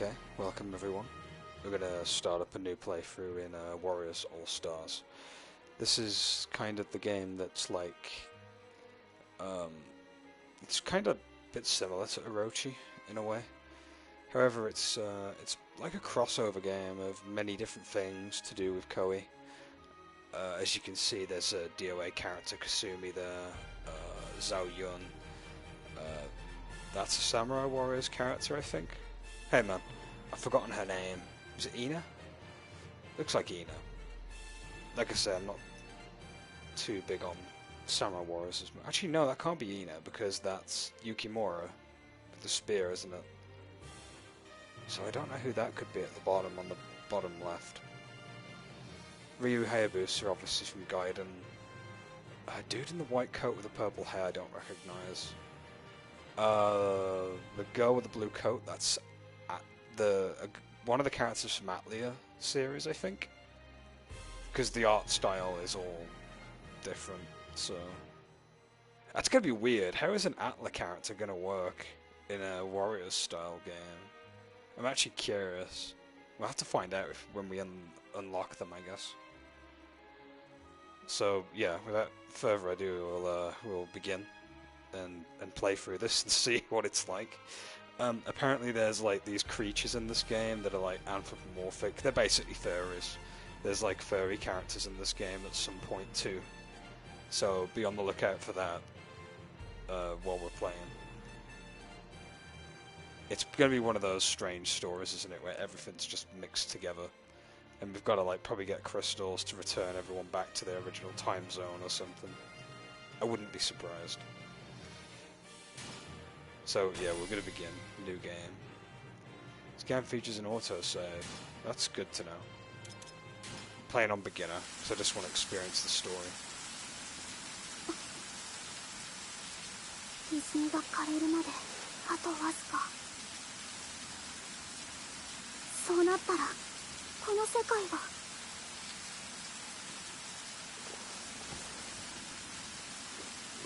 Okay, welcome everyone. We're gonna start up a new playthrough in Warriors All Stars. This is kind of the game that's like, it's kind of a bit similar to Orochi in a way. However, it's like a crossover game of many different things to do with Koei. As you can see, there's a DOA character, Kasumi there, Zhao Yun. That's a Samurai Warriors character, I think. Hey man, I've forgotten her name. Is it Ina? Looks like Ina. Like I said, I'm not too big on Samurai Warriors as much. Actually, no, that can't be Ina, because that's Yukimura with the spear, isn't it? So I don't know who that could be at the bottom, on the bottom left. Ryu Hayabusa, obviously from Gaiden. Dude in the white coat with the purple hair, I don't recognise. The girl with the blue coat, that's one of the characters from Atlier series, I think. Because the art style is all different, so... That's gonna be weird. How is an Atlier character gonna work in a Warriors style game? I'm actually curious. We'll have to find out when we unlock them, I guess. So, yeah, without further ado, we'll begin and play through this and see what it's like. Apparently there's like these creatures in this game that are like anthropomorphic. They're basically furries. There's like furry characters in this game at some point too. So be on the lookout for that while we're playing. It's going to be one of those strange stories, isn't it, where everything's just mixed together. And we've got to like probably get crystals to return everyone back to their original time zone or something. I wouldn't be surprised. So yeah, we're going to begin. New game. This game features an autosave. That's good to know. Playing on beginner, so I just want to experience the story. 泉が枯れるまであとわずか。そうなったらこの世界が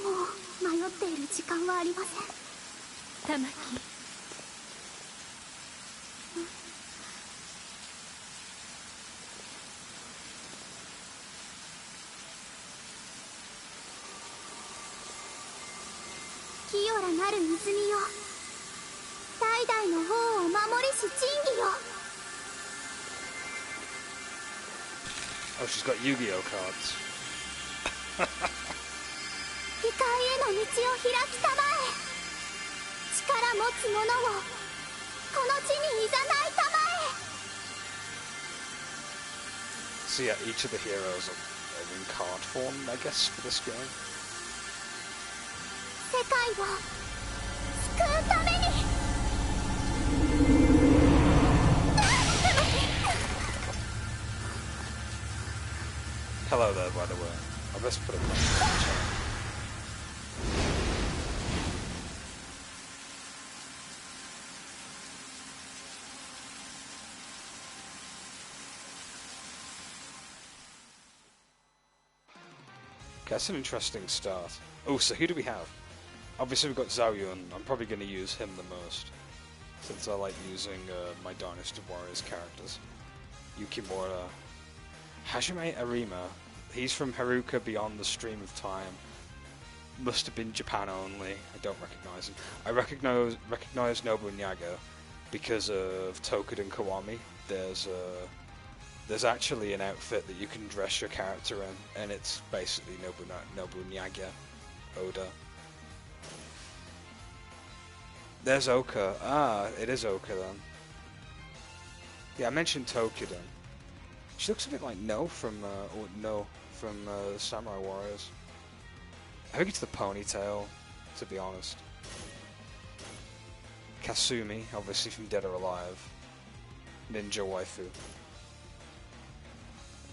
もう迷っている時間はありません。玉木。清らなる泉よ、代々の王を守りし仁義よ。 Oh, she's got Yu-Gi-Oh cards. 異界への道を開きたまえ。力持つ者をこの地にいざないたまえ。 So yeah, each of the heroes are in card form, I guess, for this game. 世界を救うために。 Hello there, by the way. I'll best put a comment in the chat. Okay, that's an interesting start. Oh, so who do we have? Obviously we've got Zhao Yun. I'm probably going to use him the most, since I like using my Dynasty Warriors characters. Yukimura. Hajime Arima. He's from Haruka Beyond the Stream of Time. Must have been Japan only. I don't recognise him. I recognise Nobunaga because of Tokuden Kiwami. There's actually an outfit that you can dress your character in, and it's basically Nobunaga Oda. There's Oka. Ah, it is Oka then. Yeah, I mentioned Tokuden. She looks a bit like No from Samurai Warriors. I think it's the ponytail, to be honest. Kasumi, obviously from Dead or Alive. Ninja waifu.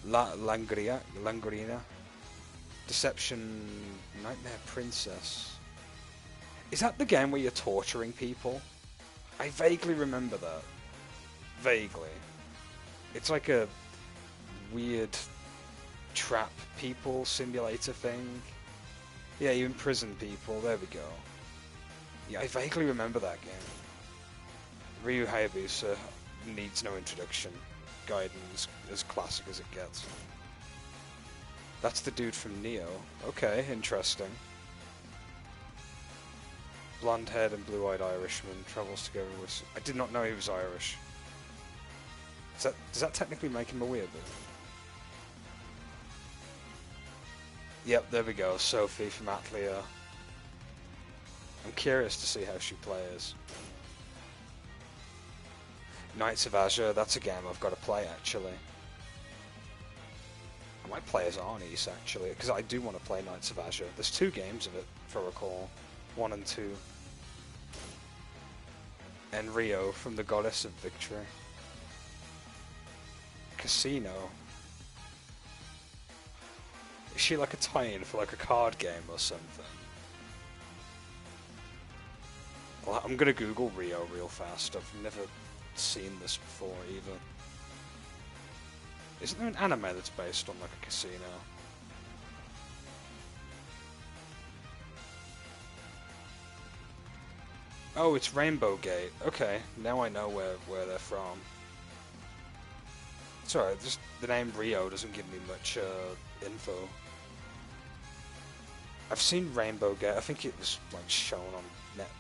Langrina. Deception Nightmare Princess. Is that the game where you're torturing people? I vaguely remember that. Vaguely. It's like a weird trap people simulator thing. Yeah, you imprison people. There we go. Yeah, I vaguely remember that game. Ryu Hayabusa needs no introduction. Gaiden's as classic as it gets. That's the dude from Neo. Okay, interesting. Blonde-haired and blue-eyed Irishman travels together with... I did not know he was Irish. Does that technically make him a weirdo? Yep, there we go. Sophie from Atlier. I'm curious to see how she plays. Knights of Azur, that's a game I've got to play actually. I might play as Arnis actually, because I do want to play Knights of Azur. There's 2 games of it, if I recall. 1 and 2. And Rio from the Goddess of Victory. Casino. Is she like a tie-in for like a card game or something? Well, I'm gonna Google Rio real fast. I've never seen this before either. Isn't there an anime that's based on like a casino? Oh, it's Rainbow Gate. Okay, now I know where they're from. Sorry, just the name Rio doesn't give me much info. I've seen Rainbow Gate. I think it was like shown on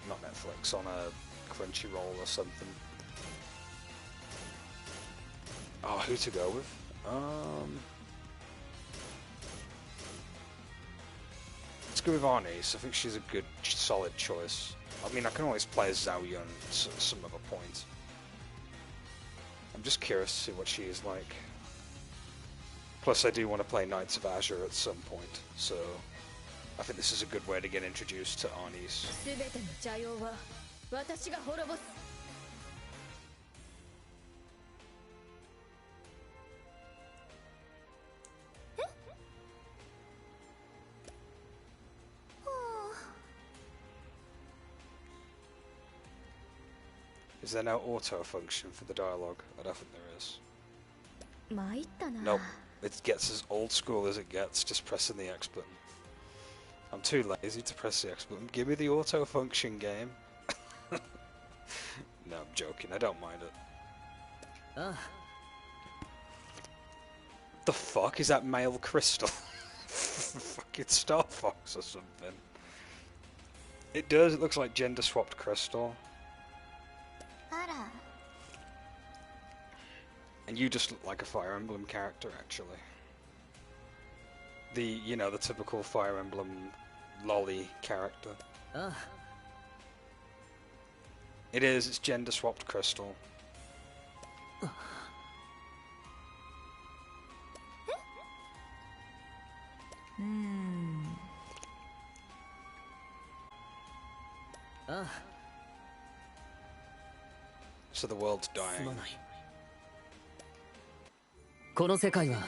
not Netflix, on a Crunchyroll or something. Oh, who to go with? Let's go with Arnis. I think she's a good, solid choice. I mean, I can always play as Zhao Yun at some other point. I'm just curious to see what she is like. Plus, I do want to play Knights of Azur at some point, so I think this is a good way to get introduced to Arnis. Is there no auto function for the dialogue? I don't think there is. Nope. It gets as old school as it gets, just pressing the X button. I'm too lazy to press the X button. Give me the auto function game. No, I'm joking. I don't mind it. The fuck is that male crystal? Fucking Star Fox or something. It does. It looks like gender swapped crystal. And you just look like a Fire Emblem character, actually. The typical Fire Emblem lolly character. It is, it's gender swapped crystal. So the world's dying. この世界は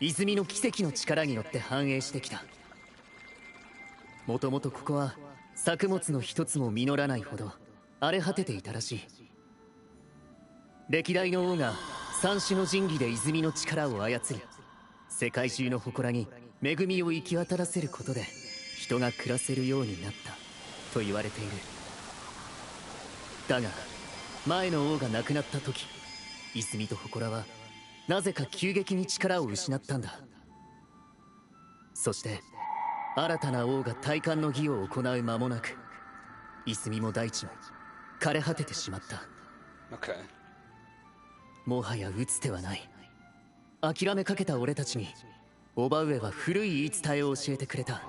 泉の奇跡の力によって繁栄してきた。もともとここは作物の一つも実らないほど荒れ果てていたらしい。歴代の王が三種の神器で泉の力を操り、世界中の祠に恵みを行き渡らせることで人が暮らせるようになったと言われている。だが前の王が亡くなった時、泉と祠はなぜか急激に力を失ったんだ。そして新たな王が戴冠の儀を行う間もなく、泉も大地も枯れ果ててしまった。Okay. もはや打つ手はない。諦めかけた俺たちに叔母上は古い言い伝えを教えてくれた。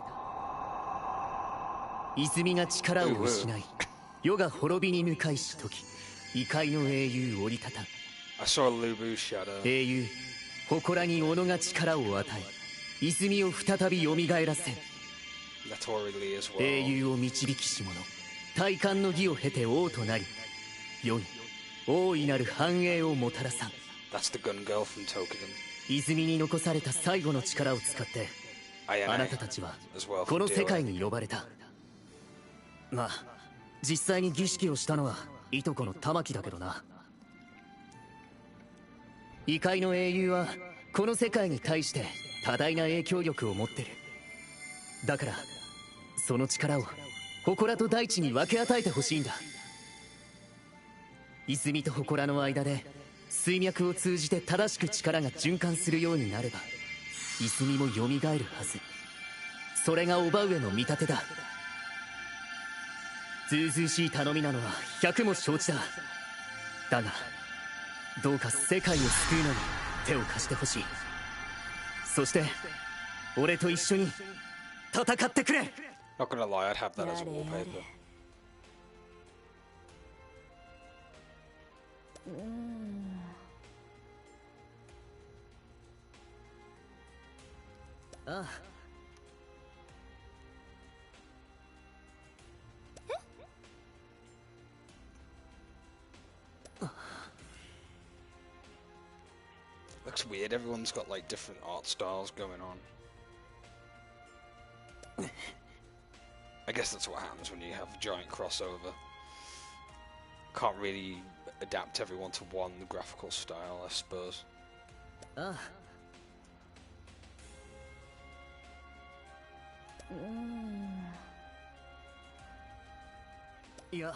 泉が力を失い、世が滅びに向かいし時、異界の英雄降り立た。I saw Lubu's shadow. 英雄、祠に己が力を与え、泉を再び蘇らせん。Notoriously as well. 英雄を導きし者、戴冠の儀を経て王となり、世に大いなる繁栄をもたらさん。That's the gun girl from Tokyo. 泉に残された最後の力を使って、あなたたちはこの世界に呼ばれた。まあ、実際に儀式をしたのはいとこの玉木だけどな。異界の英雄はこの世界に対して多大な影響力を持ってる。だからその力を祠と大地に分け与えてほしいんだ。泉と祠の間で水脈を通じて正しく力が循環するようになれば泉も蘇るはず。それが叔母上の見立てだ。ずうずうしい頼みなのは百も承知だ。だがどうか世界を救うのに手を貸してほしい。そして俺と一緒に戦ってくれ。 Not gonna lie, I'd have that as a wallpaper. ああ。Looks weird, everyone's got like different art styles going on. I guess that's what happens when you have a giant crossover. Can't really adapt everyone to one graphical style, I suppose. Ah. Yeah.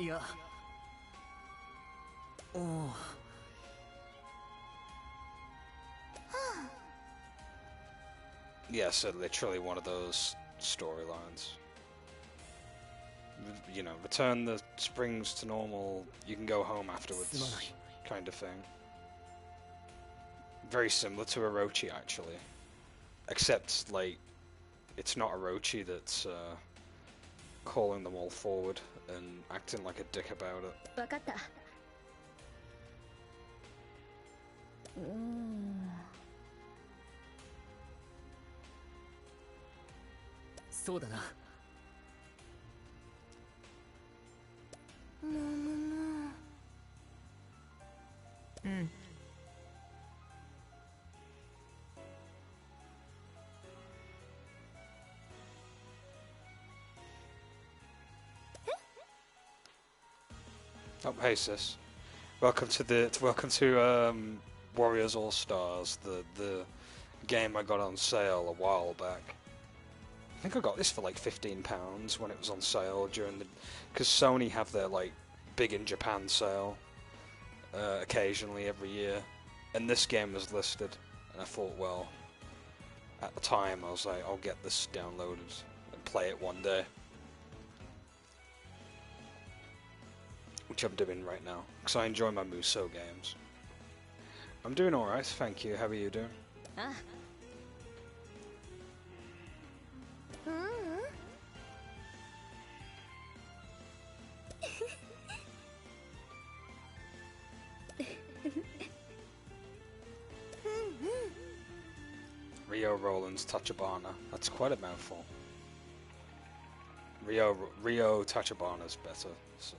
Yeah. Oh. Yeah, so literally one of those storylines. You know, return the springs to normal, you can go home afterwards, kind of thing. Very similar to Orochi, actually. Except, like, it's not Orochi that's calling them all forward and acting like a dick about it. そうだな。うん。Oh, hey sis. Welcome to Warriors All Stars, the game I got on sale a while back. I think I got this for like £15 when it was on sale during the, because Sony have their like big in Japan sale occasionally every year, and this game was listed, and I thought, well, at the time I was like, I'll get this downloaded and play it one day. Which I'm doing right now, because I enjoy my Musou games. I'm doing alright, thank you. How are you doing? Ah. Rio Roland's Tachibana. That's quite a mouthful. Rio Tachibana's better, so.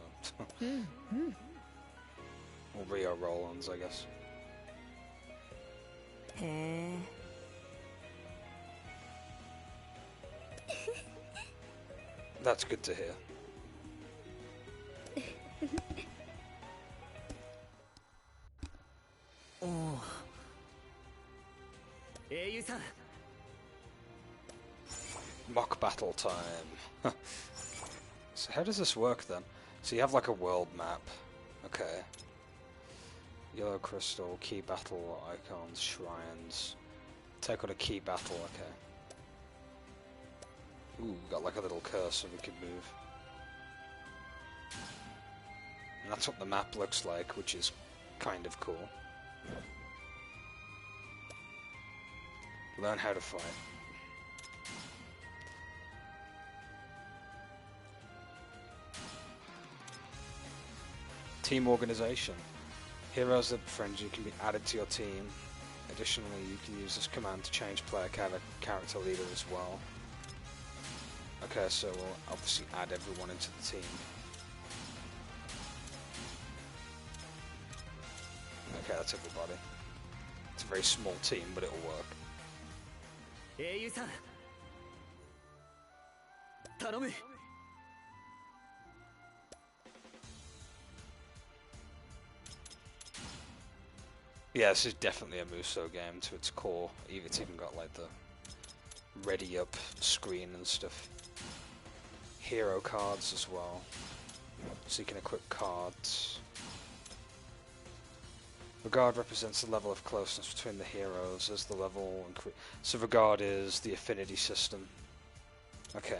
Or Rio Roland's, I guess. That's good to hear. Oh. 英雄さん。 Mock battle time. So how does this work then? So you have like a world map. Okay. Yellow crystal, key battle icons, shrines. Take on a key battle, okay. Ooh, got like a little cursor we can move. And that's what the map looks like, which is kind of cool. Learn how to fight. Team organization. Heroes that befriend you can be added to your team. Additionally, you can use this command to change player character leader as well. Okay, so we'll obviously add everyone into the team. Okay, that's everybody. It's a very small team, but it'll work. 英雄さん。頼む。 Yeah, this is definitely a Musou game to its core. It's even got like the ready up screen and stuff. Hero cards as well, so you can equip cards. Regard represents the level of closeness between the heroes as the level so regard is the affinity system. Okay.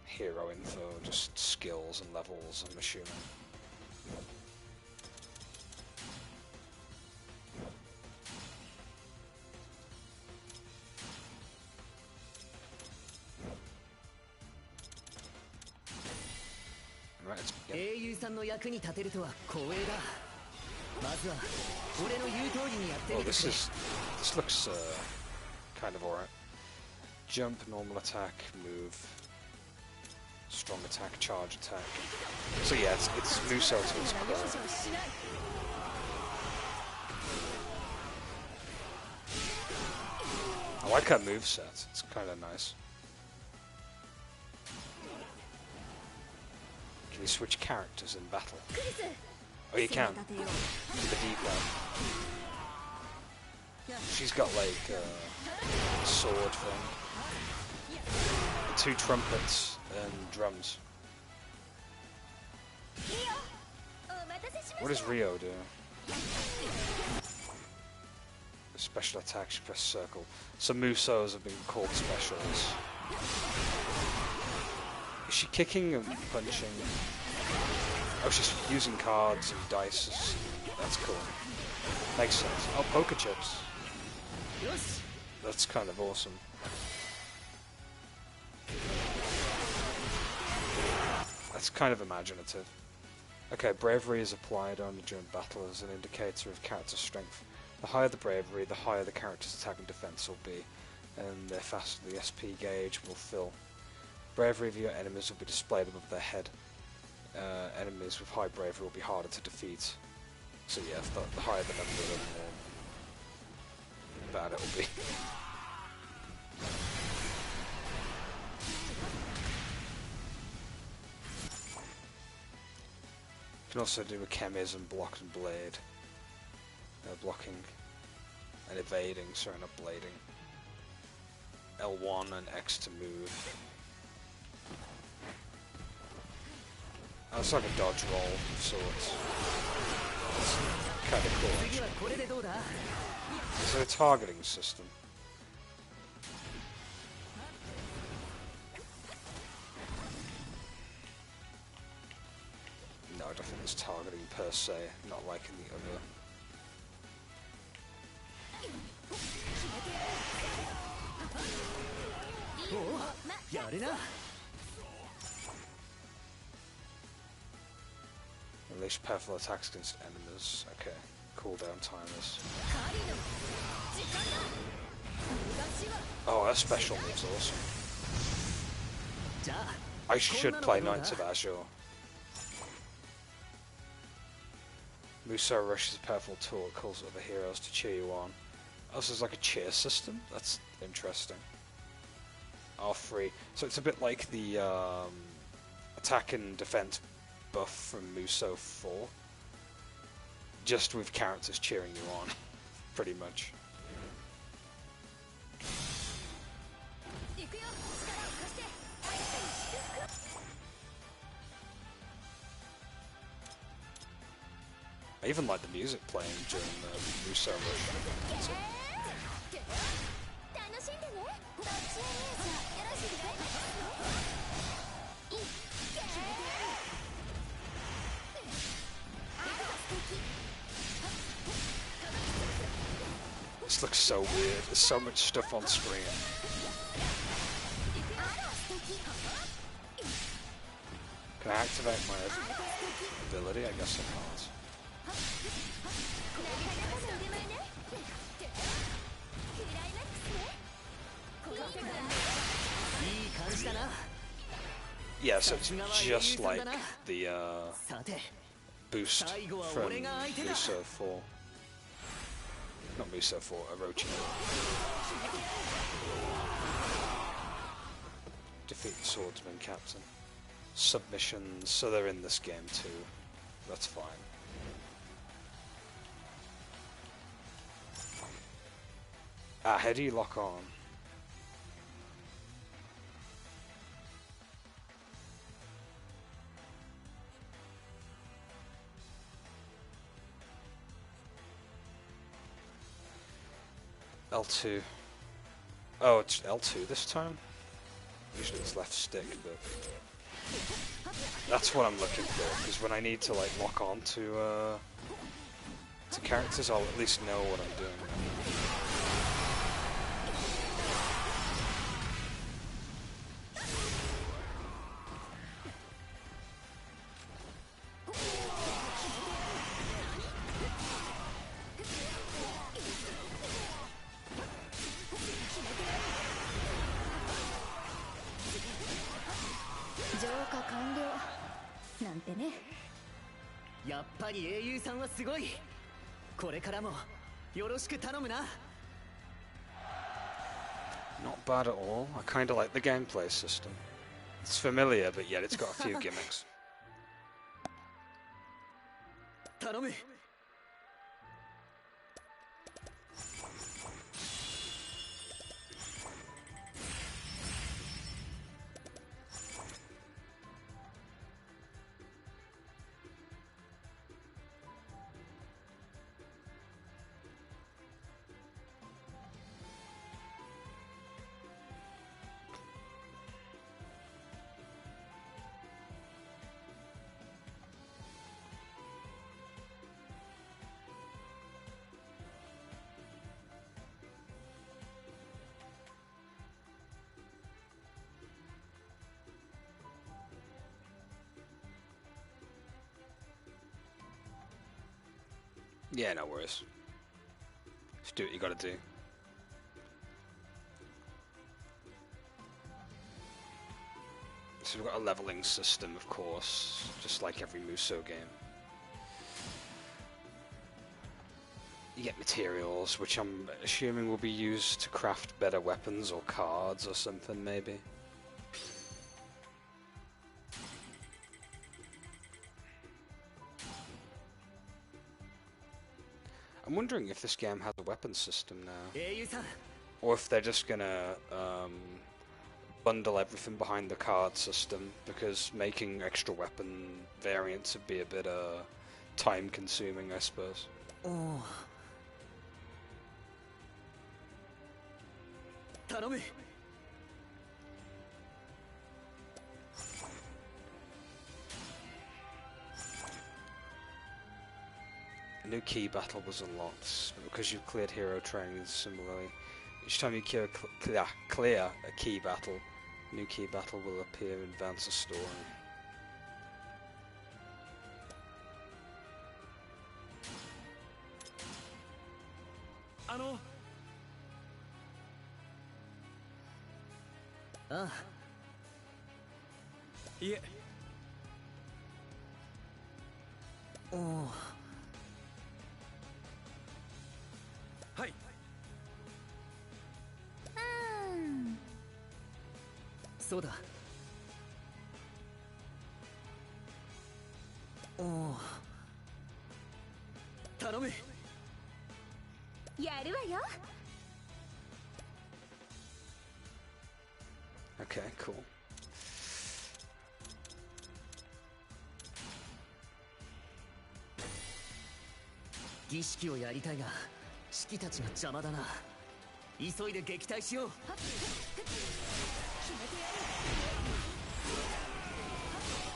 Hero info, just skills and levels, I'm assuming. Right, let's begin. 英雄さんの役に立てるとは光栄だ。まずは俺の言う通りにやってみ Oh, てくれ。 this looks kind of alright. Jump, normal attack, move, strong attack, charge attack. So yeah, it's Musou to its core. I like that moveset, it's kind of nice. Can you switch characters in battle? Oh, you can. With the D-pad. She's got like a sword thing. 2 trumpets and drums. What does Ryo do? Special attacks, you press circle. Some Musous have been called specials. Is she kicking and punching? Oh, she's using cards and dice. That's cool. Makes sense. Oh, poker chips. That's kind of awesome. That's kind of imaginative. Okay, bravery is applied only during battle as an indicator of character strength. The higher the bravery, the higher the character's attack and defense will be, and the faster the SP gauge will fill. Bravery of your enemies will be displayed above their head. Enemies with high bravery will be harder to defeat. So yeah, the higher the number, the more bad it will be. You can also do a chemis and block and blade. Blocking and evading, sorry, not blading. L1 and X to move. Oh, it's like a dodge roll of sorts. It's kind of cool, actually. Is there a targeting system? No, I don't think there's targeting per se, not like in the other. Unleash powerful attacks against enemies. Okay, cooldown timers. Oh, that special move's awesome. I should play Knights of Azur. Musou rushes a powerful tool, it calls other heroes to cheer you on. Oh, so there's like a cheer system? That's interesting. R3. So it's a bit like the attack and defense buff from Musou 4. Just with characters cheering you on, pretty much. I even like the music playing during the Musou rush. This looks so weird. There's so much stuff on screen. Can I activate my ability? I guess I can't. Yeah, so it's just like the boost from Musou 4. Not Musou, for Orochi. Defeat the swordsman captain. Submissions, so they're in this game too. That's fine. Ah, how do you lock on? L2. Oh, it's L2 this time? Usually it's left stick, but that's what I'm looking for, because when I need to like lock on to characters, I'll at least know what I'm doing. Not bad at all. I kind of like the gameplay system. It's familiar, but yet it's got a few gimmicks. Yeah, no worries. Just do what you gotta do. So we've got a leveling system, of course, just like every Musou game. You get materials, which I'm assuming will be used to craft better weapons or cards or something, maybe. I'm wondering if this game has a weapon system now, or if they're just gonna bundle everything behind the card system, because making extra weapon variants would be a bit time consuming, I suppose. Oh. A new key battle was unlocked because you've cleared hero training. Similarly, each time you clear a key battle, a new key battle will appear and advance the story. Yeah. Oh. はい。そうだ。おお。頼む。やるわよ。Okay, cool.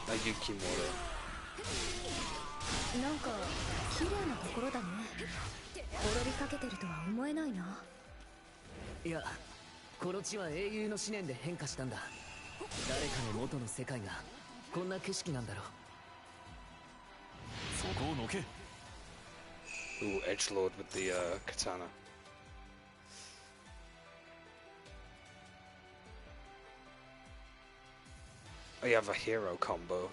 Like Yukimura. なんか綺麗なところだね。滅びかけてるとは思えないな。いや、この地は英雄の思念で変化したんだ。誰かの元の世界がこんな景色なんだろう。そこをのけ。Ooh, edgelord with the katana. Oh, you have a hero combo.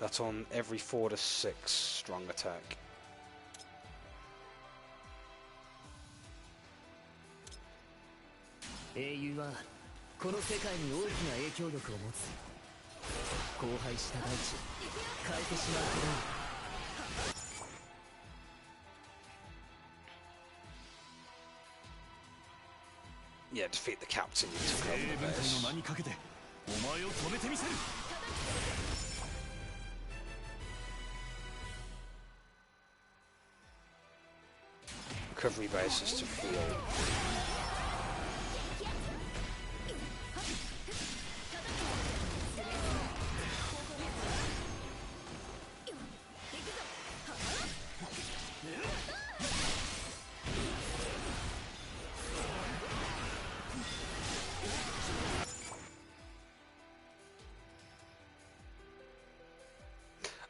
That's on every 4 to 6 strong attack. 英雄はこの世界に大きな影響力を持つ。荒廃した大地を変えてしまうほど。Yeah, defeat the captain you took over the base. Recovery bases to heal.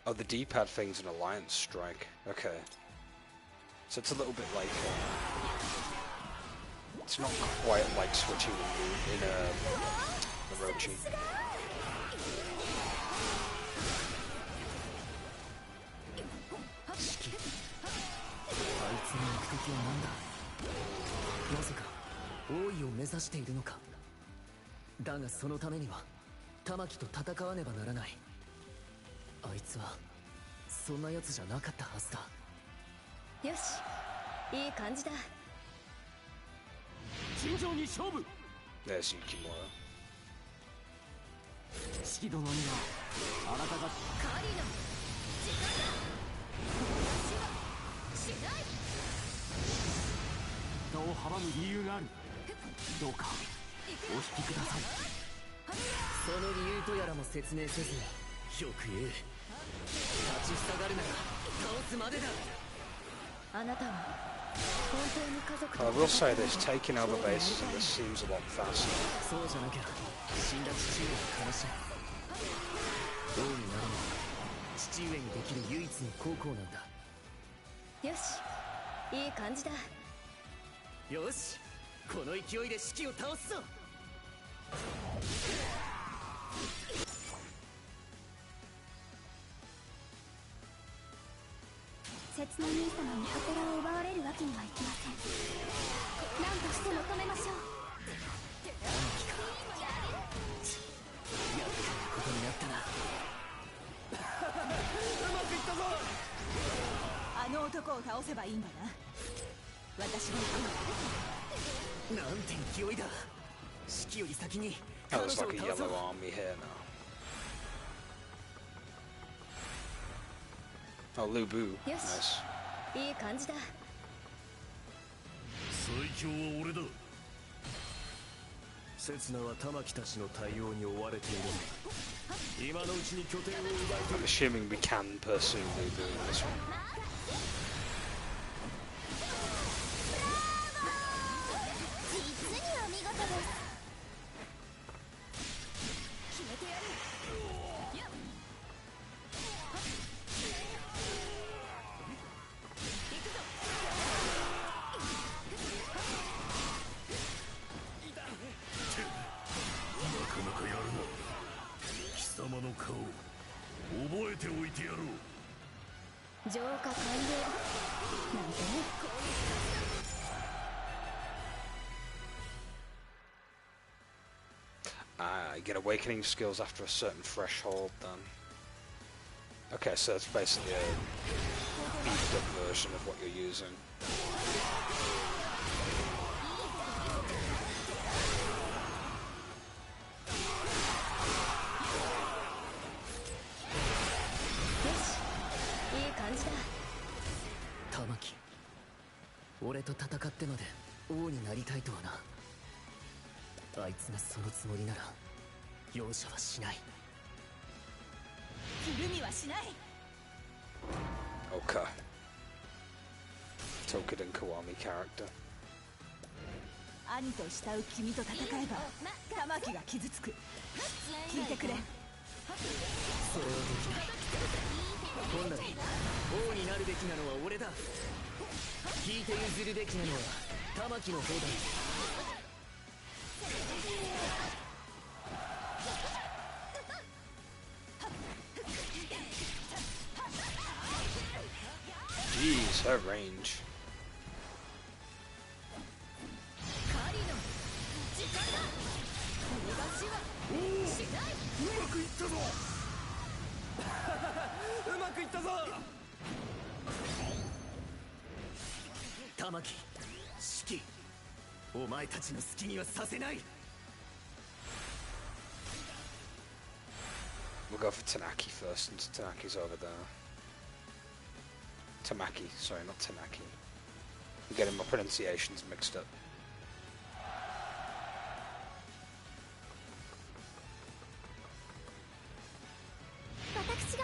Oh, the D-pad thing's an alliance strike. Okay. So it's a little bit like... it's not quite like switching in Orochi. Orochi. あいつはそんなやつじゃなかったはずだ。よし、いい感じだ。尋常に勝負。 There's Yukimura. 四季殿にはあなたが狩りの時間だ。私はしない。人を阻む理由がある。どうかお引きください。その理由とやらも説明せずによく言う。立ちふさがるなら倒すまでだ。あなたは本当に家族と I will say this, taking over bases in this seems a lot faster. そうじゃなきゃ死んだ父上が悲しむ。王になるのは父上にできる唯一の孝行なんだ。よし、いい感じだ。よし、この勢いで四季を倒すぞ。節の兄様にハテラを奪われるわけにはいきません。何としても止めましょう。やっかいことになったな。うまくいったぞ。あの男を倒せばいいんだな。私が行く。なんて勢いだ。四季より先に Oh, there's like a yellow army here now. Oh, Lubu. Nice. いい感じだ。最強は俺だ。刹那は玉木たちの対応に追われている。今のうちに拠点を奪い I'm assuming we can pursue Lubu in this one. 実にお見事です。決めてやる。貴様の顔覚えておいてやろう。浄化完了。なんてね。 Ah, you get awakening skills after a certain threshold then. Okay, so it's basically a beefed up version of what you're using. Tamaki, 俺と戦ってまで王になりたいとはな。あいつがそのつもりなら容赦はしない。ひるみはしない。 Okay. Tokuden Kiwami character. 兄と慕う君と戦えば玉木が傷つく。聞いてくれ。それはできない。本来王になるべきなのは俺だ。聞いて譲るべきなのは玉木の方だ。 Jeez, her range. 狩りの時間ったぞ。うまくいったぞ。玉木、四季、お前たちの好きにはさせない。 We'll go for Tanaki first, since Tanaki's over there. Tamaki, sorry, not Tanaki. I'm getting my pronunciations mixed up. 私が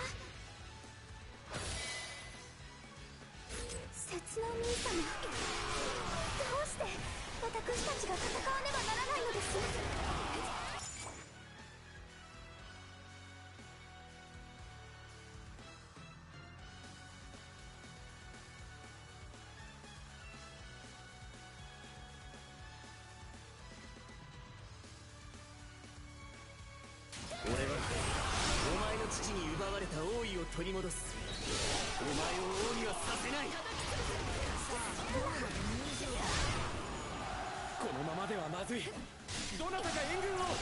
節の兄様、どうして私たちが戦わねばならないのです。俺はお前の父に奪われた王位を取り戻す。お前を王にはさせない。このままではまずい。どなたか援軍を。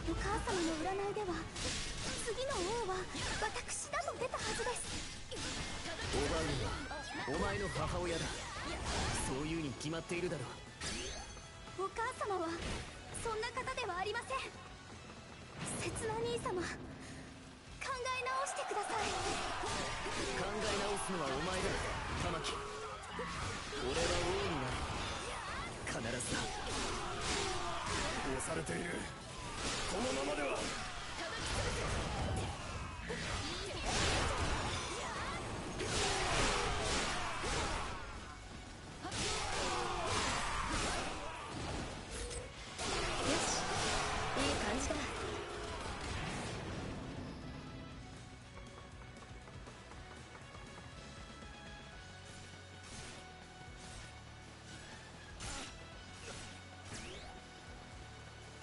お母様の占いでは次の王は私だと出たはずです。奪うのはお前の母親だ。そういうに決まっているだろう。お母様はそんな方ではありません。節の兄様、考え直してください。考え直すのはお前だ、玉木。俺は王になる。必ずだ。押されている。このままでは。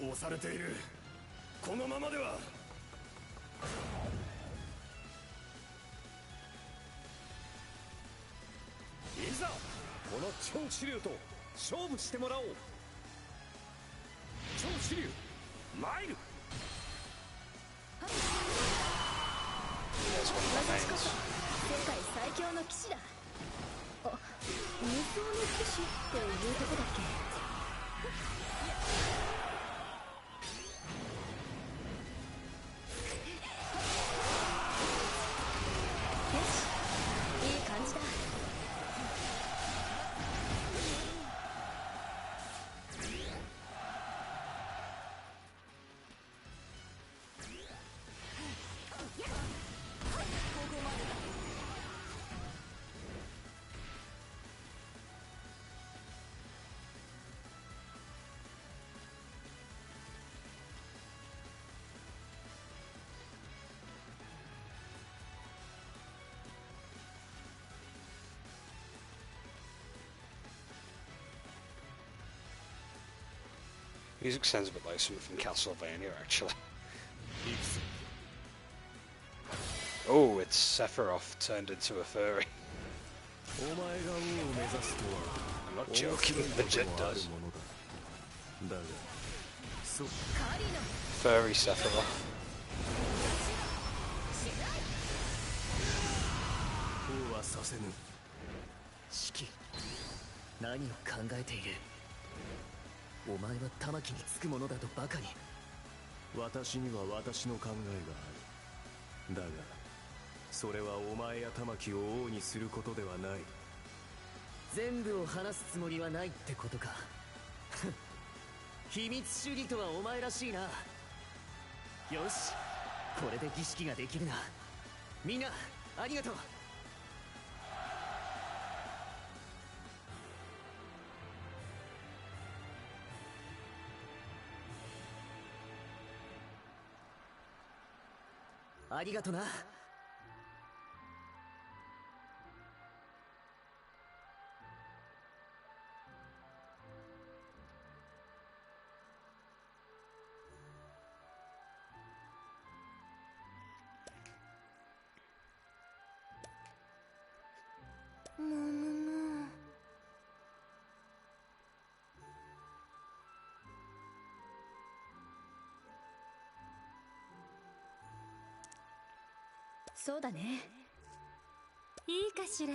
押されている。このままでは。いざこの超支流と勝負してもらおう。超支流参る。私こそ世界最強の騎士だ。あ、無双の騎士っていうとこだっけ。Music sounds a bit like something from Castlevania, actually. Oh, it's Sephiroth turned into a furry. I'm not joking, legit does. Furry Sephiroth. こうはさせぬ。四季、何を考えている。お前は玉木につくものだとバカに。私には私の考えがある。だがそれはお前や玉木を王にすることではない。全部を話すつもりはないってことか。秘密主義とはお前らしいな。よし、これで儀式ができるな。みんなありがとう。ありがとな。むむむ。そうだね。いいかしら。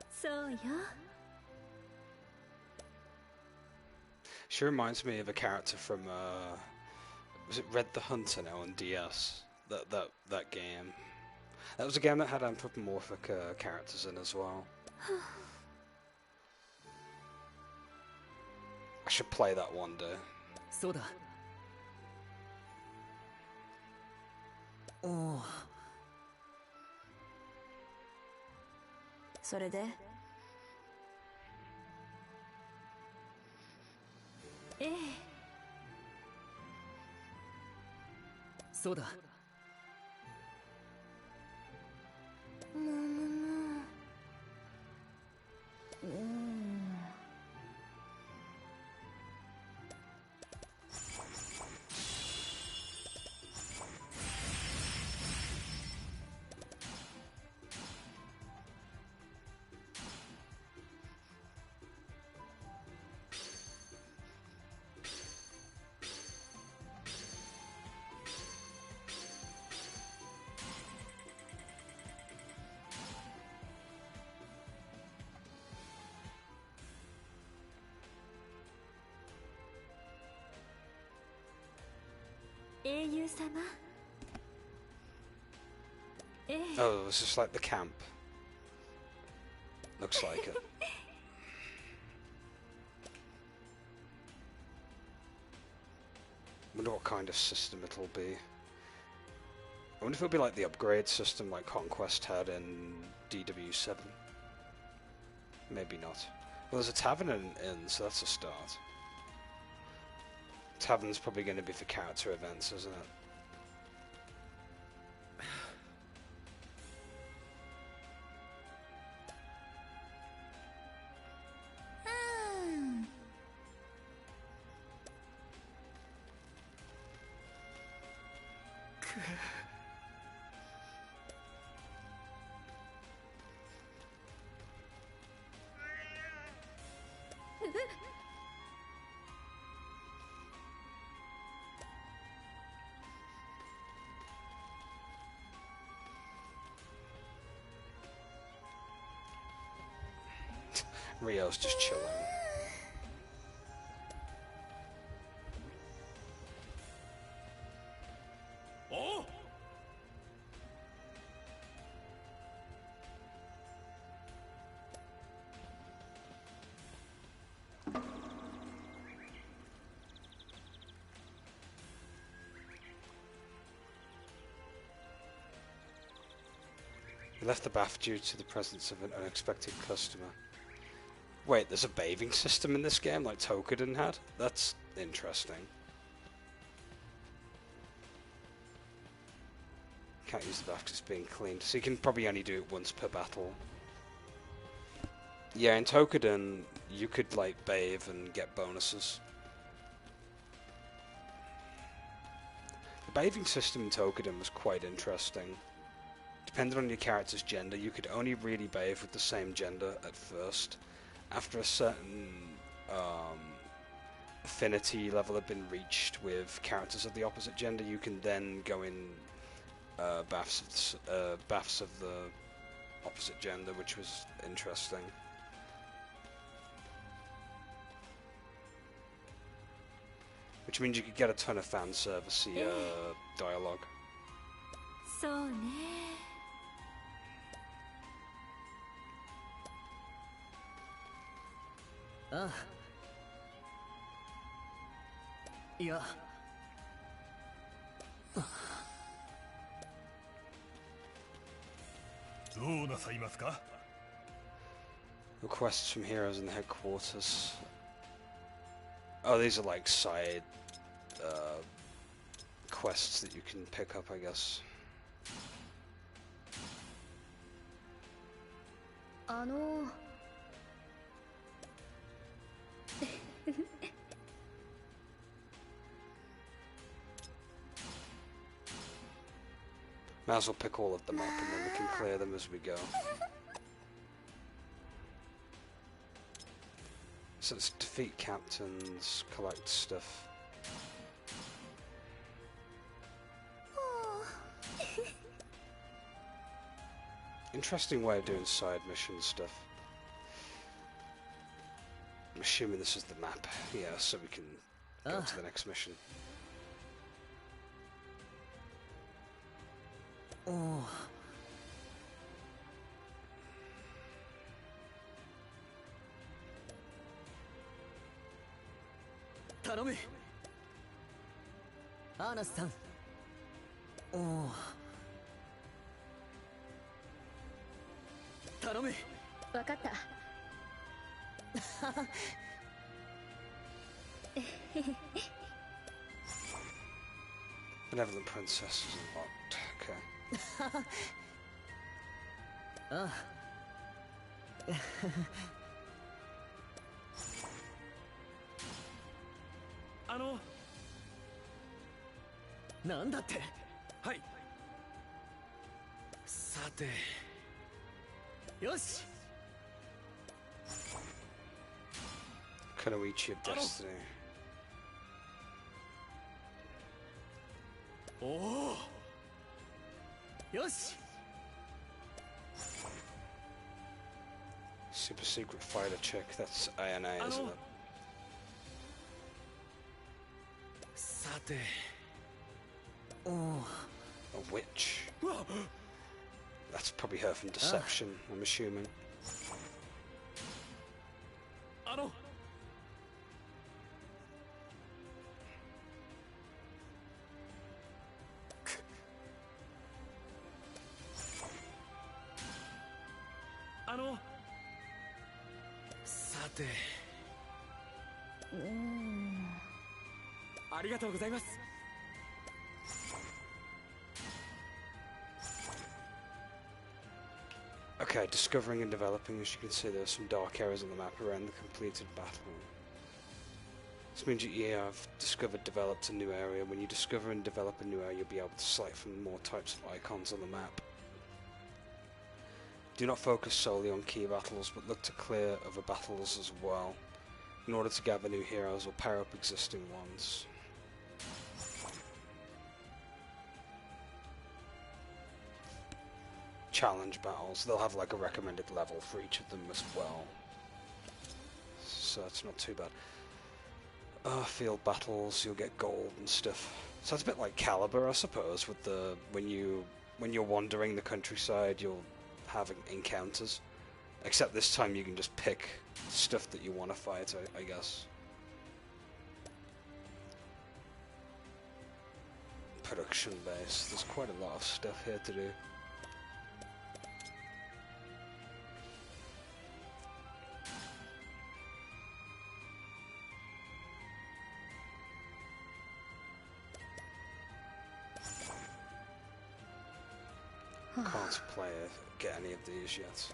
そうよ。 She reminds me of a character from was it Red the Hunter now on DS? That game. That was a game that had anthropomorphic characters in as well. I should play that one day. そうだ。おお。それでええ。そうだ。むむむ。英雄様。ええ。 Oh, it's just like the camp. Looks like it. Wonder what kind of system it'll be. I wonder if it'll be like the upgrade system like Conquest had in DW7. Maybe not. Well, there's a tavern in, so that's a start. Tavern's probably going to be for character events, isn't it? Rio's just chilling. Oh! He left the bath due to the presence of an unexpected customer. Wait, there's a bathing system in this game like Tokuden had? That's interesting. Can't use the bath because it's being cleaned, so you can probably only do it once per battle. Yeah, in Tokuden, you could like bathe and get bonuses. The bathing system in Tokuden was quite interesting. Depending on your character's gender, you could only really bathe with the same gender at first. After a certain affinity level had been reached with characters of the opposite gender, you can then go in baths of the opposite gender, which was interesting. Which means you could get a ton of fan servicey dialogue. そうね。ああ。いや。どうなさいますか? Requests from heroes in the headquarters. Oh, these are like side quests that you can pick up, I guess. あの Might as well pick all of them up and then we can clear them as we go. So it's defeat captains, collect stuff. Interesting way of doing side mission stuff. I'm assuming this is the map, yeah, so we can go to the next mission. Oh. Tanomu. Anas-san. Oh. Tanomu. わかった。 Benevolent princess is unlocked. Okay. Ah. なんだって。はい。さて。よし。 Koei of Destiny. おお。よし。 Super secret fighter chick. That's INA, isn't it? さて。 おお。 A witch. That's probably her from Deception, I'm assuming. さて。ありがとうございます。 Okay, discovering and developing. As you can see, there's some dark areas on the map around the completed battle. This means you have discovered, developed a new area. When you discover and develop a new area, you'll be able to select from more types of icons on the map. Do not focus solely on key battles, but look to clear other battles as well, in order to gather new heroes or power up existing ones. Challenge battles, they'll have like a recommended level for each of them as well, so that's not too bad. Field battles, you'll get gold and stuff. So it's a bit like Caliber, I suppose, with the when you're wandering the countryside, you'll have encounters. Except this time you can just pick stuff that you want to fight, I guess. Production base, there's quite a lot of stuff here to do. Can't get any of these yet.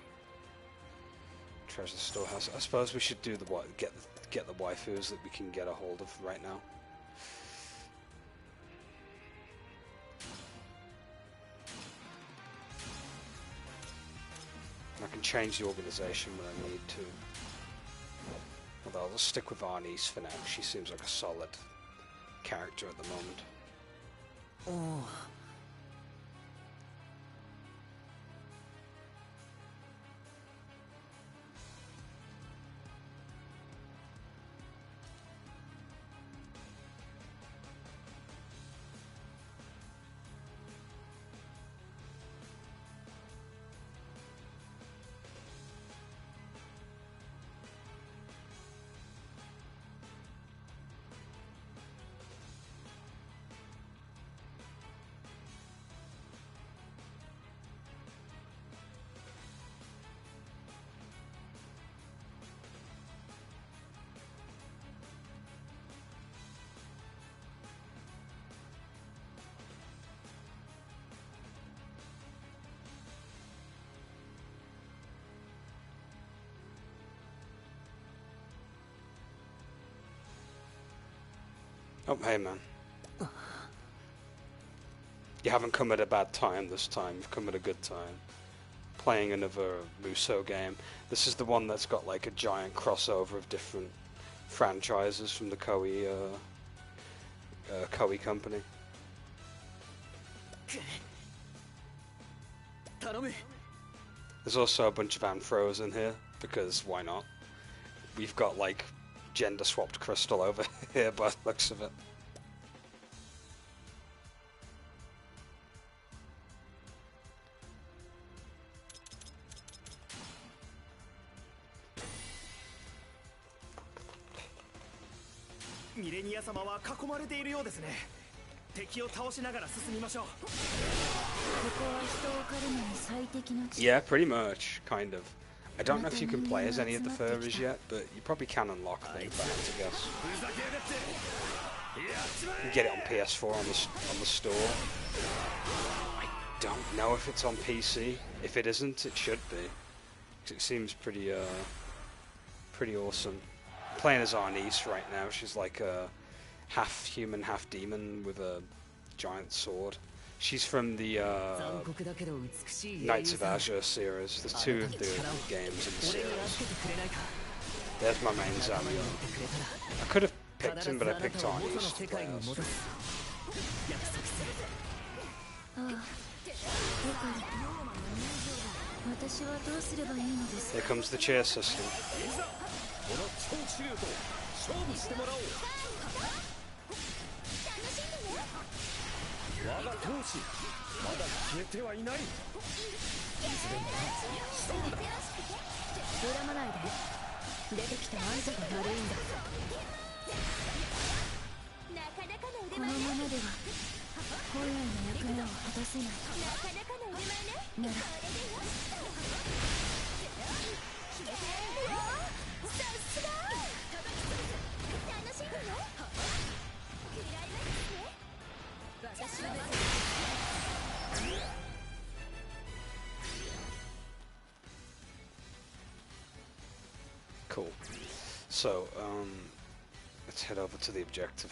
Treasure storehouse. I suppose we should do the get the waifus that we can get a hold of right now. I can change the organization when I need to. Although I'll stick with Arnie's for now. She seems like a solid character at the moment. Oh. Oh, hey man. You haven't come at a bad time this time, you've come at a good time. Playing another Musou game. This is the one that's got like a giant crossover of different franchises from the Koei Koei company. There's also a bunch of Anthros in here, because why not? We've got like gender swapped crystal over here by the looks of it. Yeah, pretty much, kind of. I don't know if you can play as any of the furries yet, but you probably can unlock them, if I had to guess. You can get it on PS4 on the store. I don't know if it's on PC. If it isn't, it should be. 'Cause it seems pretty awesome. I'm playing as Arnice right now. She's like a half human, half demon with a giant sword. She's from the Knights of Azur series. There's 2 of the games in the series. There's my main Zamu. I could have picked him, but I picked Arnice to play as. Here comes the cheer system. Cool. So, let's head over to the objective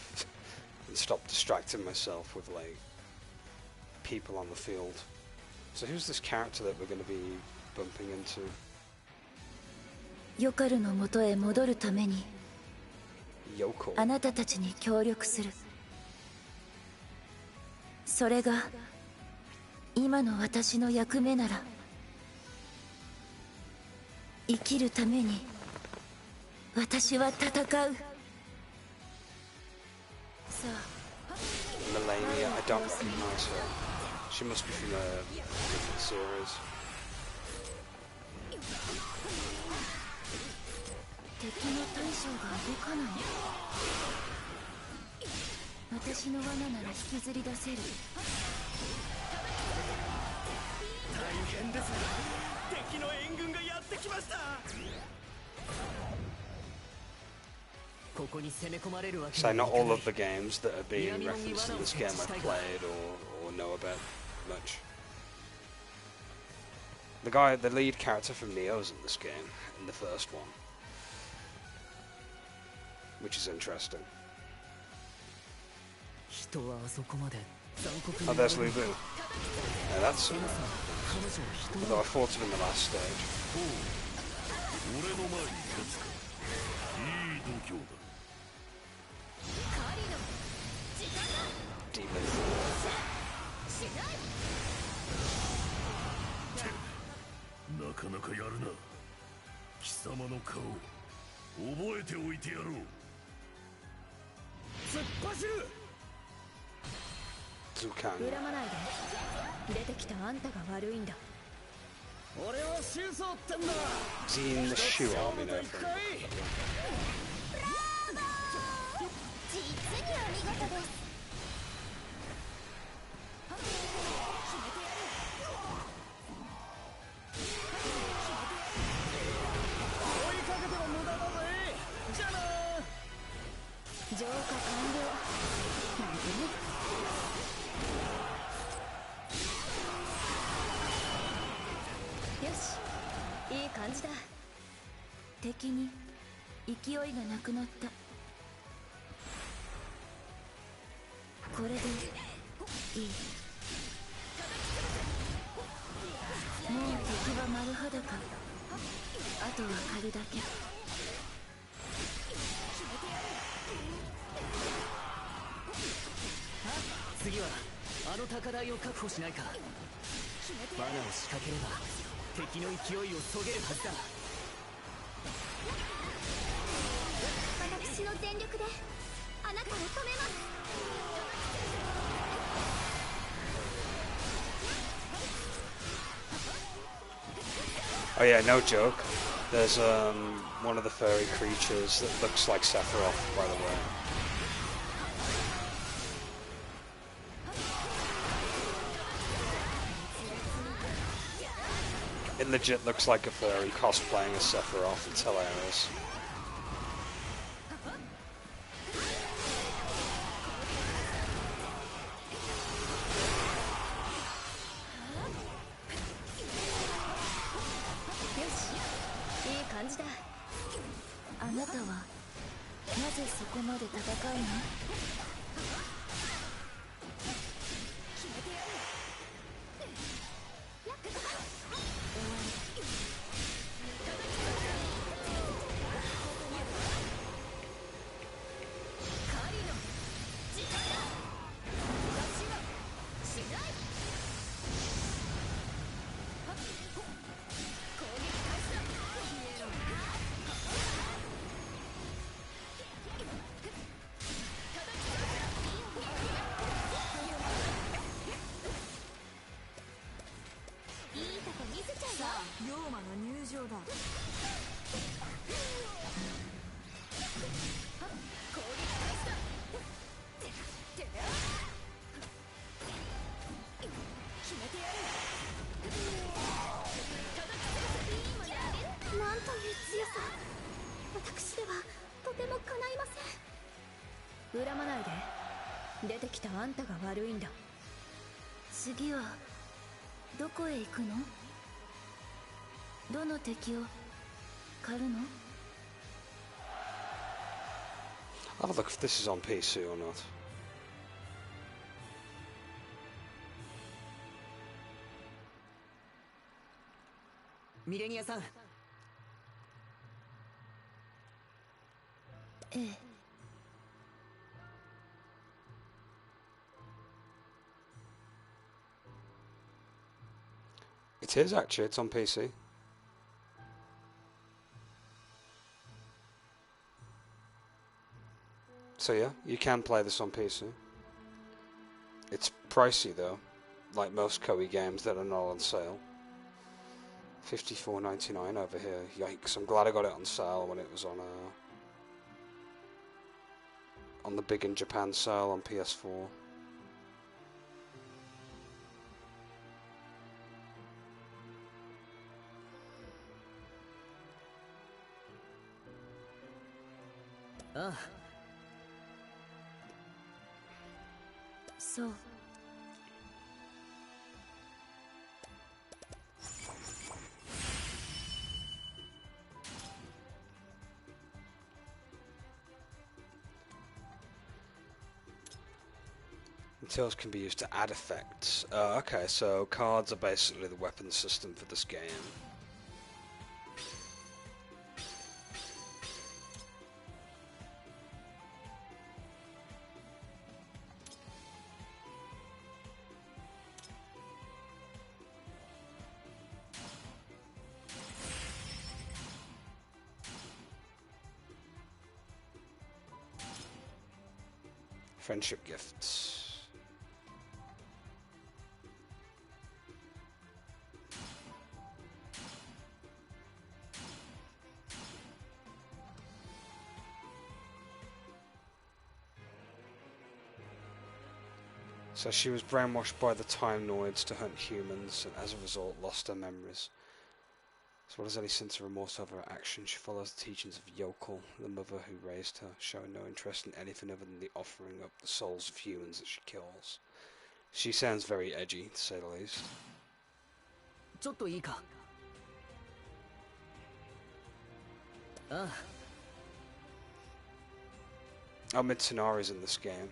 and stop distracting myself with, like, people on the field. So who's this character that we're going to be bumping into? ヨカルの元へ戻るために Yoko. あなたたちに協力する。それが今の私の役目なら、生きるために私は戦う。さあ。Millennia, I don't recognize her. She must be from a different series. 敵の大将が動かない。私の罠なら引きずり出せる。大変です。敵の援軍がやってきました。 So not all of the games that are being referenced in this game I've played or know about much. The lead character from Neo's in this game, in the first one. Which is interesting. Oh, there's Lu Bu. Yeah, that's although I fought him in the last stage. Demon. なかなかやるな。貴様の顔覚えておいてやろう。突っ走る。恨まないで。出てきたあんたが悪いんだ。俺はシュウソウってんだ。 Seen the shoe army now. 実にお見事です。 浄化完了なんてね。よし、いい感じだ。敵に勢いがなくなった。これでいい。もう敵は丸裸。あとは狩るだけ。あの高台を確保しないか。罠を仕掛ければ敵の勢いをそげるはずだ。私の全力であなたを止めます。 Oh yeah, no joke. There's one of the furry creatures that looks like Sephiroth, by the way. It legit looks like a furry cosplaying as Sephiroth. It's hilarious. I'll have a look if this is on PC or not. Millennia-san. It is actually, it's on PC. So yeah, you can play this on PC. It's pricey though, like most Koei games that are not on sale. $54.99 over here. Yikes! I'm glad I got it on sale when it was on the big in Japan sale on PS4. So. Materials can be used to add effects. Okay, so cards are basically the weapon system for this game. Friendship gifts. So she was brainwashed by the Time Noids to hunt humans, and as a result lost her memories. As well as any sense of remorse over her actions, she follows the teachings of Yokel, the mother who raised her, showing no interest in anything other than the offering up the souls of humans that she kills. She sounds very edgy, to say the least. ちょっといいか? Oh, Mitsunari's in this game.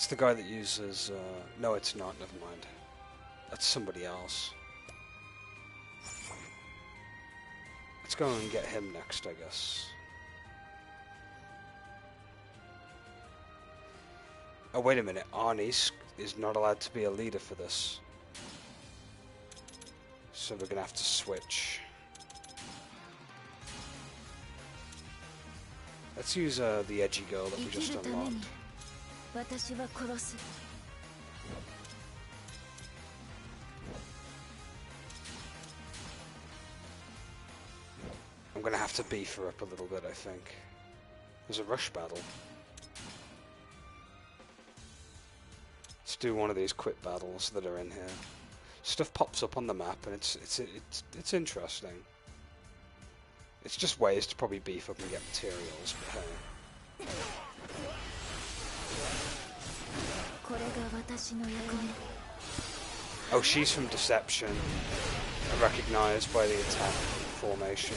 That's the guy that uses... no, it's not. Never mind. That's somebody else. Let's go and get him next, I guess. Oh, wait a minute. Arnie is not allowed to be a leader for this. So we're going to have to switch. Let's use the edgy girl that we just unlocked. I'm going to have to beef her up a little bit, I think. There's a rush battle. Let's do one of these quick battles that are in here. Stuff pops up on the map, and it's interesting. It's just ways to probably beef up and get materials, but hey. Oh, she's from Deception. Recognized by the attack formation.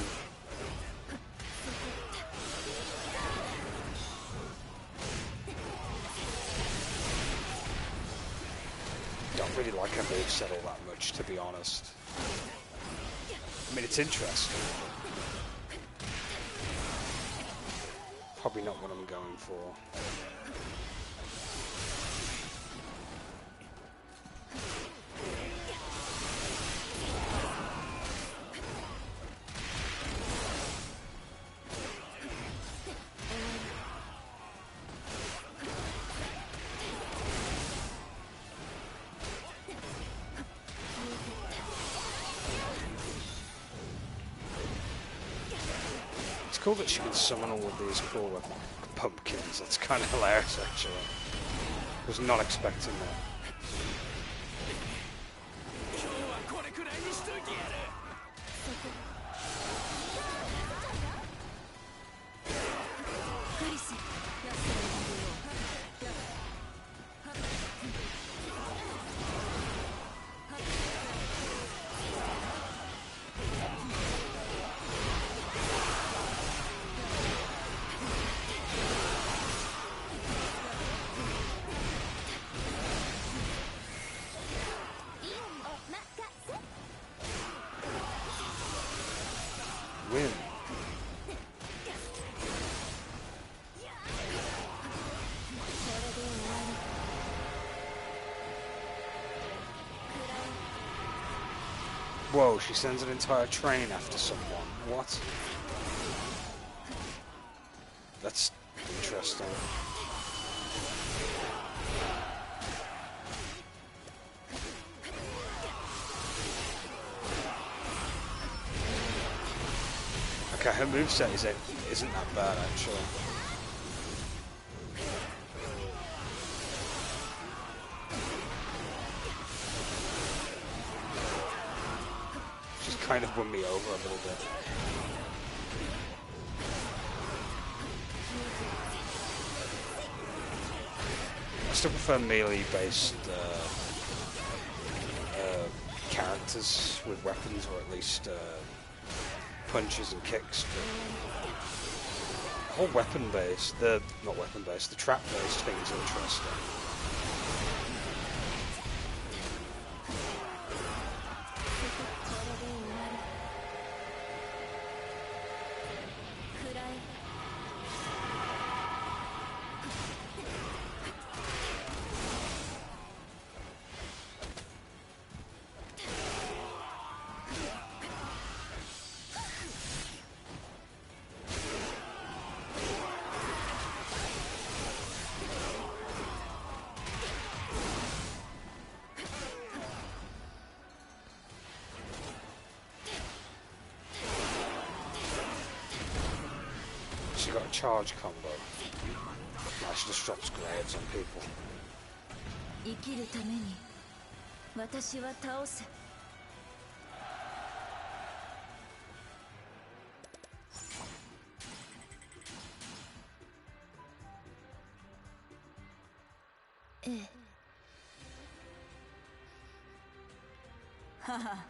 Don't really like her moveset all that much, to be honest. I mean, it's interesting. Probably not what I'm going for. It's cool that she can summon all of these cool pumpkins. That's kind of hilarious, actually. Was not expecting that. Win. Whoa, she sends an entire train after someone. What? That's interesting. Okay, her moveset isn't that bad, actually. She's kind of won me over a little bit. I still prefer melee-based characters with weapons, or at least punches and kicks, but the whole weapon-based, not weapon-based, the trap-based thing is interesting. She got a charge combo. Now she just drops grenades on people. 生きるために私は倒せ。ええ。はは。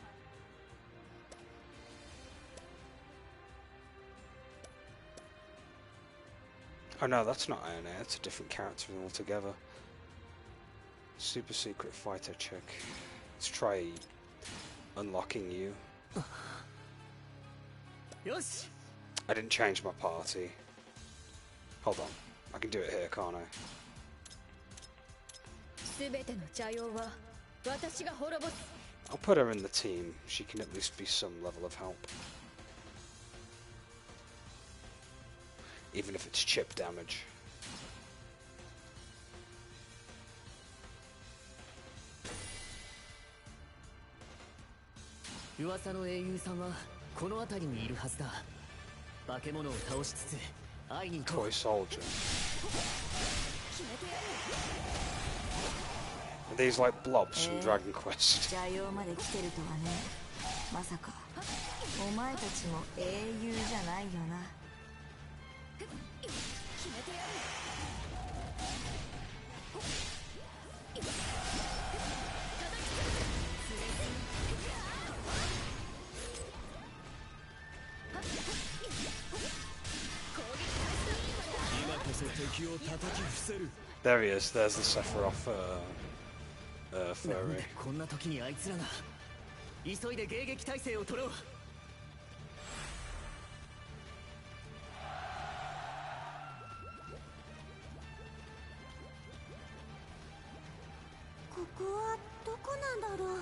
Oh no, that's not Iron Air, it's a different character altogether. Super secret fighter chick. Let's try unlocking you. よし I didn't change my party. Hold on. I can do it here, can't I? 全ての邪妖は私が滅ぼす I'll put her in the team. She can at least be some level of help. Even if it's chip damage. 噂の英雄さんはこの辺りにいるはずだ化け物を倒しつつ会いに行こ Toy soldier. Are these like blobs from Dragon Quest? 邪妖まで来てるとはね。まさかお前たちも英雄じゃないよな。There he is. There's the Sephiroth furry. こんな時にあいつらが急いで迎撃態勢を取ろうここはどこなんだろう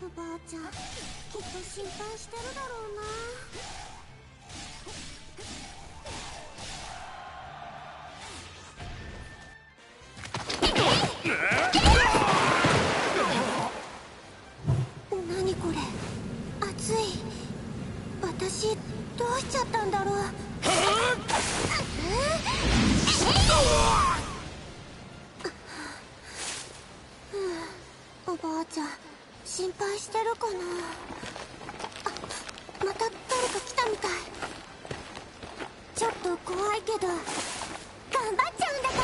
おばあちゃんきっと心配してるだろうな何これ熱い私どうしちゃったんだろうおばあちゃん心配してるかなあまた誰か来たみたいちょっと怖いけど頑張っちゃうんだから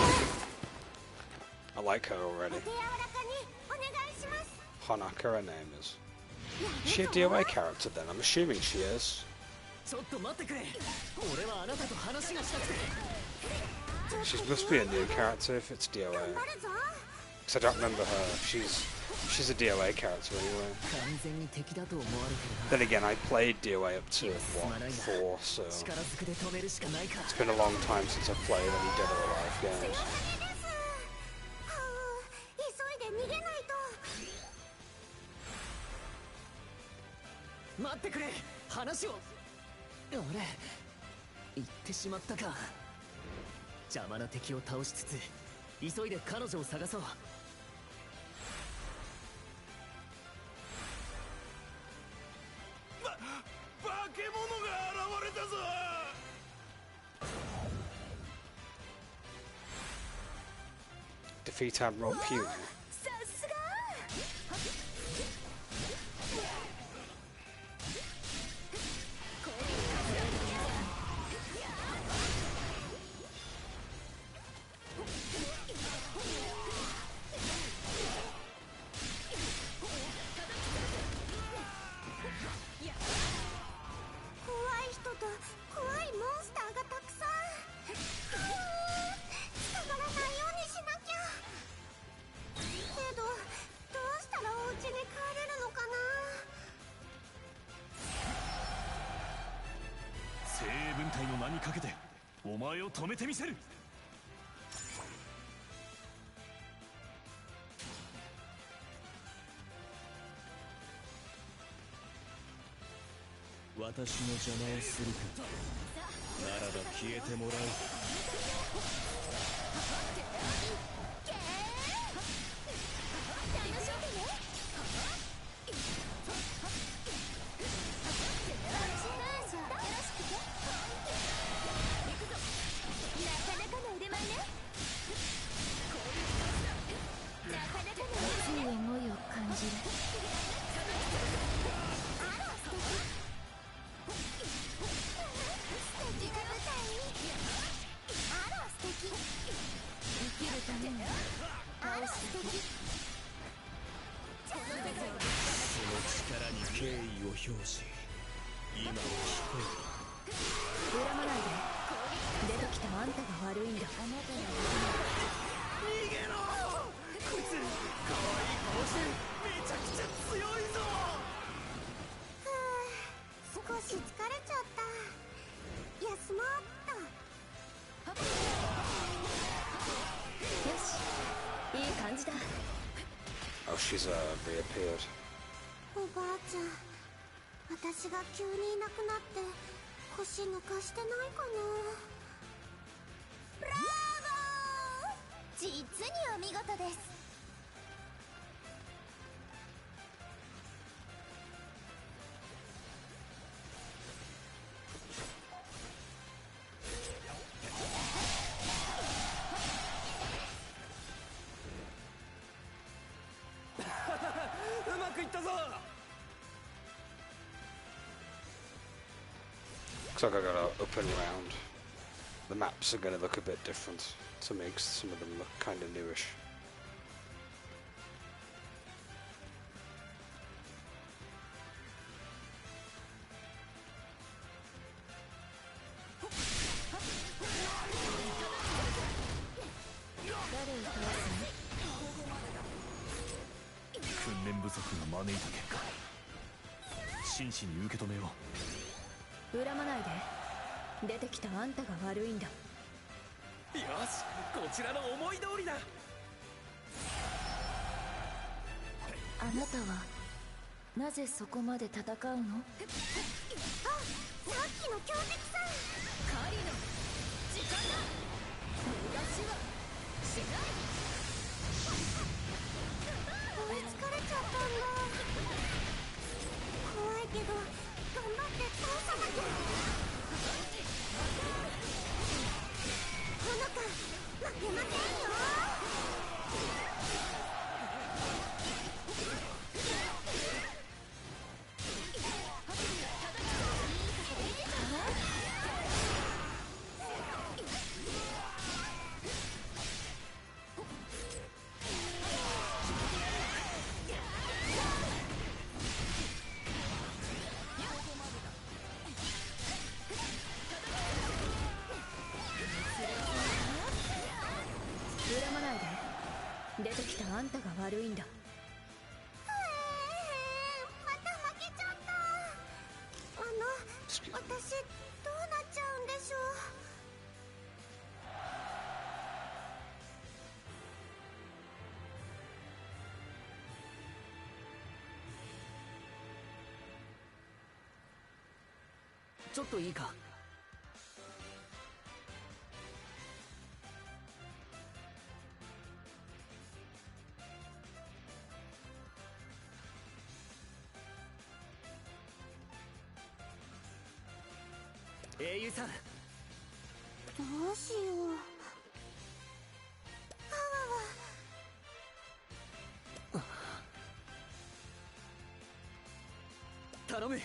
I like her already. お手柔らかにお願いします Hanaka, her name is. Is she a DOA character then? I'm assuming she is. ちょっと待ってくれ俺はあなたと話がしたくて She must be a new character if it's DOA. 頑張るぞ Because I don't remember her. She's a DOA character anyway. 完全に敵だと思われて Then る again, I played DOA up to, what, 4, so... な力ずくで止めるしかないか It's been a long time since I've played any Dead or Alive games. 急いで逃げないと待ってくれ話をあれ言ってしまったか邪魔な敵を倒しつつ急いで彼女を探そう化け物が現れたぞ Defeat Admiral Puny. さすが怖い人と怖いモンスターがたくさん捕まらないようにしなきゃけどどうしたらお家に帰れるのかな精鋭分隊の名にかけてお前を止めてみせる私の邪魔をするかならば消えてもらう熱い思いを感じる生きるために倒すべきその力に敬意を表し今を聞こ恨まないで出てきたあんたが悪いんだあなたが逃げろこいつスマート。よし、いい感じだ。 Oh, she's reappeared. おばあちゃん、私が急にいなくなって腰抜かしてないかな。ブラボー、実にお見事です。うまくいったぞ。 Looks like I gotta open round. The maps are gonna look a bit different to make some of them look kind of newish.恨まないで。出てきたあんたが悪いんだ。よし、こちらの思い通りだ。あなたはなぜそこまで戦うの？あ、さっきの強敵さん。狩りの時間だ。逃がしはしない。追いつかれちゃったんだ。怖いけど頑張って倒さなきゃ。ほのか負けませんよ。恨まないで。出てきたあんたが悪いんだ。また負けちゃった。私どうなっちゃうんでしょう。ちょっといいか。英雄さん、どうしよう。頼む。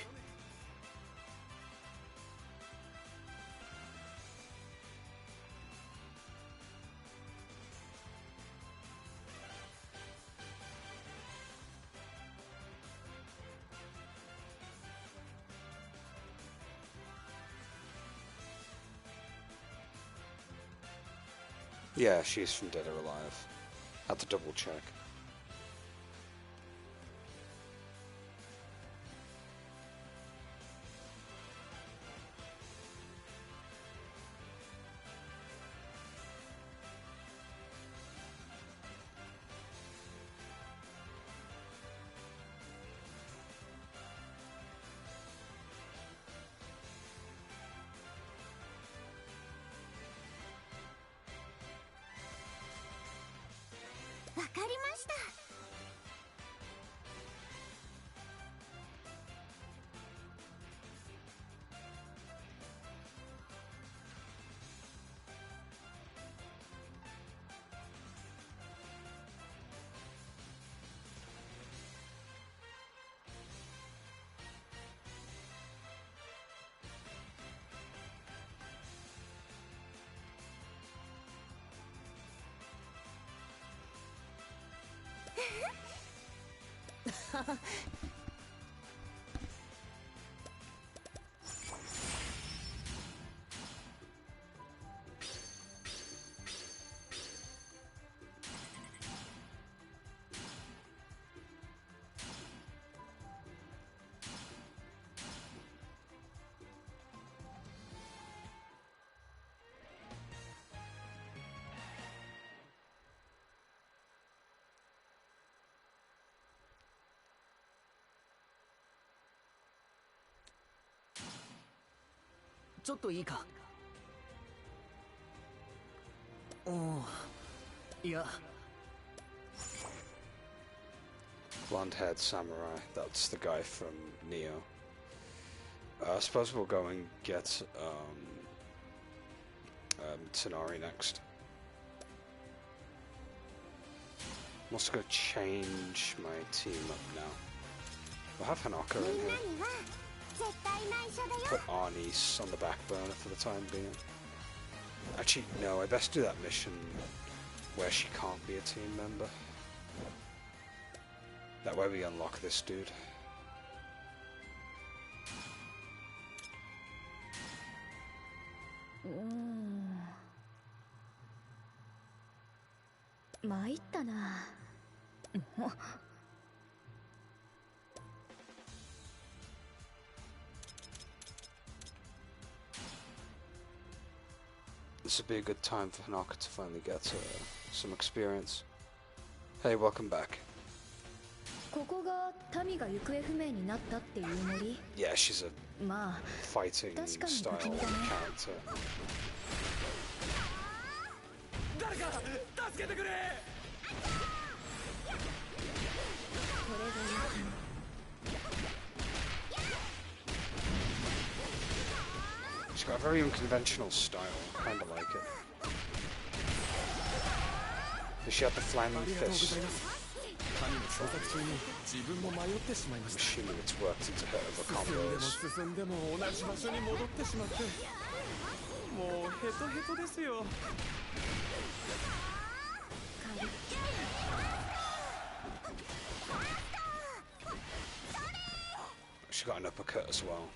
Yeah, she's from Dead or Alive. Had to double check.わかりました。ちょっといいか。おお、いや。 Blonde-haired samurai. That's the guy from Neo. I suppose we'll go and get Tanari next. I'm also going to change my team up now. We'll have Hanaka in here. Put Arnis on the back burner for the time being. Actually, no, I best do that mission where she can't be a team member. That way we unlock this dude. This would be a good time for Hanaka to finally get some experience. Hey, welcome back. Yeah, she's a fighting style character. She's got a very unconventional style, I kinda like it. Does she have the flaming fist? I'm assuming it's worked into her other combos. She got an uppercut as well.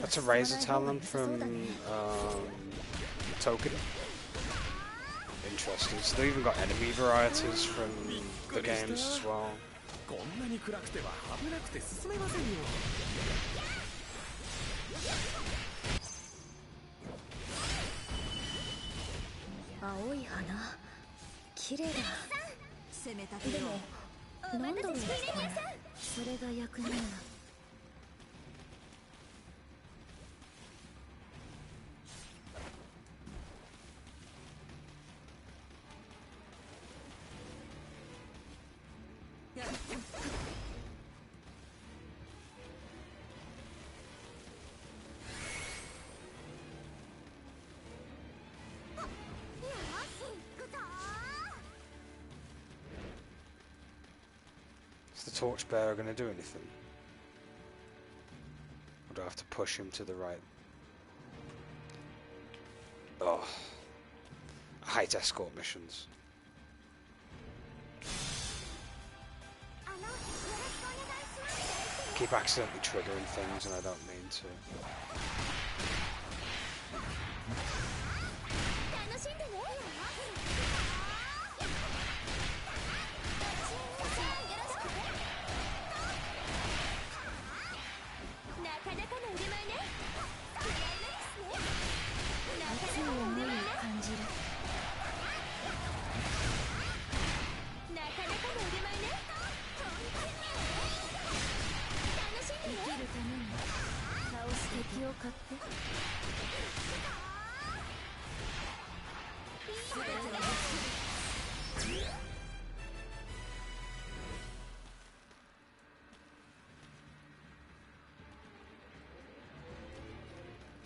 That's a razor talent from Token. Interesting. So they even got enemy varieties from the games as well. Is the torchbearer going to do anything? Or do I have to push him to the right? Oh, I hate escort missions. I keep accidentally triggering things and I don't mean to.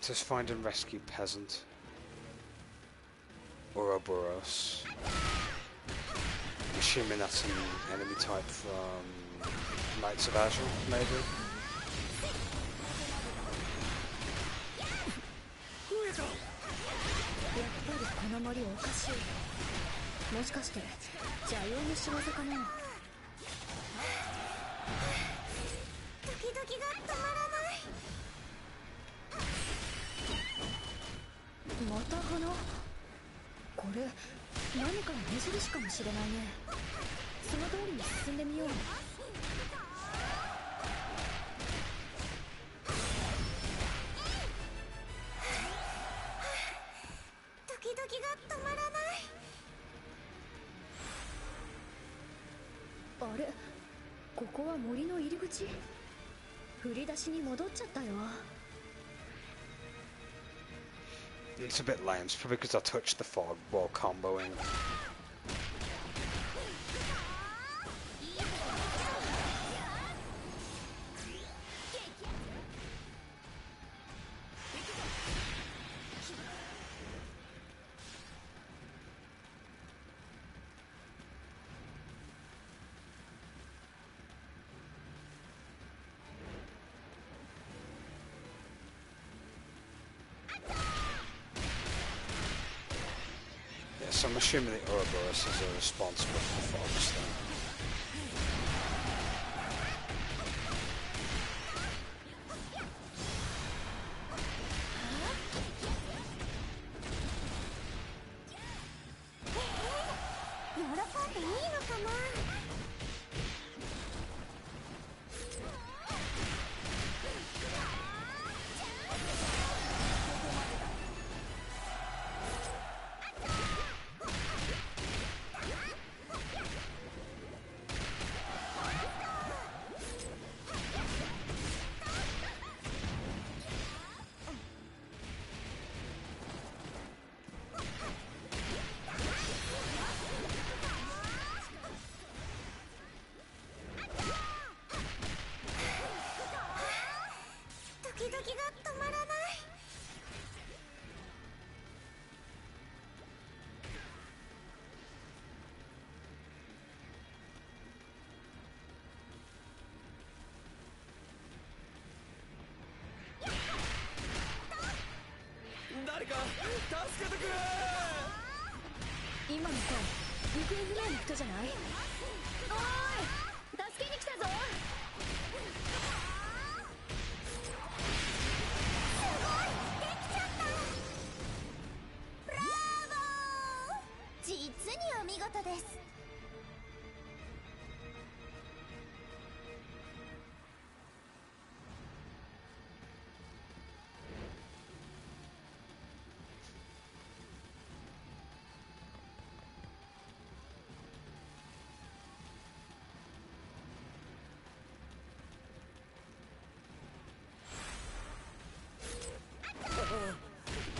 Just find and rescue peasant. Ouroboros. I'm assuming that's an enemy type from Knights of Azur, maybe? これ何かの目印かもしれないね。その通りに進んでみよう。ドキドキが止まらない。あれ、ここは森の入り口？振り出しに戻っちゃったよ。It's a bit lame. It's probably because I touched the fog while comboing. So I'm assuming the Ouroboros are responsible for the fogs then. 喜んでいいのかな。ドキドキが止まらない。誰か助けてくれ。今の声、行方不明の人じゃない？おーい、助けに来たぞ。実にお見事です。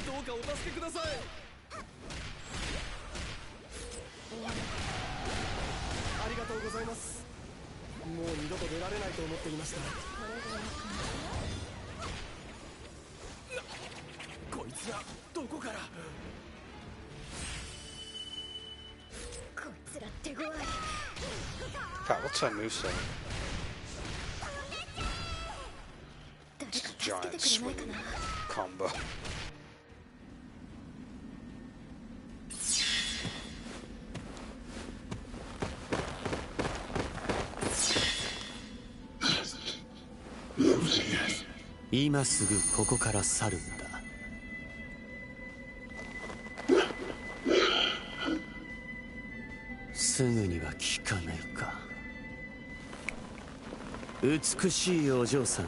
どうかお助けください。ありがとうございます。もう二度と出られないと思っていました。こいつがどこから。こいつら手強い。 Pat, what's that moveset? 誰か It's a 助け giant てくれない swing かな。 combo. 今すぐここから去るんだ。すぐには効かないか。美しいお嬢さん、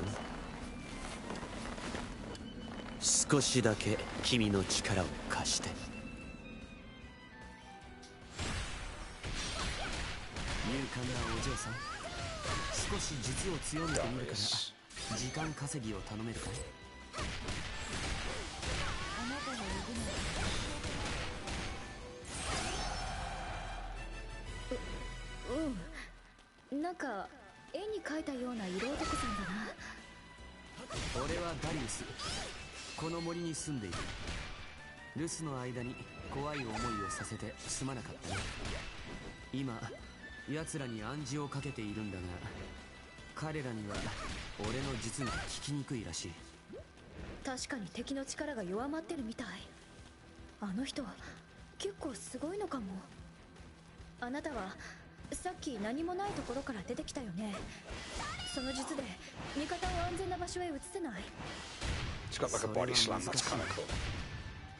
少しだけ君の力を貸して。勇敢なお嬢さん、少し術を強めてみるから時間稼ぎを頼めるかい？あなたの指のなんか絵に描いたような色男さんだな。俺はダリウス。この森に住んでいる。留守の間に怖い思いをさせてすまなかったね。今奴らに暗示をかけているんだが、彼らには俺の術が効きにくいらしい。確かに敵の力が弱まってるみたい。あの人は結構すごいのかも。あなたはさっき何もないところから出てきたよね。その術で味方を安全な場所へ移せない？ It's got like a body slam, that's kind of cool.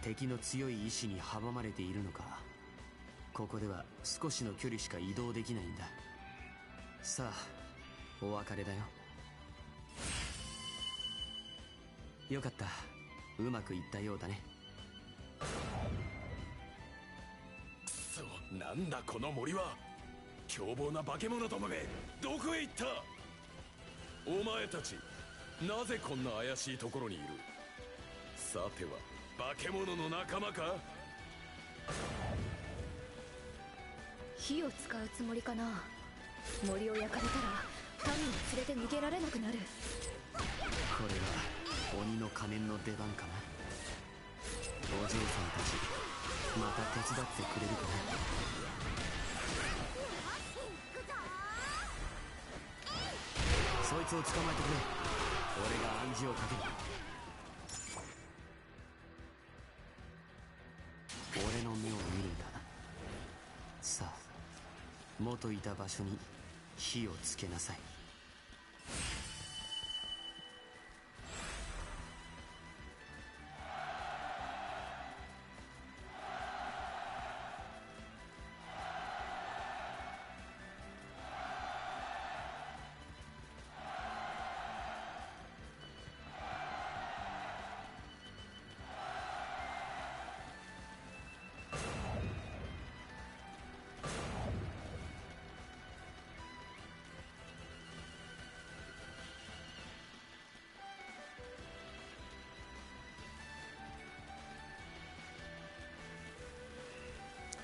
敵の強い意志に阻まれているのか。ここでは少しの距離しか移動できないんだ。さあお別れだよ。よかった、うまくいったようだね。くそ、なんだこの森は。凶暴な化け物どもめ、どこへ行った。お前たちなぜこんな怪しいところにいる。さては化け物の仲間か。火を使うつもりかな。森を焼かれたら民を連れて逃げられなくなる。これは鬼の仮面の出番かな。お嬢さんたちまた手伝ってくれるかな。そいつを捕まえてくれ。俺が暗示をかける。俺の目を見るんだ。さあ元いた場所に火をつけなさい。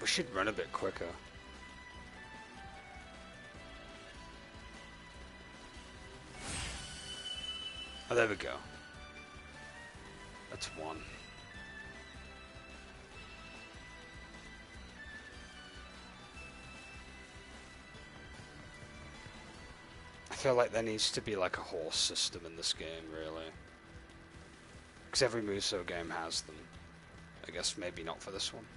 We should run a bit quicker. Oh, there we go. That's one. I feel like there needs to be like a horse system in this game, really. Because every Musou game has them. I guess maybe not for this one.「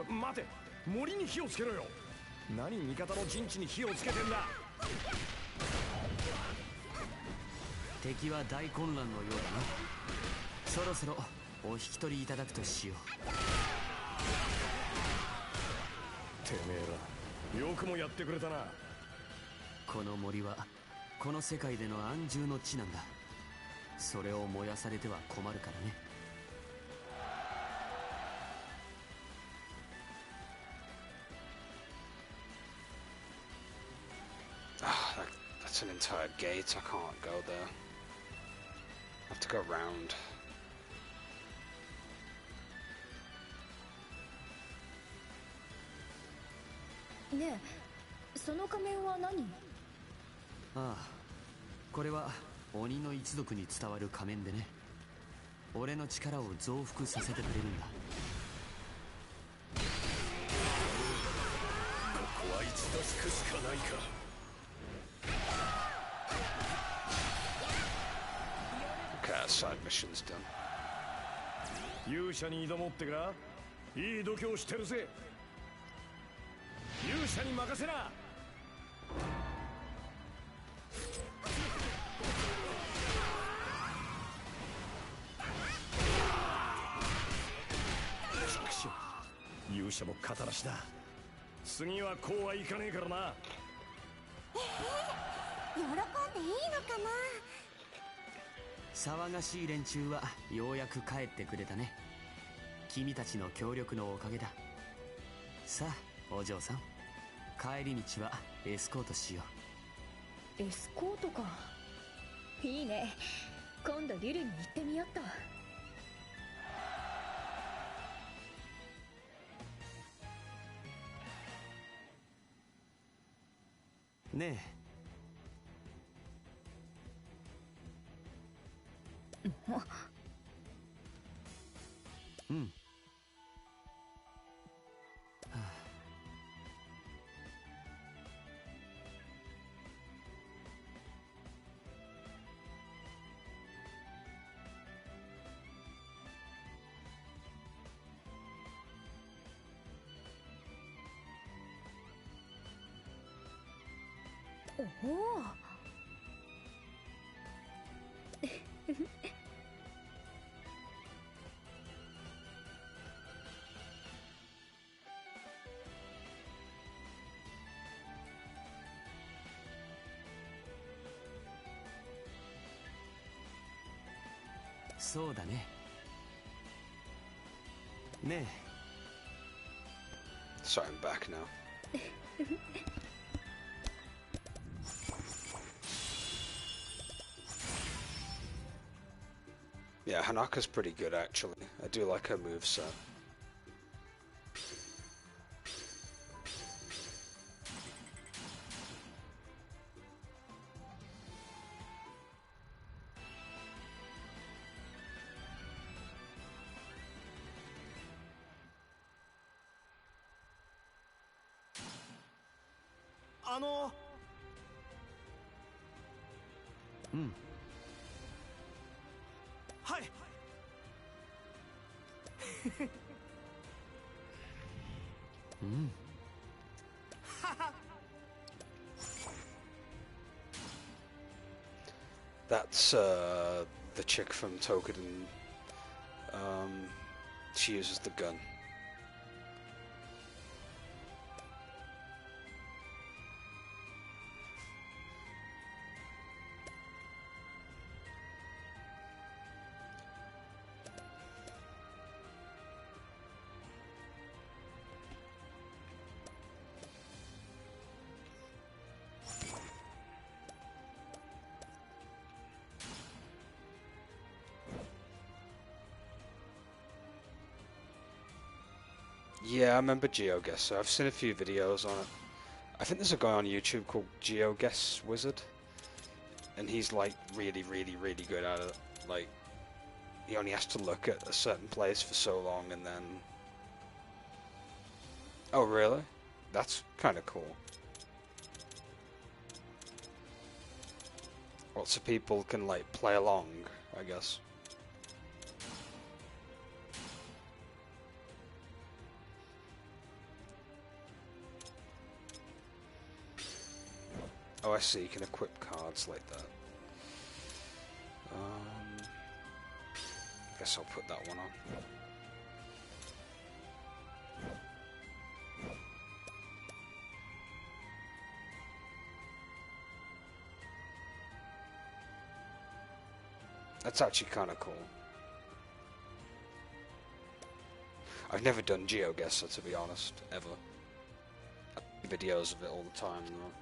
待て、森に火をつけろよ。何味方の陣地に火をつけてんだ。敵は大混乱のようだな。そろそろお引き取りいただくとしよう。てめえらよくもやってくれたな。この森はこの世界での安住の地なんだ。それを燃やされては困るからね。That's an entire gate. I can't go there. I have to go round. ねえ、その仮面は何？ああ、これは鬼の一族に伝わる仮面でね。俺の力を増幅させてくれるんだ。ここは一度引くしかないか。Okay, side mission's done. 勇者に挑もうってか。いい度胸してるぜ。勇者に任せな。勇者も肩出しだ。次はこうはいかねえからな。喜んでいいのかな。騒がしい連中はようやく帰ってくれたね。君たちの協力のおかげだ。さあお嬢さん、帰り道はエスコートしよエスコートか。いいね。今度リルに行ってみよっと。ねえ。うん。はあ、おおそうだね。ね Sorry, I'm back now. Yeah, Hanaka's pretty good actually. I do like her moveset. That's the chick from Tokuden. She uses the gun. Yeah, I remember GeoGuessr. I've seen a few videos on it. I think there's a guy on YouTube called GeoGuess Wizard, and he's like really good at it. Like, he only has to look at a certain place for so long and then... Oh, really? That's kind of cool. Lots of people can like play along, I guess. Oh, I see. You can equip cards like that. Guess I'll put that one on. That's actually kind of cool. I've never done GeoGuessr, to be honest, ever. I see videos of it all the time, though.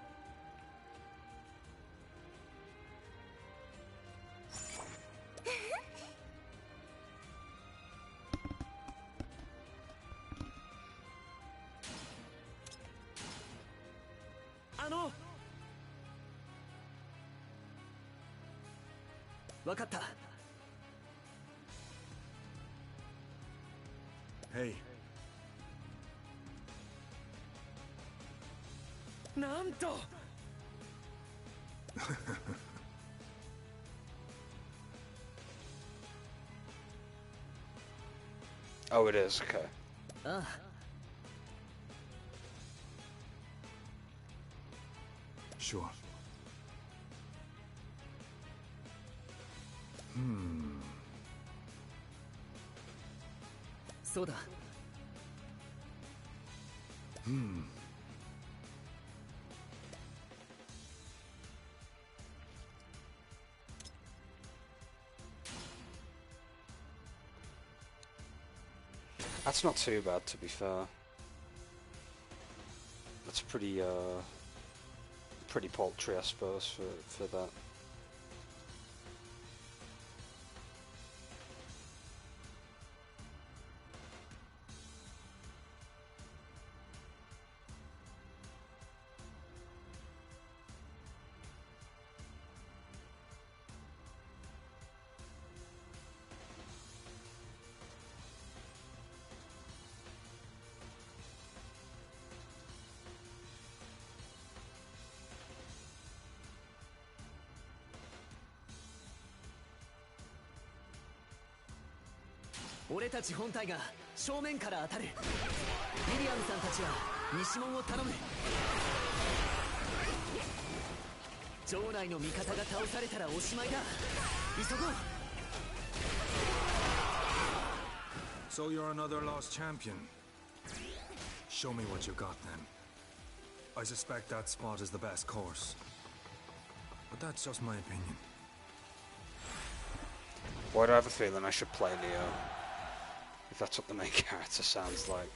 Hey. なんと Oh, it is, okay. Sure.そうだ。That's not too bad, to be fair. That's pretty paltry, I suppose, for that.俺たち本体が正面から当たる。ミリアムさんたちは西門を頼む。城内の味方が倒されたらおしまいだ。急ごう。 So you're another lost champion. Show me what you got then. I suspect that spot is the best course. But that's just my opinion. Why do I have a feeling I should play Leo? If that's what the main character sounds like.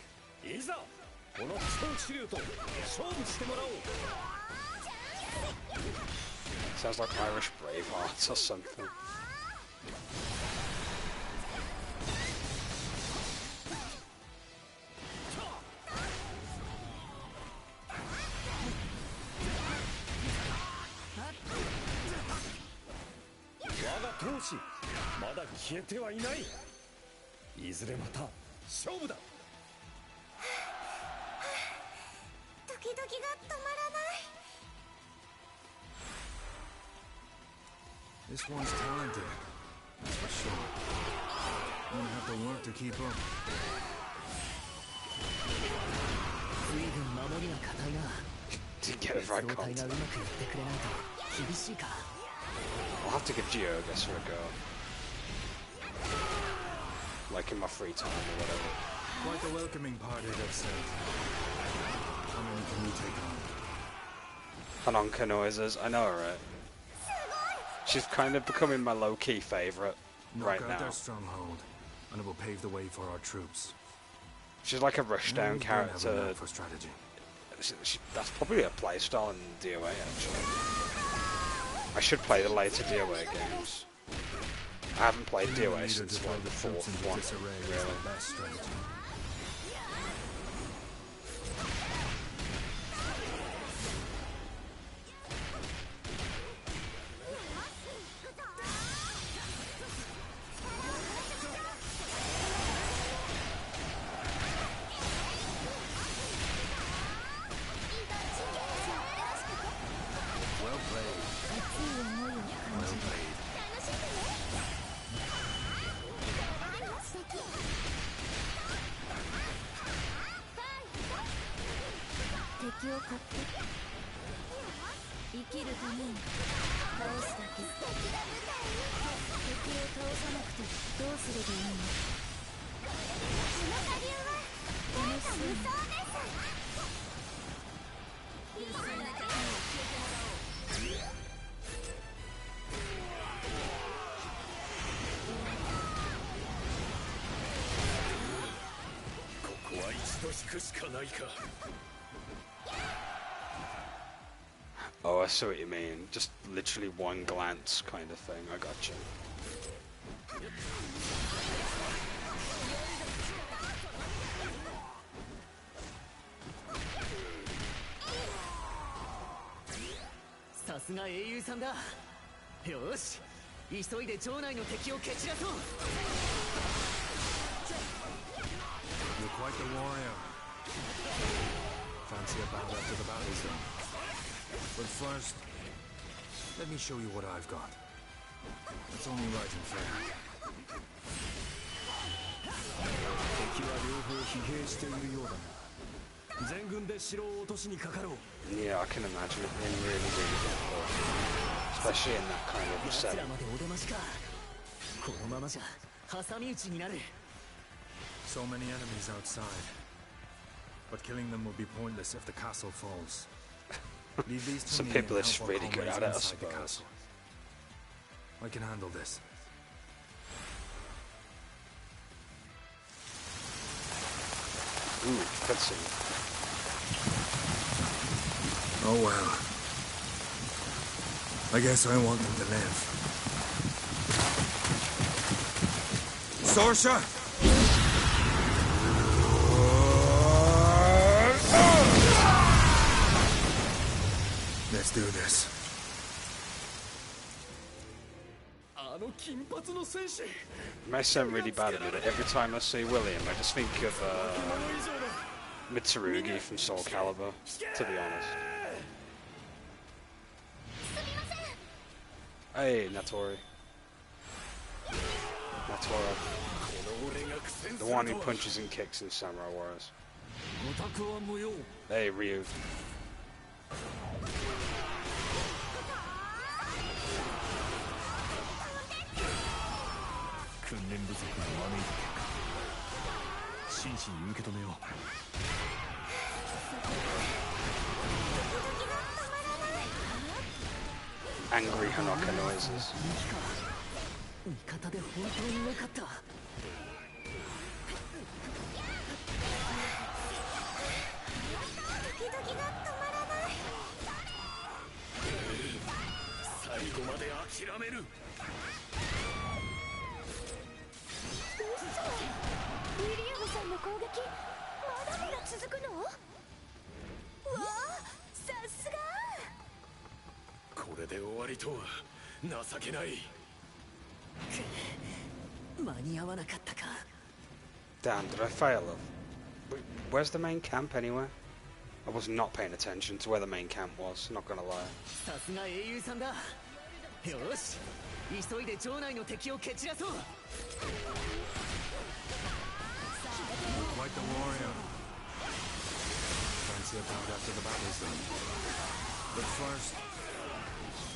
Sounds like Irish Bravehearts or something. This one's talented, that's for sure. I'm gonna have to work to keep up. 随分守りが硬いな。 To get it right 状態がう content. まくいってくれないと厳しいか。 I'll have to give Geogus a go. Like in my free time or whatever. Quite a welcoming party, that said. How many can you take on? Hanonka noises, I know her, right? She's kind of becoming my low-key favourite right Knock out now. their stronghold, and it will pave the way for our troops. She's like a rushdown We've been having character. that for strategy. That's probably a playstyle in DOA, actually. I should play the later DOA games. I haven't played DOA since like the fourth one, really. Best strategy. Well played. Well played. 敵を買って生きるために倒すだけ。敵を倒さなくてどうすればいいの？この下流はなんか無双です。ここは一度引くしかないか。 Oh, I see what you mean. Just literally one glance kind of thing. I gotcha. Saすが英雄さんだ。よし、急いで城内の敵を蹴散らそう。 You're quite the warrior. Fancy a battle after the battle's done. But first, let me show you what I've got. It's only right and fair. 敵は両方疲弊しているようだな。全軍で城を落としにかかろう。 Yeah, I can imagine it being really, really difficult. Especially in that kind of 奴 setting. らまでお出ましか。このままじゃ挟み撃ちになる。 So many enemies outside. But killing them will be pointless if the castle falls. Leave these to Some me people and are just help our really good comrades at it, I inside the suppose. castle. I can handle this. Ooh, cutscene. Oh well. I guess I want them to live. Sorsha! Let's do this. あの金髪の戦士。 It may sound really bad at me, but every time I see William, I just think of Mitsurugi from Soul Calibur, to be honest. Hey, Natori. Natora. The one who punches and kicks in Samurai Warriors. ご託は無用。 Hey, Ryu. 訓練不足が招いた結果真摯に受け止めよう。 Angry Hanaka noises. 味方で本当に良かった。最後まで諦める。ウィリアムさんの攻撃まだまだ続くの？わあ、さすが。これで終わりとは情けない。間に合わなかったか。 Damn, did I fail them? Where's the main camp anyway? I was not paying attention to where the main camp was, not gonna lie. さすが英雄さんだ。よし、急いで城内の敵を蹴散らそう。 Like the warrior. Fancy a bout after the battle's done. But first,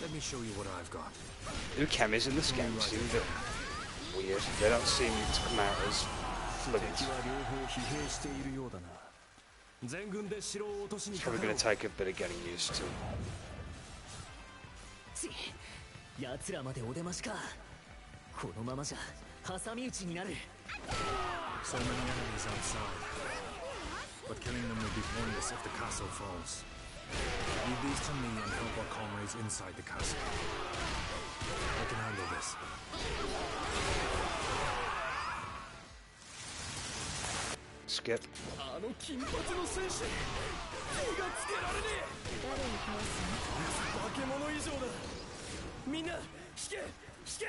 let me show you what I've got. Ukemis in this game seem a bit weird. They don't seem to come out as fluid. 敵は両方疲弊しているようだな。全軍で城を落としに It's かか probably ろ going う。 to take a bit of getting used to. 奴らまでお出ましか。このままじゃ挟み撃ちになる。 So many enemies outside. But killing them will be pointless if the castle falls. Leave these to me and help our comrades inside the castle. I can handle this. Skip. あの金髪の戦士、手がつけられねえ。誰に倒す化け物以上だ。みんな引け引け。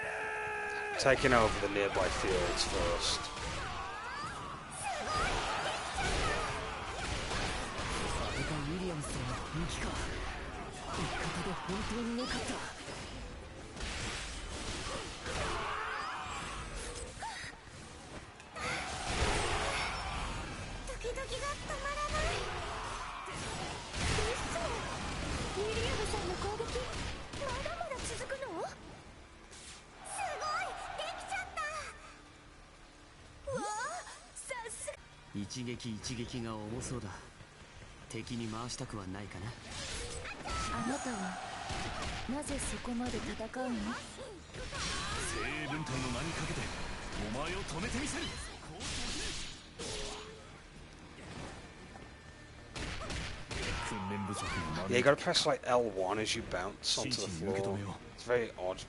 Taking over the nearby fields first. あれがウィリアムさんの本気か。味方で本当に良かった。 ドキドキが止まらない。ウィリアムさんの攻撃まだまだ続くの？すごい、できちゃった。わあ、さすが。一撃一撃が重そうだ。敵に回したくはないかな。あなたはなぜそこまで戦うの？精鋭分隊の名にかけてお前を止めてみせる。 Yeah, you gotta press like L1 as you bounce onto the floor. It's a very odd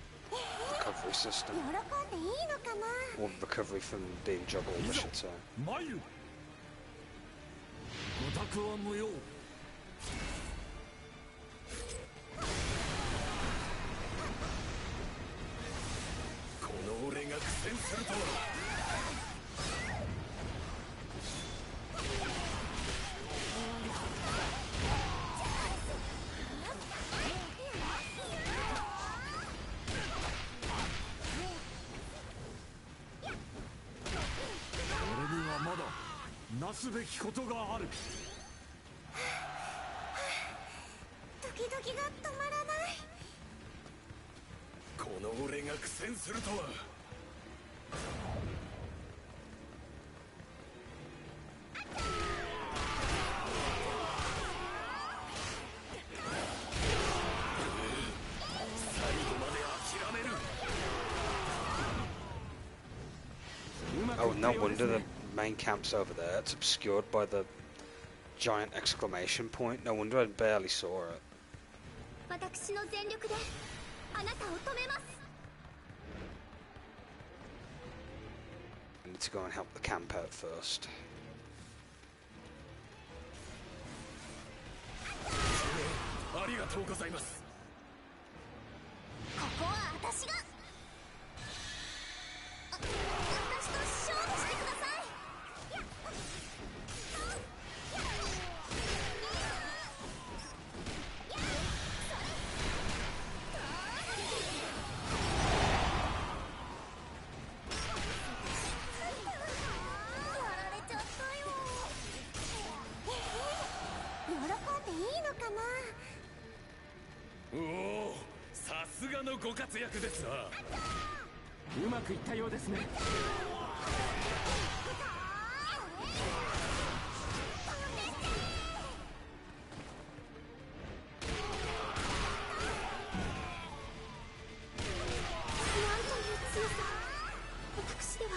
recovery system. 喜んでいいのかな。 Or recovery from being juggled, I should say. 参る。ご託は無用。この俺が苦戦するとは。 なすべきことがある。ドキドキが止まらない。この俺が苦戦するとは。最後まで諦める。 Oh, no wonder the main camp's over there. It's obscured by the giant exclamation point. No wonder I barely saw it. 私の全力であなたを止めます。 I need to go and help the camp out first. ありがとうございます。ここは私が。私と勝負してください。 おお、さすがのご活躍ですな。うまくいったようですね。なんという強さ。私では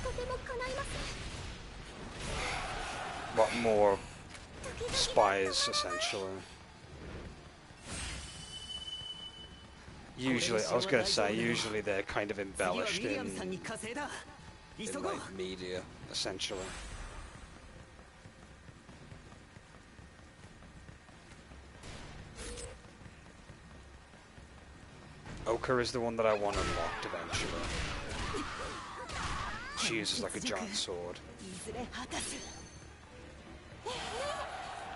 とても叶いません。 What more spies, essentially? Usually, I was gonna say, usually they're kind of embellished in like media, essentially. Oka is the one that I want unlocked eventually. She uses like a giant sword.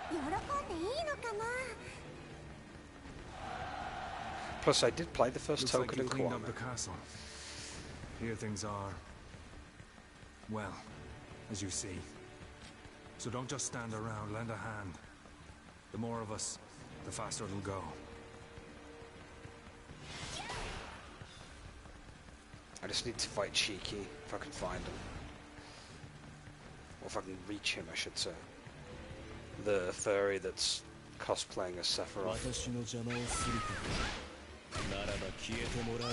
喜んでいいのかな。 Plus, I did play the first Looks like token you in cleaned Koei. up the castle. Here things are, well, as you see. So don't just stand around, lend a hand. The more of us, the faster it'll go. I just need to fight Cheeky, if I can find him. Or if I can reach him, I should say. The furry that's cosplaying as Sephiroth. 私の邪魔をするかならば消えてもらう。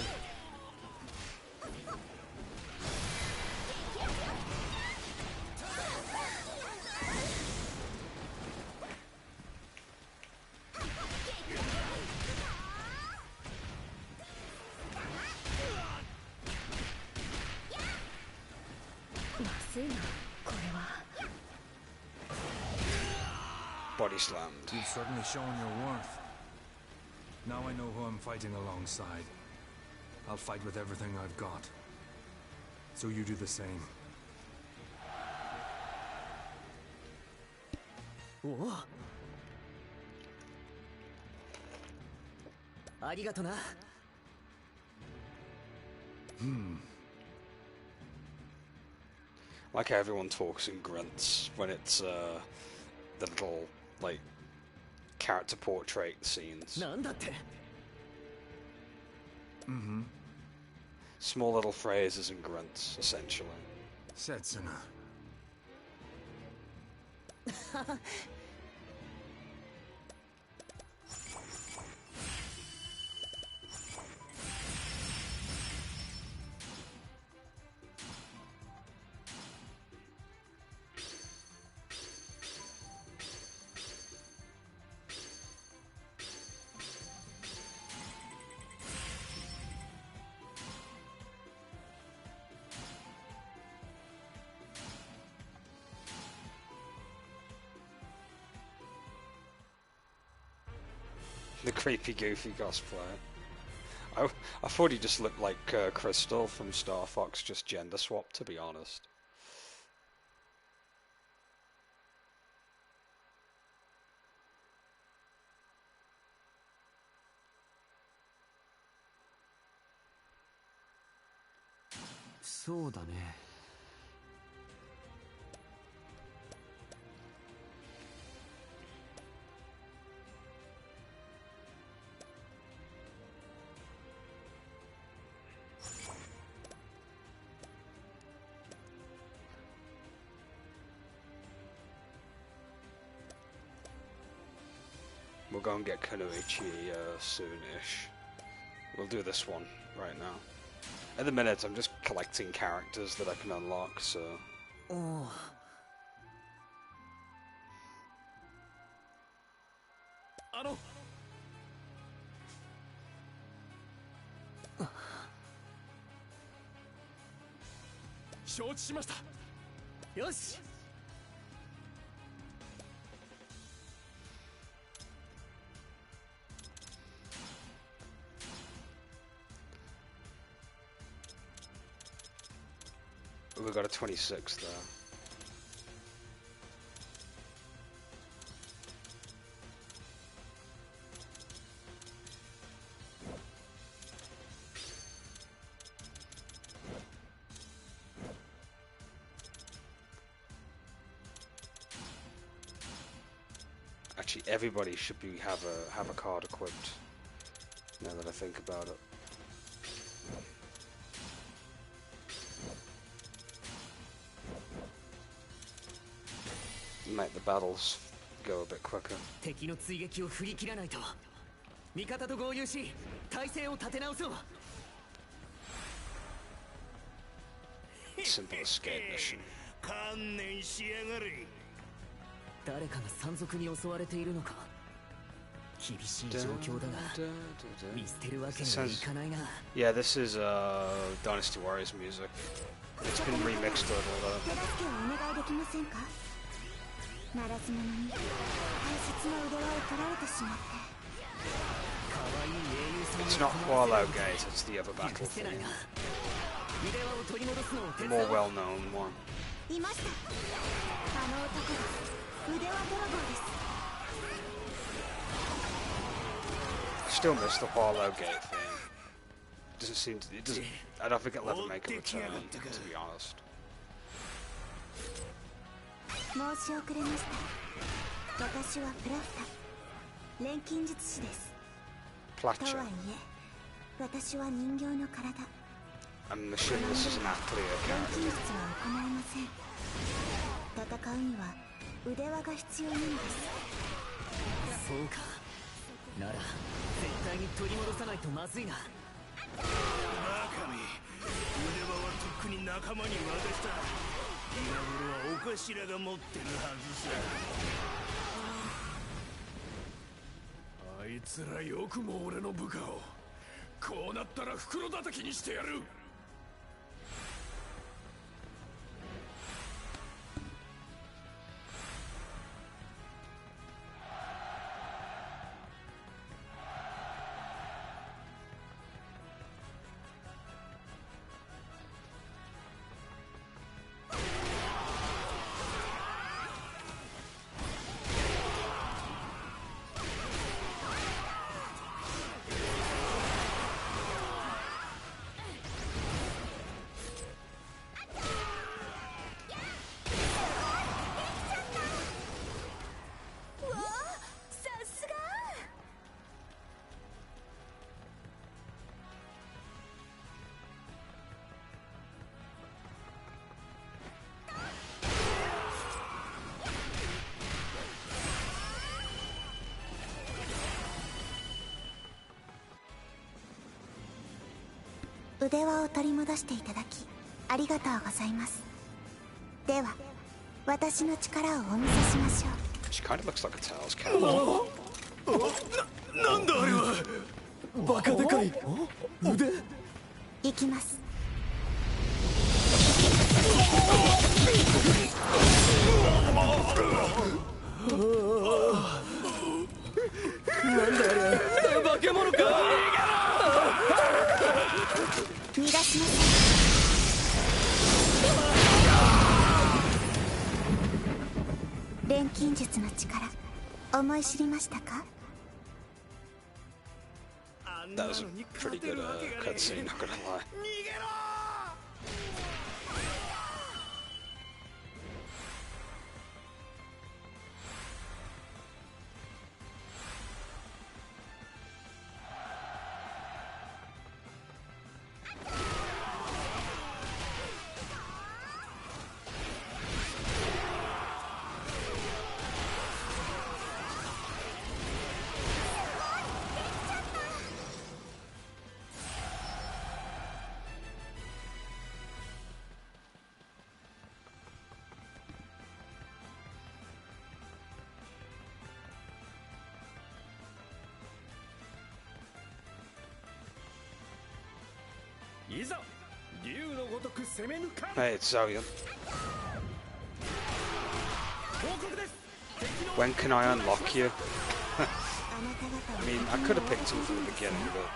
まずいな、これは。 Body slammed. You've certainly shown your worth. Now I know who I'm fighting alongside. I'll fight with everything I've got. So you do the same. おお、ありがとな。 Like how everyone talks in grunts when it's the little like character portrait scenes. なんだって。 Small little phrases and grunts, essentially. Setsuna. The creepy, goofy cosplay. I thought he just looked like Crystal from Star Fox, just gender swapped, to be honest.そうだね。We'll go and get Kunoichi soonish. We'll do this one right now. At the minute, I'm just collecting characters that I can unlock, so... おお。承知しました。よし。 We got a 26 there. Actually, everybody should have a card equipped. Now that I think about it. make the battles go a bit quicker. 敵の追撃を振り切らないと。味方と合流し体勢を立て直そう。 Simple escape mission. 観念しやがれ。誰かが山賊に襲われているのか。厳しい状況だが見捨てるわけにはいかないな。 Yeah, this is Dynasty Warriors music. It's been remixed a little. 手助けをお願いできませんか。ならず者に大切な腕輪を取られてしまって。 It's not Wallow Gate, it's the other battle theme. The more well-known one. いました。あの男だ。腕輪泥棒です。 I still miss the Wallow Gate theme. Doesn't seem to. It doesn't. I don't think it'll ever make a return, to be honest. 申し遅れました。私はプラフタ、錬金術師です。とはい Platcha. え、私は人形の体。 I'm assuming this is an Atlier 錬金 character. 術は行えません。戦うには腕輪が必要なのです。そうか。なら絶対に取り戻さないとまずいな。バカめ、腕輪はとっくに仲間に渡した。今頃はお頭が持ってるはずさ。あいつらよくも俺の部下を。こうなったら袋叩きにしてやる。腕輪を取り戻していただきありがとうございます。では私の力をお見せしましょう。 She kind of looks like a Tails character. なんだあれは。バカでかい腕。行きます。なんだあれ。化け物か。逃がしません。錬金術の力思い知りましたか。 That was a pretty good cutscene, not gonna lie. 逃げろ。 いざ竜のごとく攻め抜か。 Hey, it's Zoyan. 報告です。 When can I unlock you? I mean, I could have picked him from the beginning, but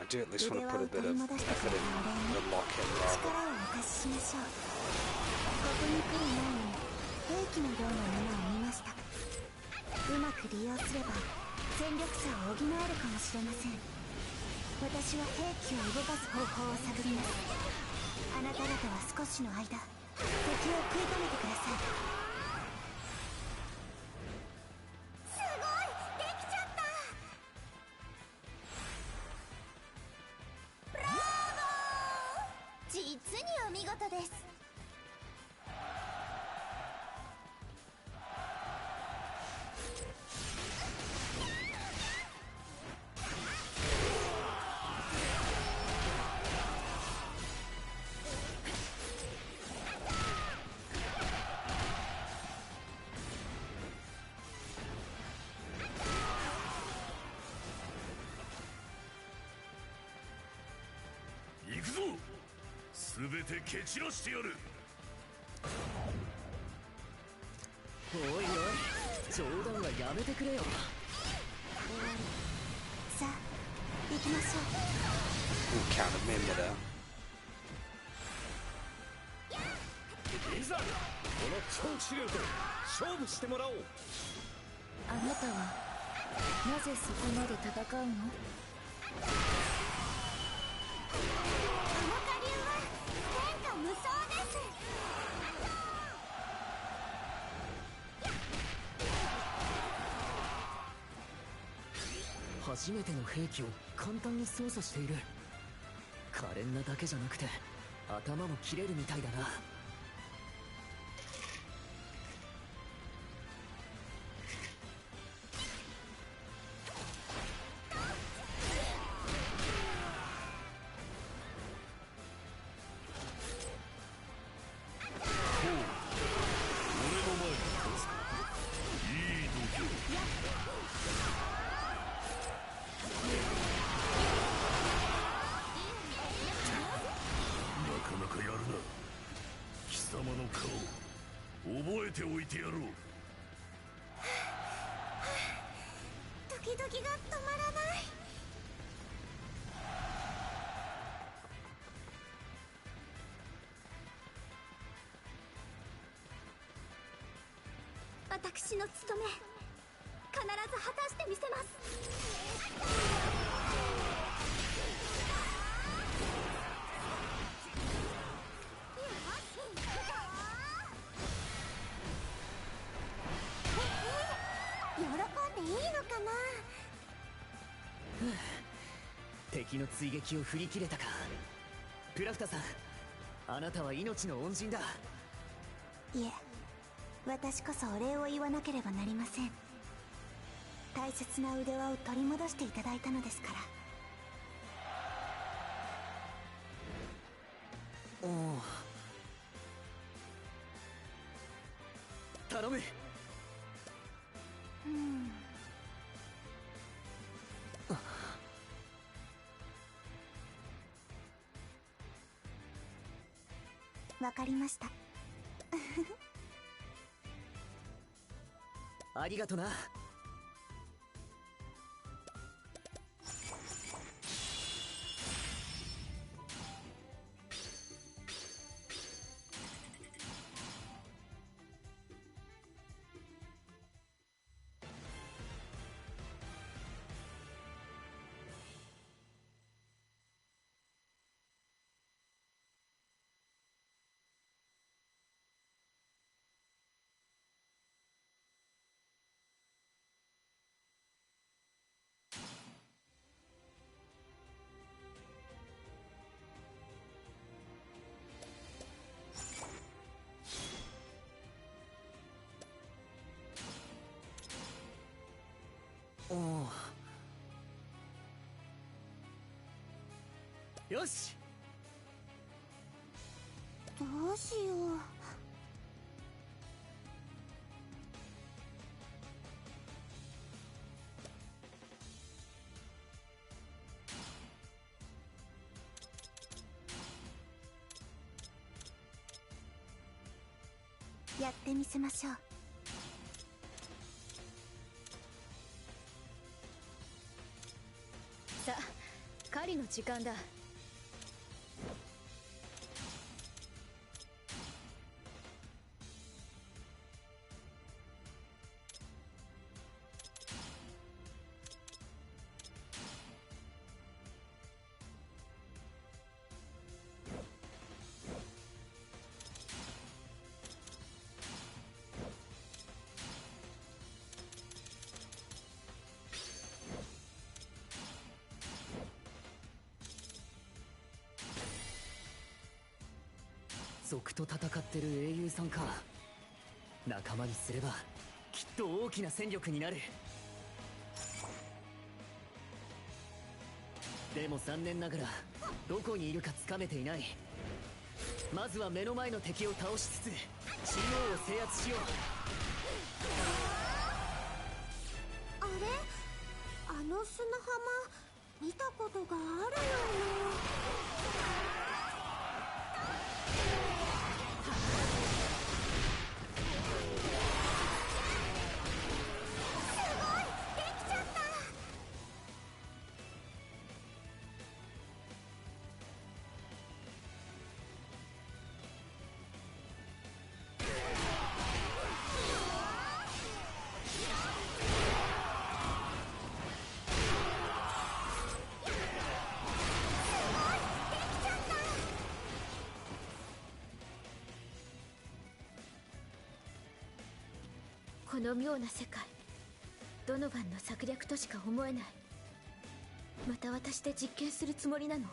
I do at least want to put a bit of effort in unlock him 力 rather. をお貸ししましょう。ここに来る前に兵器のようなものを見ました。うまく利用すれば戦力差を補えるかもしれません。私は兵器を動かす方法を探ります。あなた方は少しの間敵を食い止めてください。すごい、できちゃった。ブラボー。実にお見事です。全て蹴散らしてやる。おいおい、冗談はやめてくれよ。さあ行きましょう。 Ooh, counted me in midair. いざこの超治療と勝負してもらおう。あなたはなぜそこまで戦うの？あの下流は天下無双です。初めての兵器を簡単に操作している。可憐なだけじゃなくて頭も切れるみたいだな。覚えておいてやろう。ドキドキが止まらない。私の務め必ず果たしてみせます。喜んでいいのかな。敵の追撃を振り切れたか。プラフタさん、あなたは命の恩人だ。いえ、私こそお礼を言わなければなりません。大切な腕輪を取り戻していただいたのですから。おお、頼む。わかりました。ありがとな。おお、よし。どうしよう。やってみせましょう。さあ、狩りの時間だ。賊と戦ってる英雄さんか。仲間にすればきっと大きな戦力になる。でも残念ながらどこにいるかつかめていない。まずは目の前の敵を倒しつつ中央を制圧しよう。あれ、あの砂浜見たことがあるような。この妙な世界、ドノバンの策略としか思えない。また私で実験するつもりなの？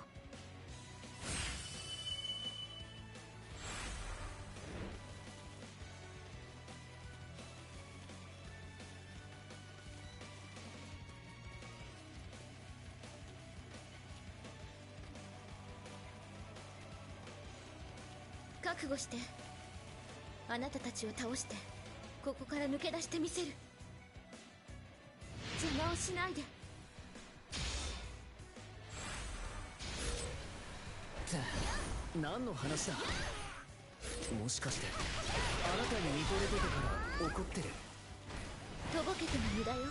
覚悟して。あなたたちを倒してここから抜け出してみせる。邪魔をしないで。何の話だ。もしかしてあなたに見とれてたから怒ってる？とぼけても無駄よ。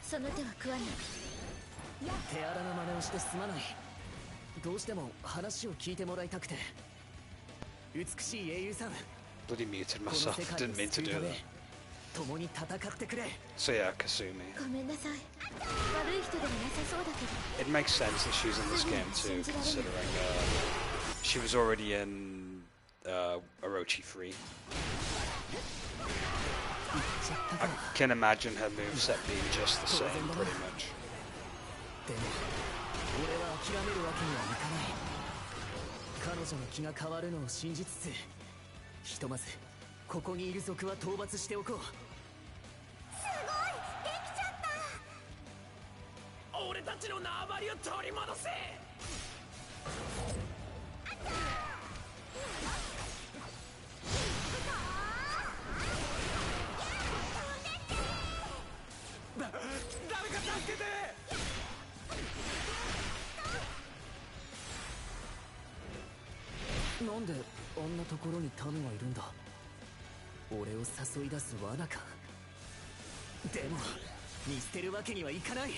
その手は食わない。手荒な真似をしてすまない。どうしても話を聞いてもらいたくて。美しい英雄さん、 Bloody muted myself. Didn't mean to do that. 共に戦ってくれ。 So yeah, Kasumi. ごめんなさい。悪い人ではなさそうだけど。 It makes sense that she's in this game too, considering she was already in Orochi 3. I can imagine her moveset being just the same, pretty much. でも俺は諦めるわけにはいかない。彼女の気が変わるのを信じつつ、ひとまずここにいる族は討伐しておこう。すごい、できちゃった。俺たちの縄張りを取り戻せ。誰か助けて。なんであんなところに民がいるんだ。俺を誘い出す罠か。でも見捨てるわけにはいかない。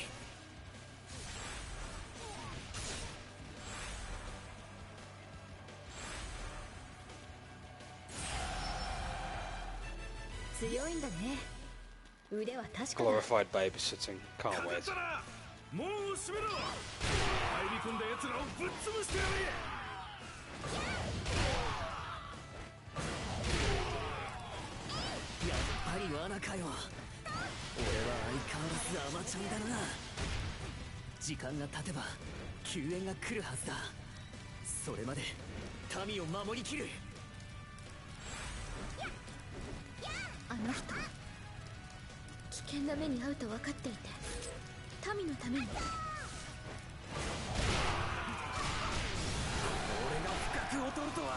強いんだね。腕は確かだ。 Glorified babysitting. Can't wait. 門を閉めろ。入り込んだ奴らをぶっ潰してやれ。やっぱり罠かよ。俺は相変わらず甘ちゃんだな。時間が経てば救援が来るはずだ。それまで民を守りきる。あの人危険な目に遭うと分かっていて民のために。俺が不覚を取るとは。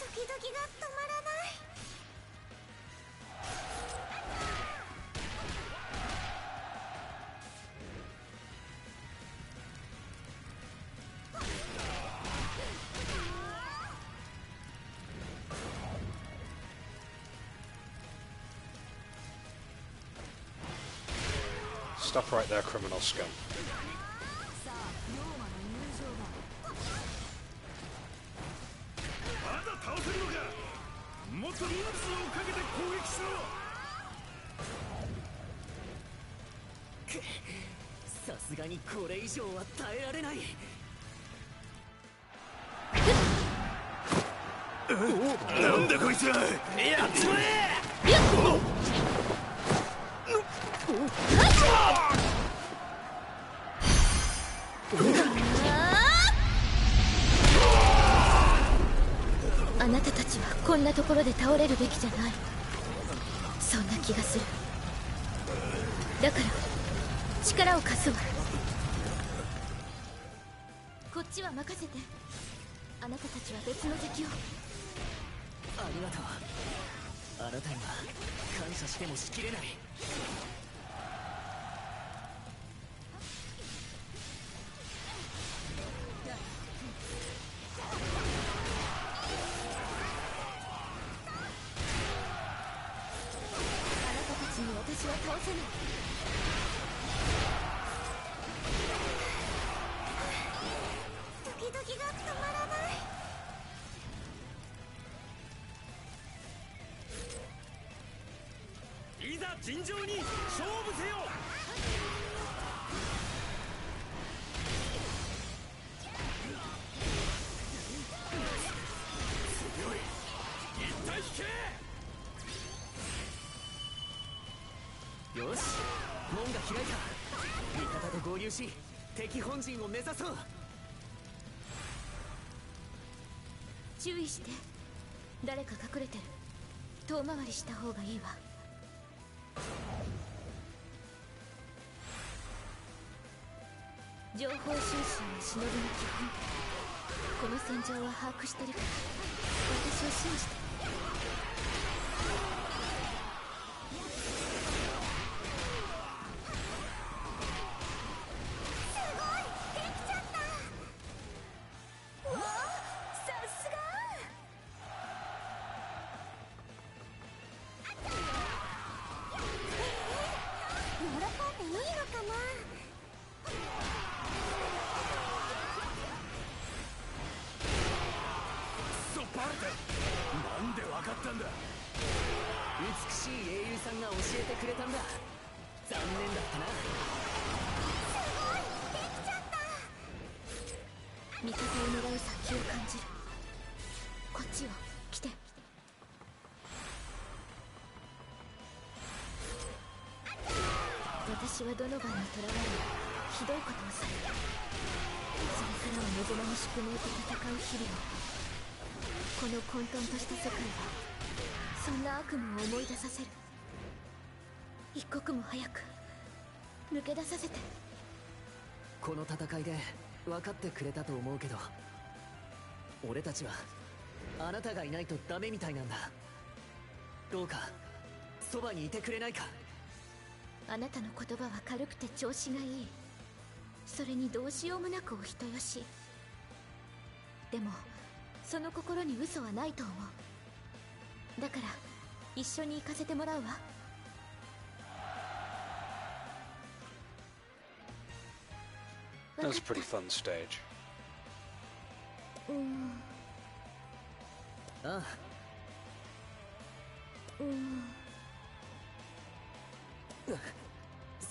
ドキドキが止まらない。Stop right there, criminal scum. まだ倒せるのか。もっと人数をかけて攻撃しろ。さすがにこれ以上は耐えられない。なんだこいつら。やっちまえ。あなたたちはこんなところで倒れるべきじゃない。そんな気がする。だから力を貸すわ。こっちは任せて。あなたたちは別の敵を。ありがとう。あなたには感謝してもしきれない。私は倒せない。ドキドキが止まらない。いざ尋常に勝負せよ。強い。一体引け。よし、門が開いた。味方と合流し敵本陣を目指そう。注意して。誰か隠れてる。遠回りした方がいいわ。情報収集は忍びの基本。この戦場は把握してるから私を信じて。なんでわかったんだ。美しい英雄さんが教えてくれたんだ。残念だったな。すごい、できちゃった。味方を狙う殺気を感じる。こっちよ、来て。私はドノバンに囚われひどいことをされた。それからは望まぬ宿命と戦う日々を。この混沌とした世界はそんな悪夢を思い出させる。一刻も早く抜け出させて。この戦いで分かってくれたと思うけど、俺たちはあなたがいないとダメみたいなんだ。どうかそばにいてくれないか。あなたの言葉は軽くて調子がいい。それにどうしようもなくお人よし。でもその心に嘘はないと思う。だから一緒に行かせてもらうわ。That was a pretty fun stage. ああ。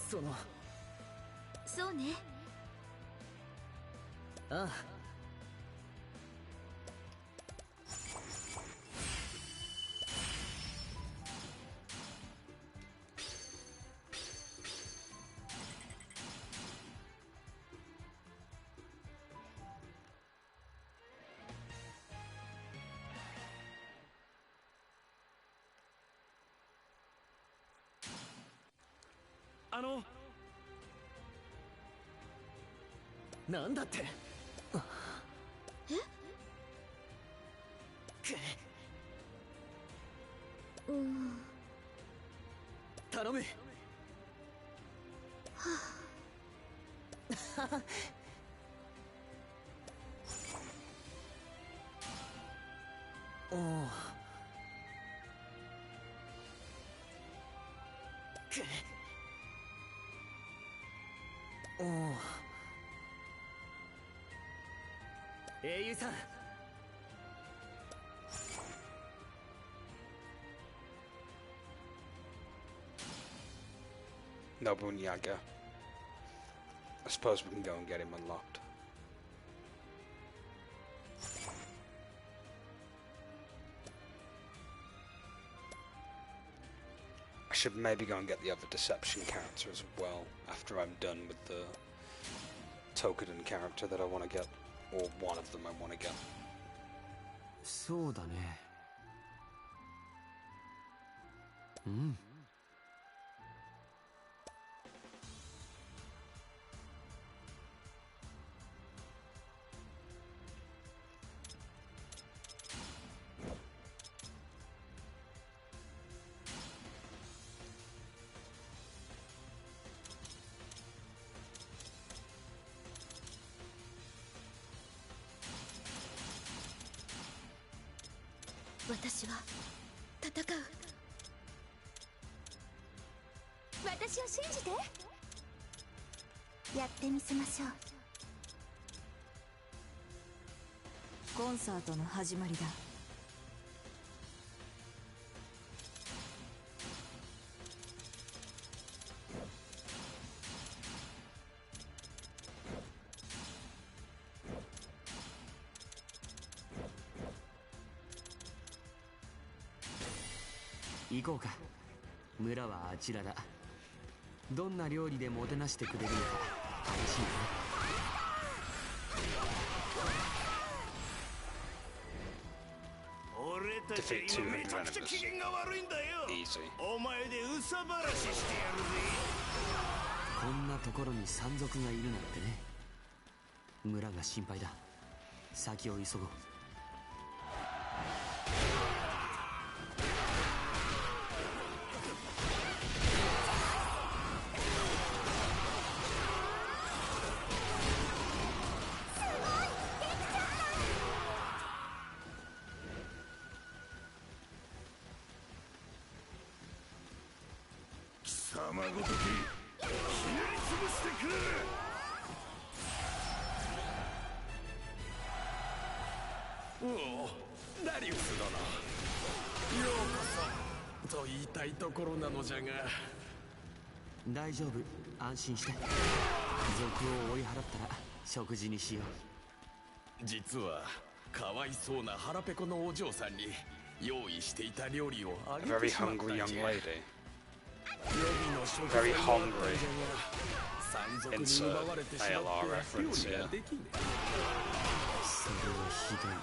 その。そうね。ああ。なんだって。え？頼む。おお。おお。英雄さん。Nobunyaga. I suppose we can go and get him unlocked. I should maybe go and get the other deception character as well after I'm done with the Tokuden character that I want to get, or one of them I want to get. そうだね。うん。私は戦う。私を信じて。やってみせましょう。コンサートの始まりだ。行こうか。村はあちらだ。どんな料理でもてなしてくれるのか楽しみだね。俺たち今めちゃくちゃ機嫌が悪いんだよ。お前でうさばらししてやるぜ。こんなところに山賊がいるなんてね。村が心配だ。先を急ごう。貴様ごときひねり潰してくれ。おお、ダリウス殿、ようこそと言いたいところなのじゃが。大丈夫、安心して。賊を追い払ったら食事にしよう。実はかわいそうな腹ペコのお嬢さんに用意していた料理をあげてしまったんじゃ。 Very hungry young lady. 予備の食材 Very があったん hungry. じゃが、山賊に Insert 奪われてしまって ALR 料 reference 理が here. できねえ。それはひどいな。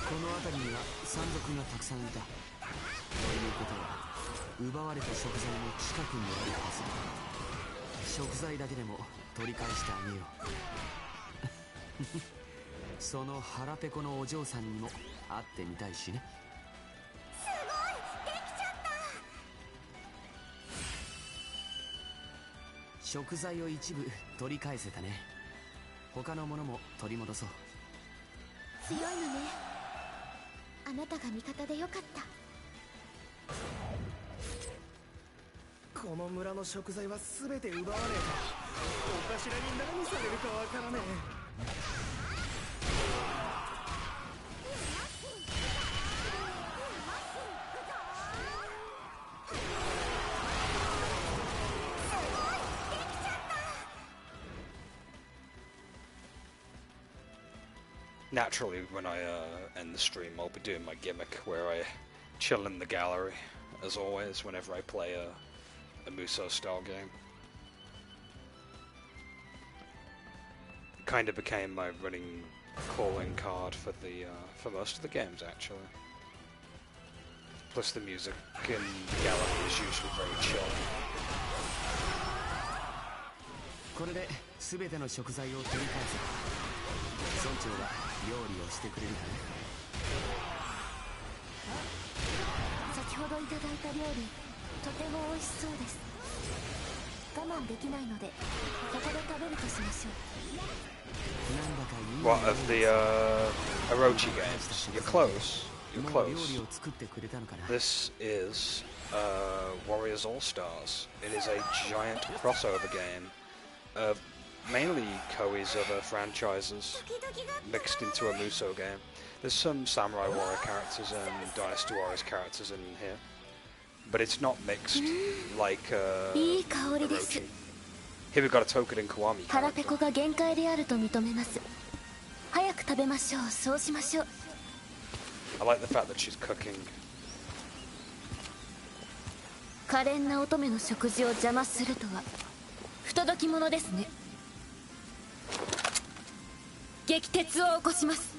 この辺りには山賊がたくさんいた。ということは奪われた食材も近くにあるはず。食材だけでも取り返してあげよう。その腹ペコのお嬢さんにも会ってみたいしね。すごい、できちゃった。食材を一部取り返せたね。他のものも取り戻そう。強いのね。あなたが味方でよかった。この村の食材は全て奪われた。お頭に何されるかわからねえ。Naturally, when I end the stream, I'll be doing my gimmick where I chill in the gallery, as always, whenever I play a Musou-style game. It kind of became my running calling card for the for most of the games, actually. Plus, the music in the gallery is usually very chill. これで全ての食材を取り返せた。村長は料理をしてくれるかね。先ほどいただいた料理、とても美味しそうです。我慢できないのでここで食べるとしましょう。なんだかいい。 What of the Orochi games? You're close. You're もう close. 料理を作ってくれたのかな。 This is Warriors All Stars. It is a giant crossover game of mainly Koei's other franchises mixed into a Musou game. There's some Samurai Warrior characters and Dynasty Warriors characters in here, but it's not mixed like いい香りです。 Here we've got a Tokuden Kiwami 腹ペ character. コが限界であると認めます。早く食べましょう。そうしましょう。I like the fact that she's cooking. 可憐な乙女の食事を邪魔するとは不届き者ですね。激鉄を起こします。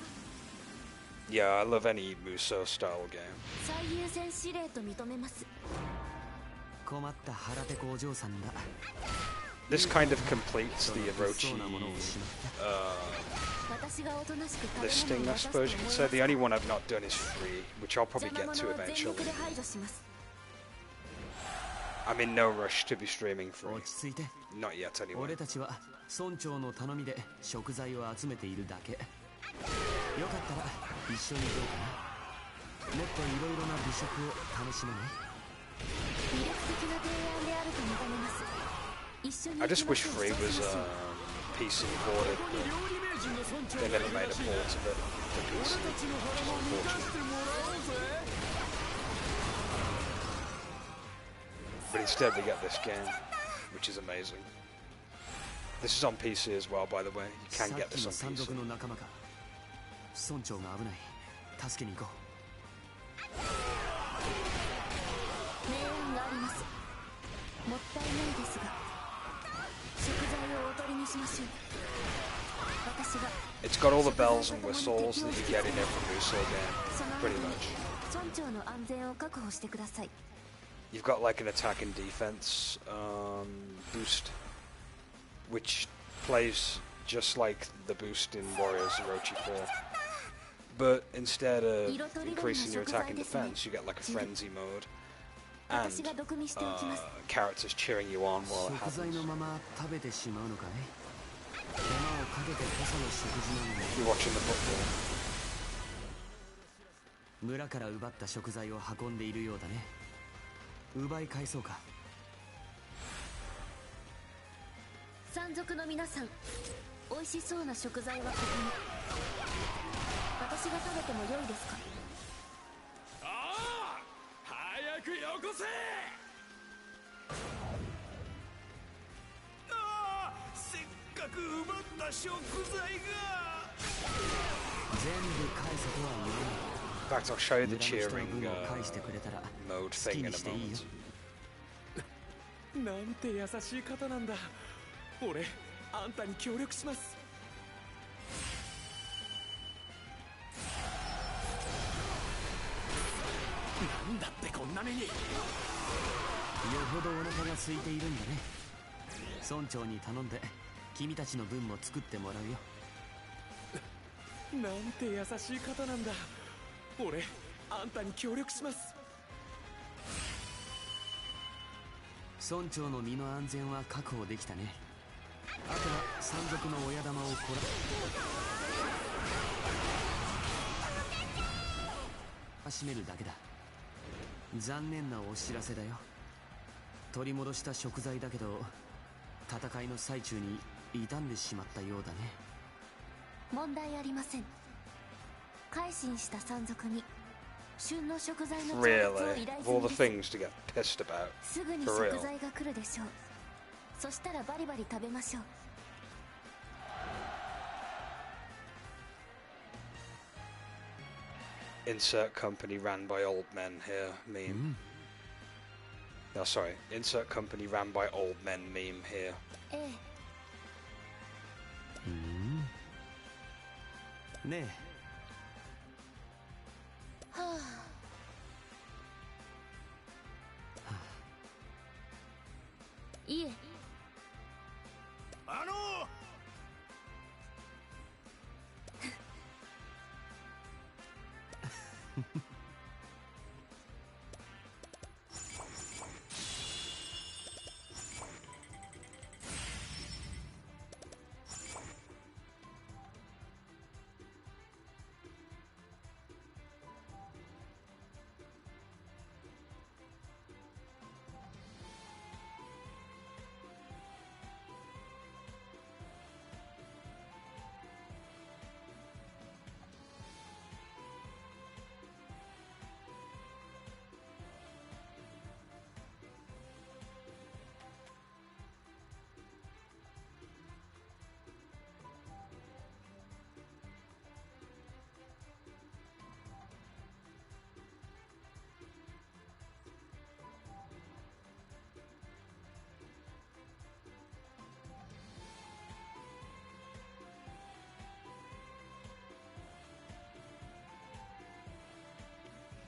Yeah, I love any Musou style game. 最優先指令と認めます。困った腹ペコお嬢さんだ。 This kind of completes the Orochi listing, I suppose you could say. The only one I've not done is 3, which I'll probably get to eventually. I'm in no rush to be streaming 3. Not yet, anyway. 俺たちは村長の頼みで食材を集めているだけ。よかったら一緒にどうかな。もっといろいろな美食を楽しめない？魅力的な提案であると認めます。 I just wish 3 was PC ported, but they never made a port of it for PC, which is unfortunate. But instead we get this game, which is amazing. This is on PC as well, by the way. You can get this on PC. 村長が危ない。助けに行こう。命令があります。もったいないですが。 It's got all the bells and whistles that you get in every Musou game, pretty much. You've got like an attack and defense boost, which plays just like the boost in Warriors Orochi 4. But instead of increasing your attack and defense, you get like a frenzy mode. And characters cheering you on while it happens. You're watching the football. 村から奪った食材を運んでいるようだね。奪い返そうか。山賊の皆さん、美味しそうな食材はここに。私が食べても良いですか？ よこせ！ああ、せっかく奪った食材が全部返せとは言わない。 In fact, I'll show you the cheering mode thing in a moment. なんて優しい方なんだ。俺、あんたに協力します。 なんだってこんな目に。よほどお腹が空いているんだね。村長に頼んで君たちの分も作ってもらうよ。なんて優しい方なんだ。俺、あんたに協力します。村長の身の安全は確保できたね。あとは山賊の親玉をこらしめるだけだ。残念なお知らせだよ。取り戻した食材だけど戦いの最中に傷んでしまったようだね。問題ありません。改心した山賊に旬の食材の調達を依頼するです。すぐに食材が来るでしょう。そしたらバリバリ食べましょう。 Insert company ran by old men here meme. No, sorry. Insert company ran by old men meme here. ねえ。はあ。いえ。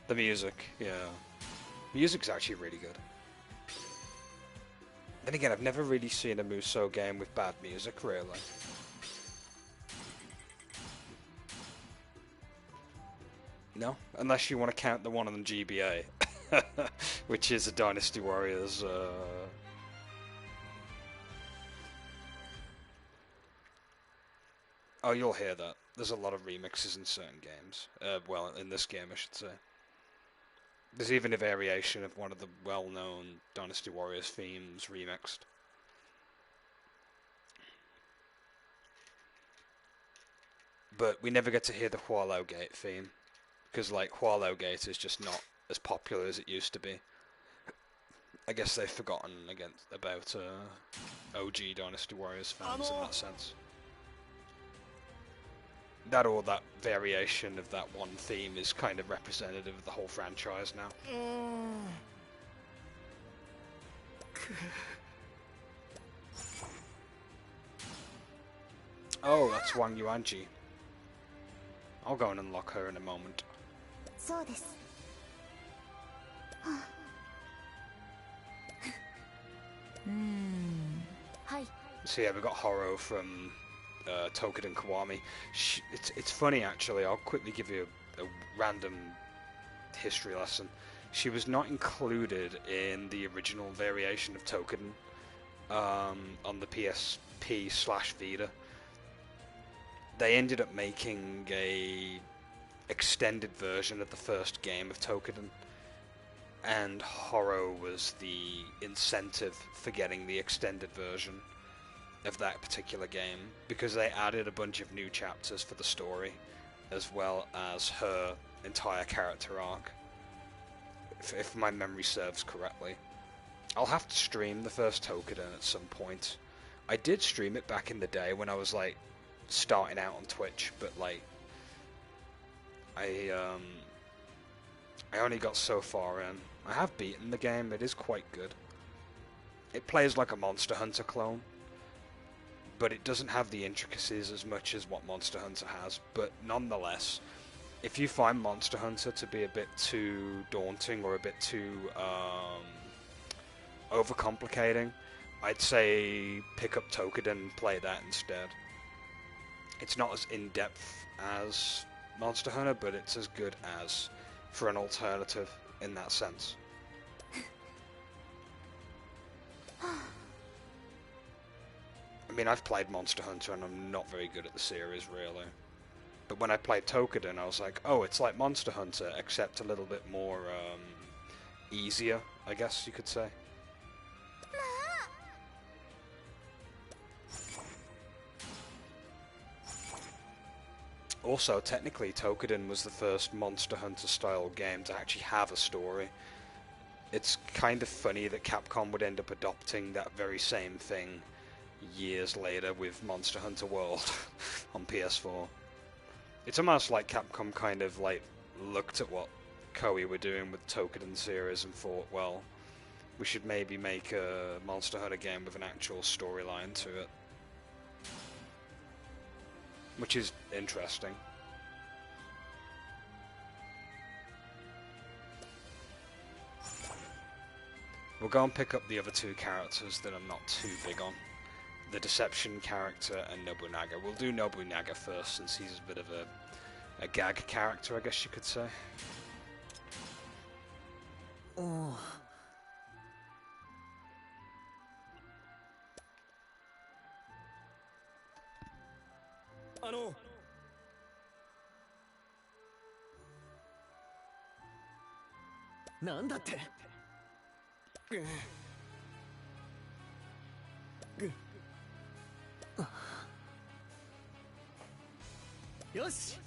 The music, yeah. Music's actually really good. Then again, I've never really seen a Musou game with bad music, really. No? Unless you want to count the one on the GBA, which is a Dynasty Warriors. Oh, you'll hear that. There's a lot of remixes in certain games. Well, in this game, I should say. There's even a variation of one of the well-known Dynasty Warriors themes remixed. But we never get to hear the Hualo Gate theme. Because, like, Hualo Gate is just not as popular as it used to be. I guess they've forgotten about OG Dynasty Warriors fans in that sense. That or that variation of that one theme is kind of representative of the whole franchise now. Oh, that's Wang Yuanji. I'll go and unlock her in a moment. So yeah, we got Horo from Tokiden Kiwami. It's funny actually. I'll quickly give you a random history lesson. She was not included in the original variation of Tokiden on the PSP/Vita. They ended up making a extended version of the first game of Tokiden, and Horo was the incentive for getting the extended version of that particular game, because they added a bunch of new chapters for the story, as well as her entire character arc, if my memory serves correctly. I'll have to stream the first Tokiden at some point. I did stream it back in the day when I was like starting out on Twitch, but like I only got so far in. I have beaten the game. It is quite good. It plays like a Monster Hunter clone, but it doesn't have the intricacies as much as what Monster Hunter has. But nonetheless, if you find Monster Hunter to be a bit too daunting or a bit too overcomplicating, I'd say pick up Tokiden and play that instead. It's not as in-depth as Monster Hunter, but it's as good as for an alternative in that sense. I mean, I've played Monster Hunter and I'm not very good at the series, really. But when I played Tokiden, I was like, oh, it's like Monster Hunter, except a little bit more easier, I guess you could say. Also, technically, Tokiden was the first Monster Hunter-style game to actually have a story. It's kind of funny that Capcom would end up adopting that very same thing years later with Monster Hunter World on PS4. It's almost like Capcom kind of like looked at what Koei were doing with Tokiden series and thought, well, we should maybe make a Monster Hunter game with an actual storyline to it. Which is interesting. We'll go and pick up the other two characters that I'm not too big on. The Deception character and Nobunaga. We'll do Nobunaga first, since he's a bit of a gag character, I guess you could say. Oh. Nandate? Yoshi!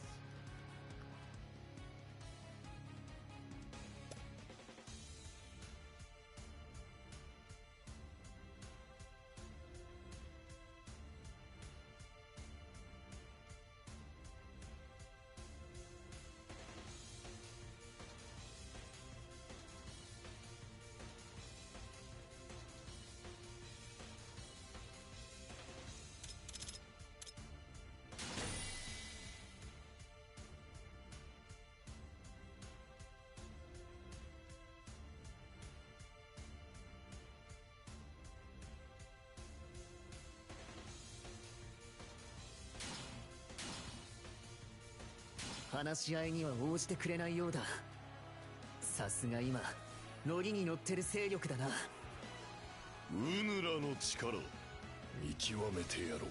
話し合いには応じてくれないようだ。さすが今ノリに乗ってる勢力だな。ウヌラの力見極めてやろう。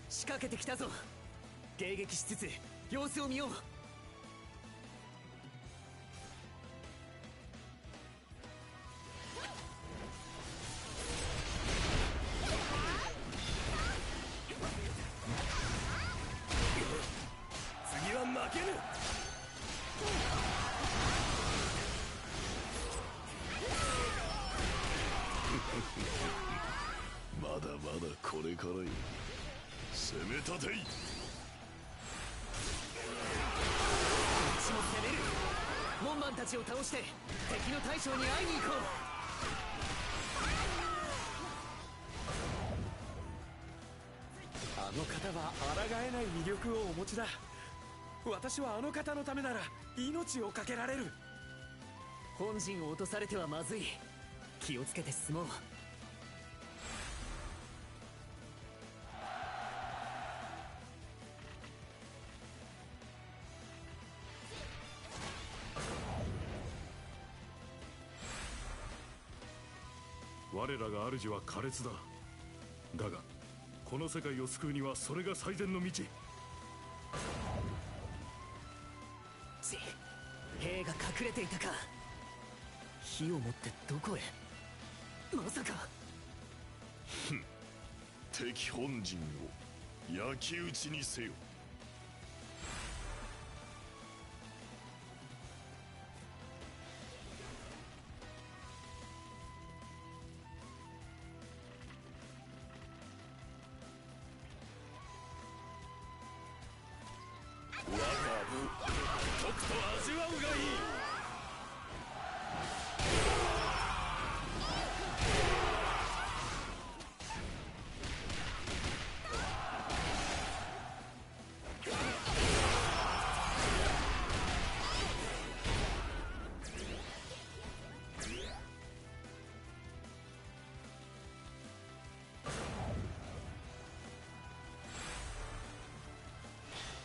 仕掛けてきたぞ。迎撃しつつ様子を見よう。次は負けぬ。まだまだこれからよ。攻め立てい。こっちも攻める。門番たちを倒して敵の大将に会いに行こあの方は抗えない魅力をお持ちだ。私はあの方のためなら命を懸けられる。う。本陣を落とされてはまずい。気をつけて進もう。我らが主は苛烈だ。だがこの世界を救うにはそれが最善の道。兵が隠れていたか。火を持ってどこへ。まさか。敵本陣を焼き討ちにせよ。我が武とくと味わうがいい。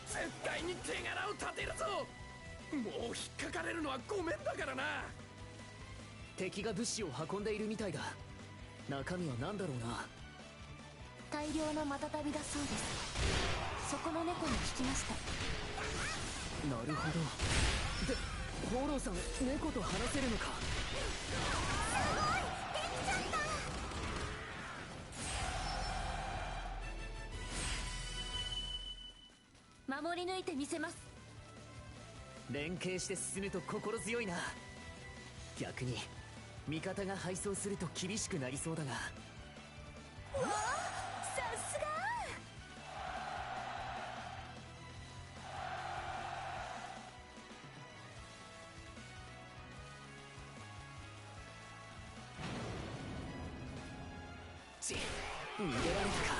絶対に手柄を立てるぞ。もう引っかかれるのはごめんだからな。敵が物資を運んでいるみたいだ。中身は何だろうな。大量のマタタビだそうです。そこの猫に聞きました。なるほど。で、放浪さん猫と話せるのか。守り抜いてみせます。連携して進むと心強いな。逆に味方が敗走すると厳しくなりそうだが。うわあ、さすが。逃げられたか。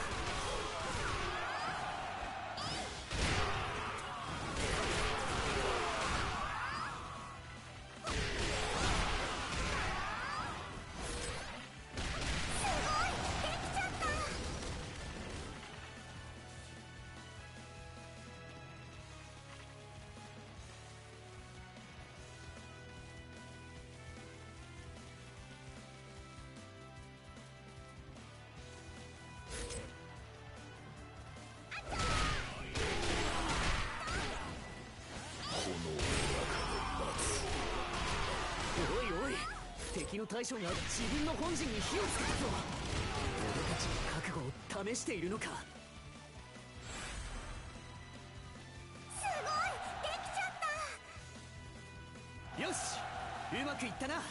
敵の大将が自分の本陣に火をつけたぞ。俺たちの覚悟を試しているのか。すごい、できちゃった。よし、うまくいったな。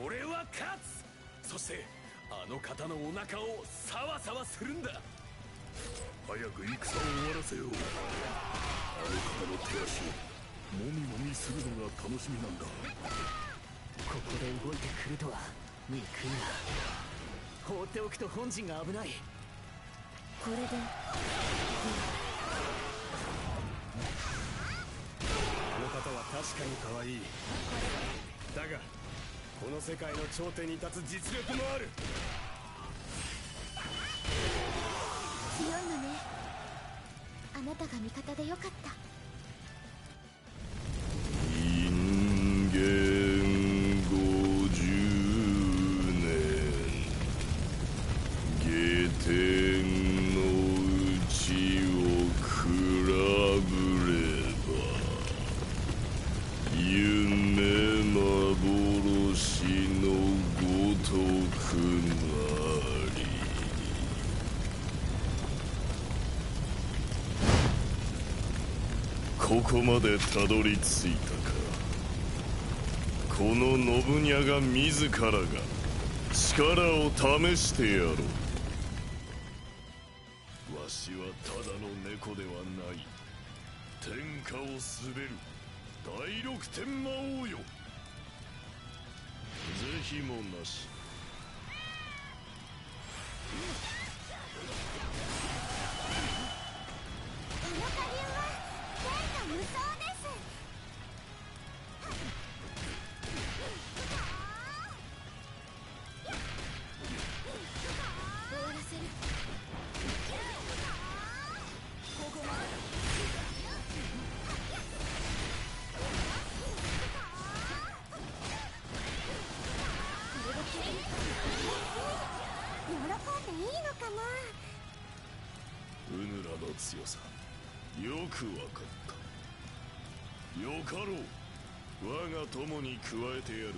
俺は勝つ。そしてあの方のお腹をサワサワするんだ。早く戦を終わらせよう。あの方の手足をもみもみするのが楽しみなんだ。ここで動いてくるとは憎いな。放っておくと本陣が危ない。これであの方は確かに可愛い。だがこの世界の頂点に立つ実力もある。強いのね。あなたが味方でよかった。人間50年下天の内を比べれば夢幻のごとくなり。ここまでたどり着いたか。この信ニャが自らが力を試してやろう。わしはただの猫ではない。天下を滑る第六天魔王よ。是非もなし。この下流は天下無双です。終わらせる。ここまで。これだけ喜んでいいのかな。うぬらの強さよくわかった。よかろう。我が友に加えてやる。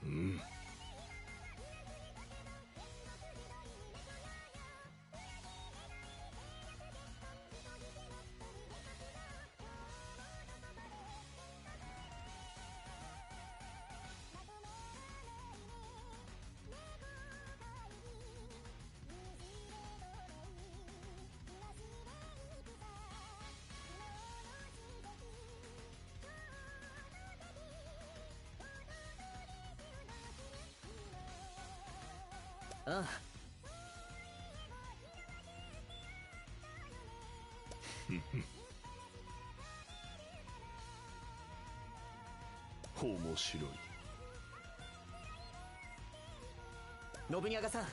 うん。ああ。面白い。信長さん。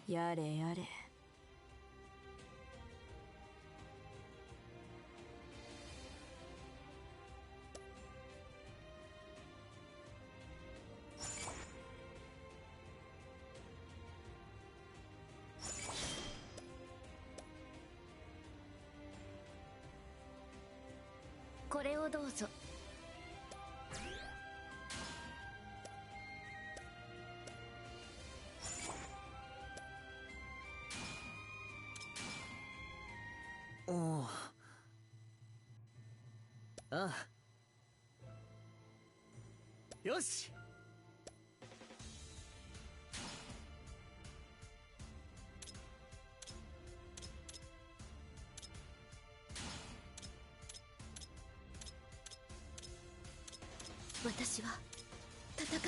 やれやれ。これをどうぞ。おお。ああ。よし。私は戦う。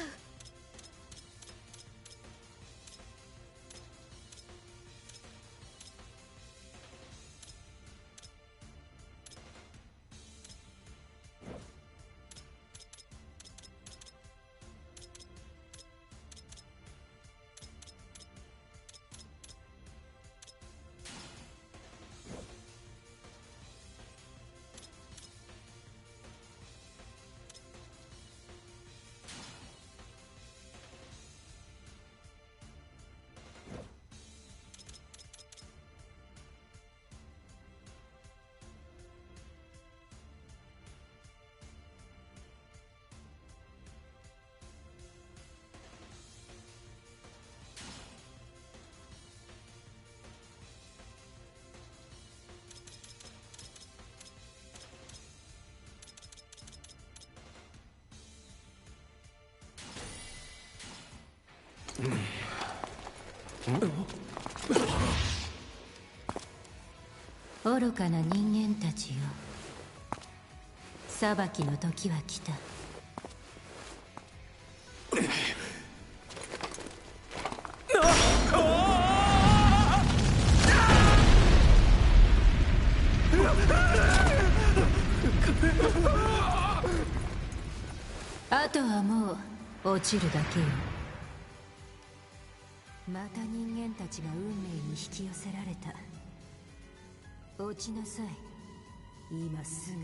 愚かな人間たちよ、裁きの時は来た。あとはもう落ちるだけよ。また人間たちが運命に引き寄せられた。落ちなさい、今すぐ。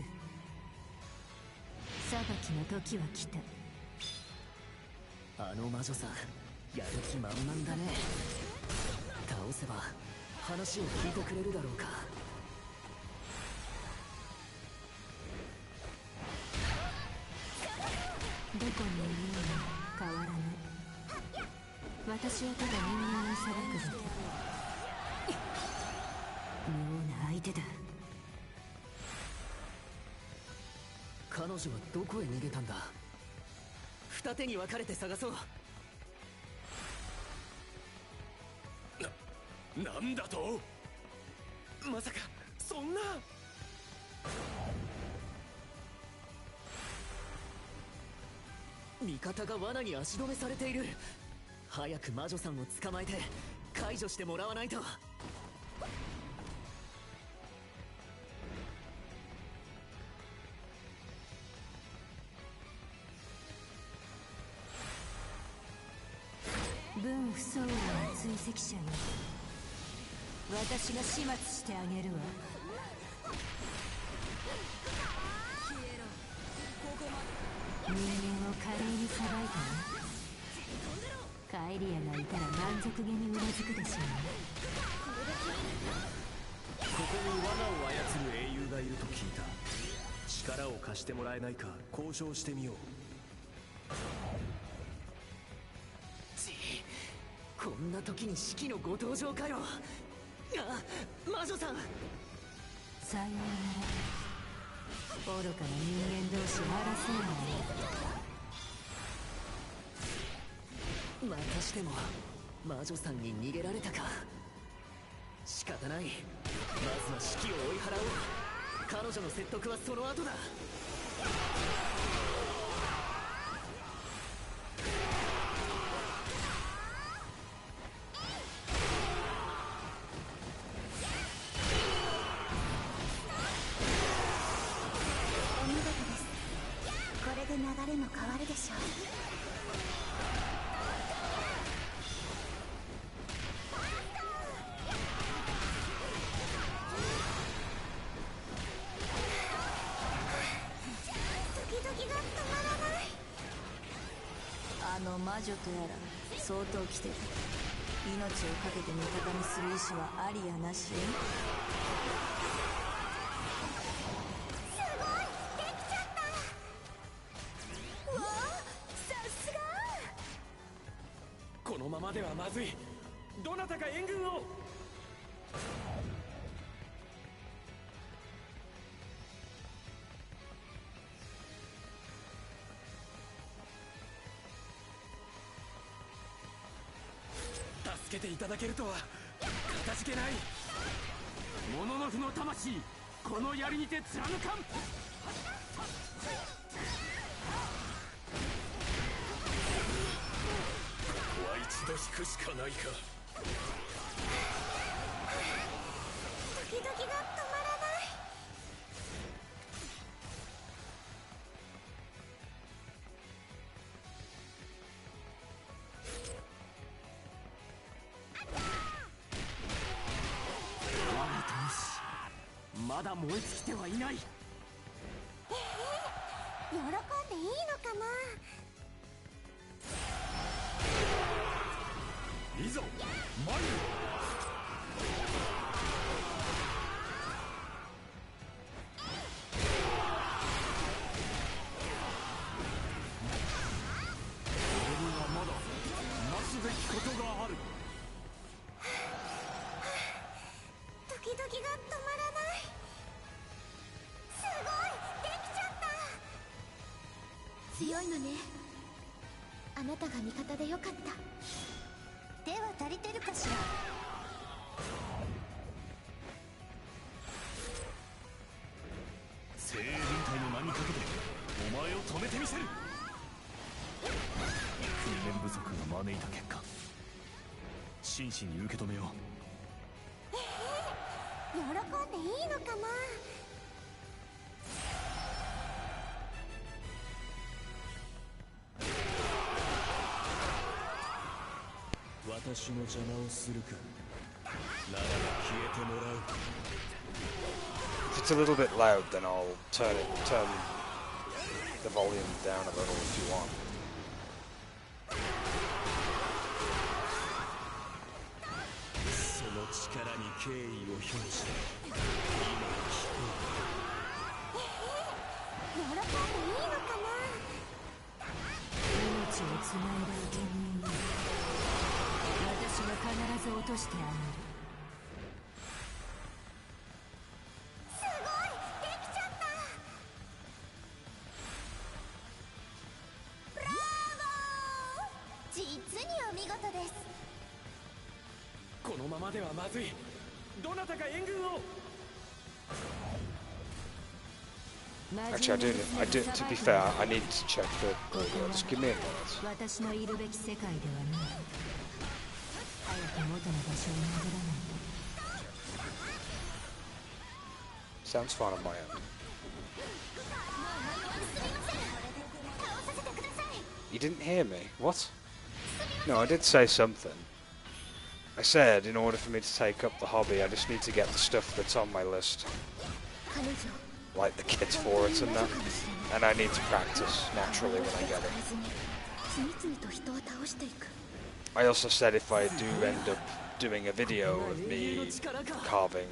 裁きの時は来た。あの魔女さん、やる気満々だね。倒せば話を聞いてくれるだろうか。どこにいるのも変わらない。私はただ人間を裁くだけ。妙な相手だ。彼女はどこへ逃げたんだ。二手に分かれて探そう。なんだと。まさかそんな。味方が罠に足止めされている。早く魔女さんを捕まえて解除してもらわないと。分不相応な追跡者よ、私が始末してあげるわ。人間を華麗にさばいたな。カエリアがいたら満足げにうなずくでしょうね。ここに罠を操る英雄がいると聞いた。力を貸してもらえないか交渉してみよう。こんな時に式のご登場かよ。魔女さん。さようなら。愚かな人間同士争うわね。またしても魔女さんに逃げられたか。仕方ない。まずは式を追い払おう。彼女の説得はその後だ。お見事です。これで流れも変わるでしょう。魔女とやら相当来てる。命をかけて味方にする意志はありやなし。すごい、できちゃった。わあ、さすが。このままではまずい。どなたか援軍を。助けていただけるとはかたじけない。モノノフの魂、この槍にて貫かん。ここは一度引くしかないか。ドキドキが止まらない。まだ燃え尽きてはいない。喜んでいいのかな。いざ参る。俺にはまだなすべきことがある。ドキドキが止まらない。すごい、できちゃった。強いのね。あなたが味方でよかった。では足りてるかしら。精鋭軍隊の名にかけてお前を止めてみせる。訓練不足が招いた結果、真摯に受け止めよう。喜んでいいのかな。私の邪魔をするか。ならば消えてもらう。 If it's a little bit loud, then I'll turn the volume down a little if you want. その力に敬意を表し、今聞こ喜んでいいのかな。命をつないだ生贄よ、私が必ず落としてあげる。すごい、できちゃった。ブラボー。実にお見事です。このままではまずい。どなたか援軍を。 Actually, I do. To be fair, I need to check the audio. Just give me a minute. 私のいるべき世界ではない。早く元の場所に戻らないと。 Sounds fine on my end. You didn't hear me? What? No, I did say something. I said, in order for me to take up the hobby, I just need to get the stuff that's on my list. Like the kits for it and that. And I need to practice naturally when I get it. I also said if I do end up doing a video of me carving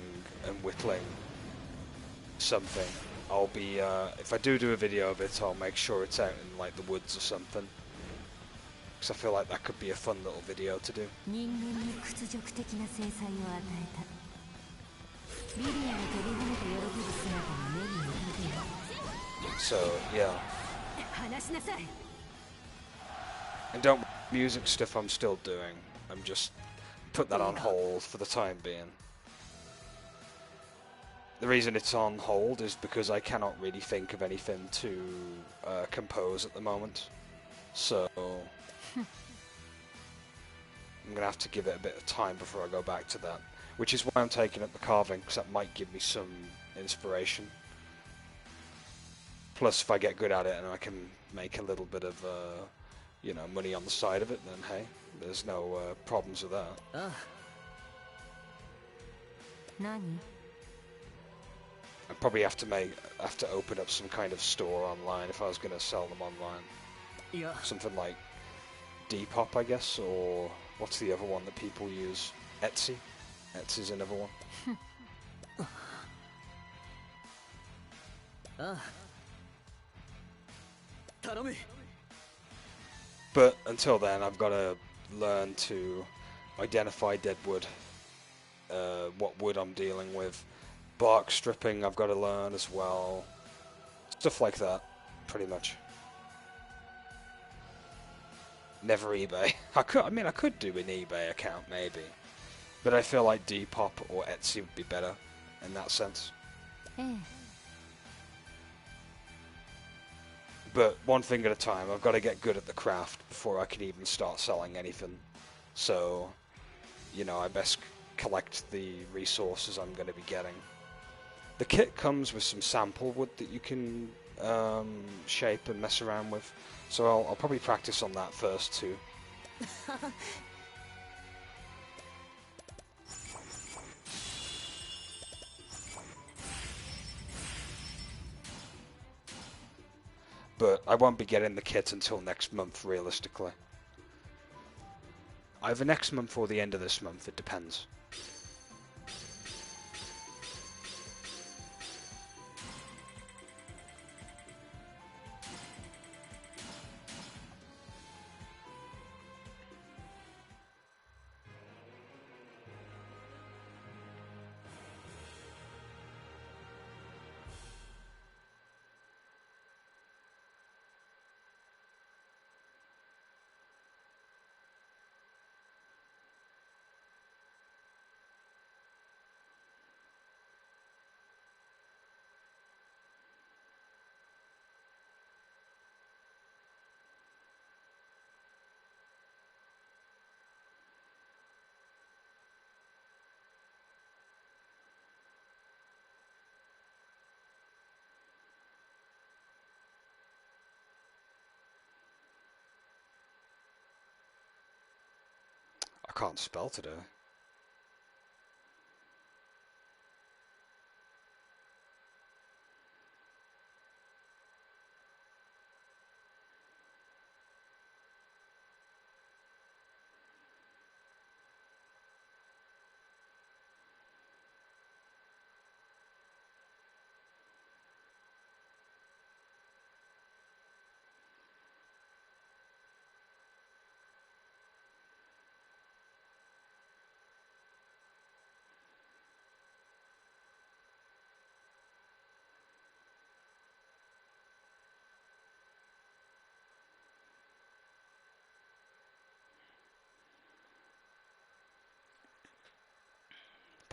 and whittling something, I'll be, if I do a video of it, I'll make sure it's out in like the woods or something. Because I feel like that could be a fun little video to do. So, yeah. And don't music stuff I'm still doing. I'm just put that on hold for the time being. The reason it's on hold is because I cannot really think of anything to compose at the moment. So I'm going to have to give it a bit of time before I go back to that. Which is why I'm taking up the carving, because that might give me some inspiration. Plus, if I get good at it and I can make a little bit of, you know, money on the side of it, then hey, there's no problems with that. I'd probably have to open up some kind of store online if I was going to sell them online. Yeah. Something like Depop, I guess, or what's the other one that people use? Etsy. Etsy's another one. But until then, I've got to learn to identify dead wood, what wood I'm dealing with. Bark stripping I've got to learn as well. Stuff like that, pretty much. Never eBay. I could do an eBay account maybe. But I feel like Depop or Etsy would be better in that sense. But one thing at a time, I've got to get good at the craft before I can even start selling anything. So, you know, I best collect the resources I'm going to be getting. The kit comes with some sample wood that you can shape and mess around with. So I'll probably practice on that first too. But I won't be getting the kit until next month, realistically. Either next month or the end of this month, it depends. can't spell today.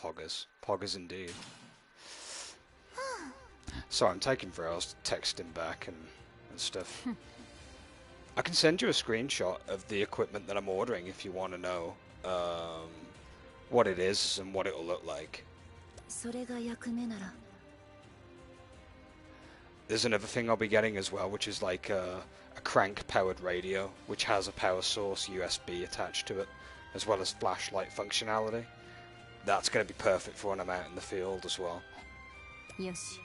Poggers. Poggers indeed. Sorry, I'm taking forever texting back and stuff. I can send you a screenshot of the equipment that I'm ordering if you want to know what it is and what it will look like. There's another thing I'll be getting as well, which is like a crank-powered radio, which has a power source USB attached to it, as well as flashlight functionality. That's going to be perfect for when I'm out in the field as well. Yoshi.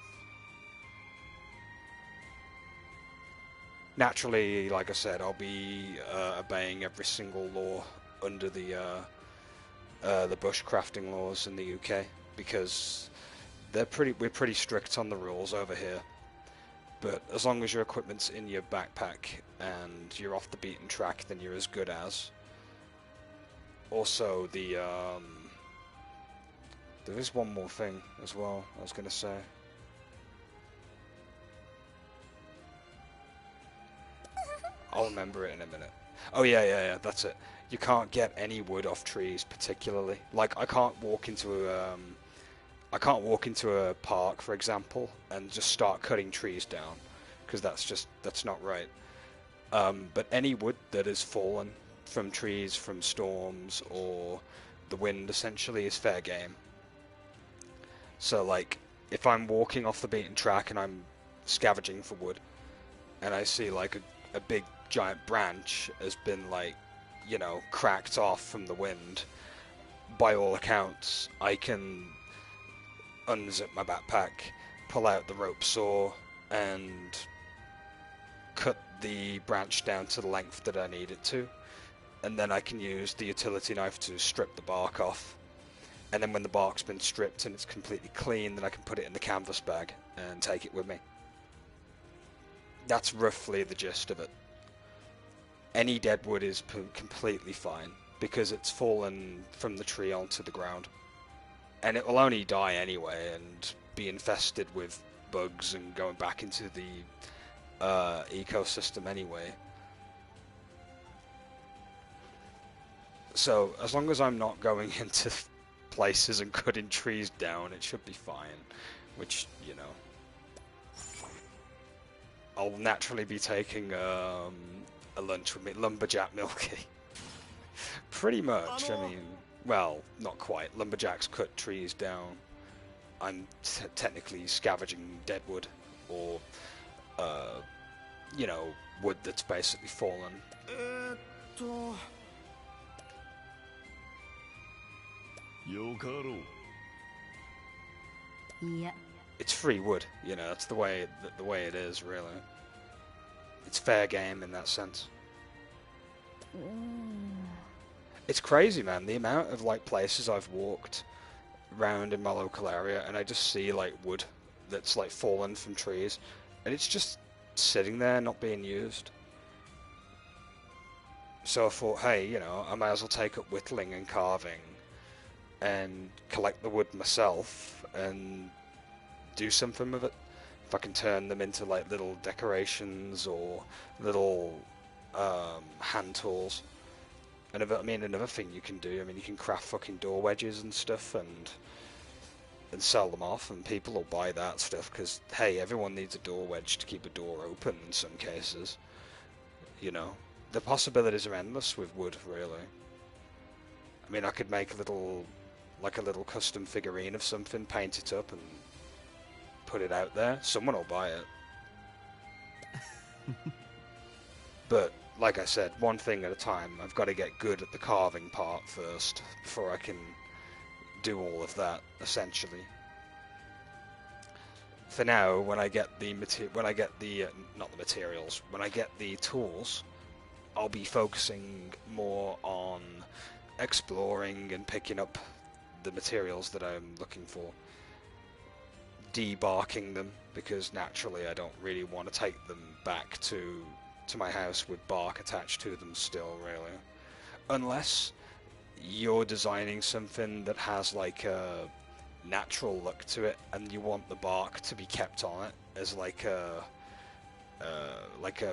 Naturally, like I said, I'll be obeying every single law under the bushcrafting laws in the UK, because we're pretty strict on the rules over here. But as long as your equipment's in your backpack and you're off the beaten track, then you're as good as. Also, there is one more thing as well I was going to say. I'll remember it in a minute. Oh yeah, that's it. You can't get any wood off trees particularly. Like, I can't walk into a park, for example, and just start cutting trees down, because that's not right. But any wood that has fallen from trees, from storms, or the wind, essentially, is fair game. So, like, if I'm walking off the beaten track and I'm scavenging for wood, and I see, like, a big giant branch has been, like, you know, cracked off from the wind, by all accounts, I can unzip my backpack, pull out the rope saw, and cut the branch down to the length that I need it to, and then I can use the utility knife to strip the bark off, and then when the bark's been stripped and it's completely clean, then I can put it in the canvas bag and take it with me. That's roughly the gist of it. Any dead wood is completely fine, because it's fallen from the tree onto the ground. And it will only die anyway, and be infested with bugs and going back into the ecosystem anyway. So, as long as I'm not going into places and cutting trees down, it should be fine. Which, you know, I'll naturally be taking a lunch with me, Lumberjack Milky. Pretty much, I mean, well, not quite. Lumberjacks cut trees down. I'm technically scavenging dead wood, or, you know, wood that's basically fallen. Yeah. It's free wood, you know, that's the way it is, really. It's fair game in that sense. It's crazy, man, the amount of, like, places I've walked around in my local area, and I just see, like, wood that's, like, fallen from trees, and it's just sitting there, not being used. So I thought, hey, you know, I might as well take up whittling and carving, and collect the wood myself, and do something with it. If I can turn them into, like, little decorations or little hand tools. And another thing you can do, I mean, you can craft fucking door wedges and stuff, and sell them off, and people will buy that stuff, because, hey, everyone needs a door wedge to keep a door open in some cases. You know, the possibilities are endless with wood, really. I mean, I could make a little custom figurine of something, paint it up, and put it out there. Someone will buy it. But like I said, one thing at a time. I've got to get good at the carving part first before I can do all of that, essentially. For now, when I get the tools, I'll be focusing more on exploring and picking up the materials that I'm looking for, debarking them, because naturally I don't really want to take them back to my house with bark attached to them still, really. Unless you're designing something that has like a natural look to it and you want the bark to be kept on it as like a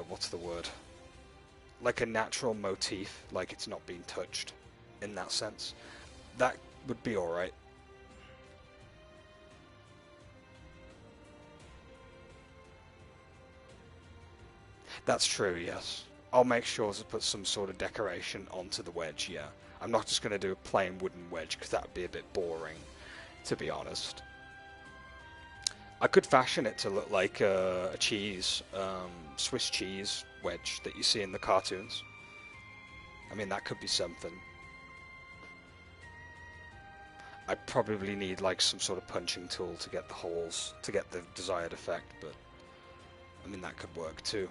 what's the word? Like a natural motif, like it's not being touched in that sense. That would be alright. That's true, yes. I'll make sure to put some sort of decoration onto the wedge, yeah. I'm not just going to do a plain wooden wedge, because that would be a bit boring, to be honest. I could fashion it to look like a cheese, Swiss cheese wedge that you see in the cartoons. I mean, that could be something. I'd probably need like some sort of punching tool to get the holes, to get the desired effect, but I mean, that could work too.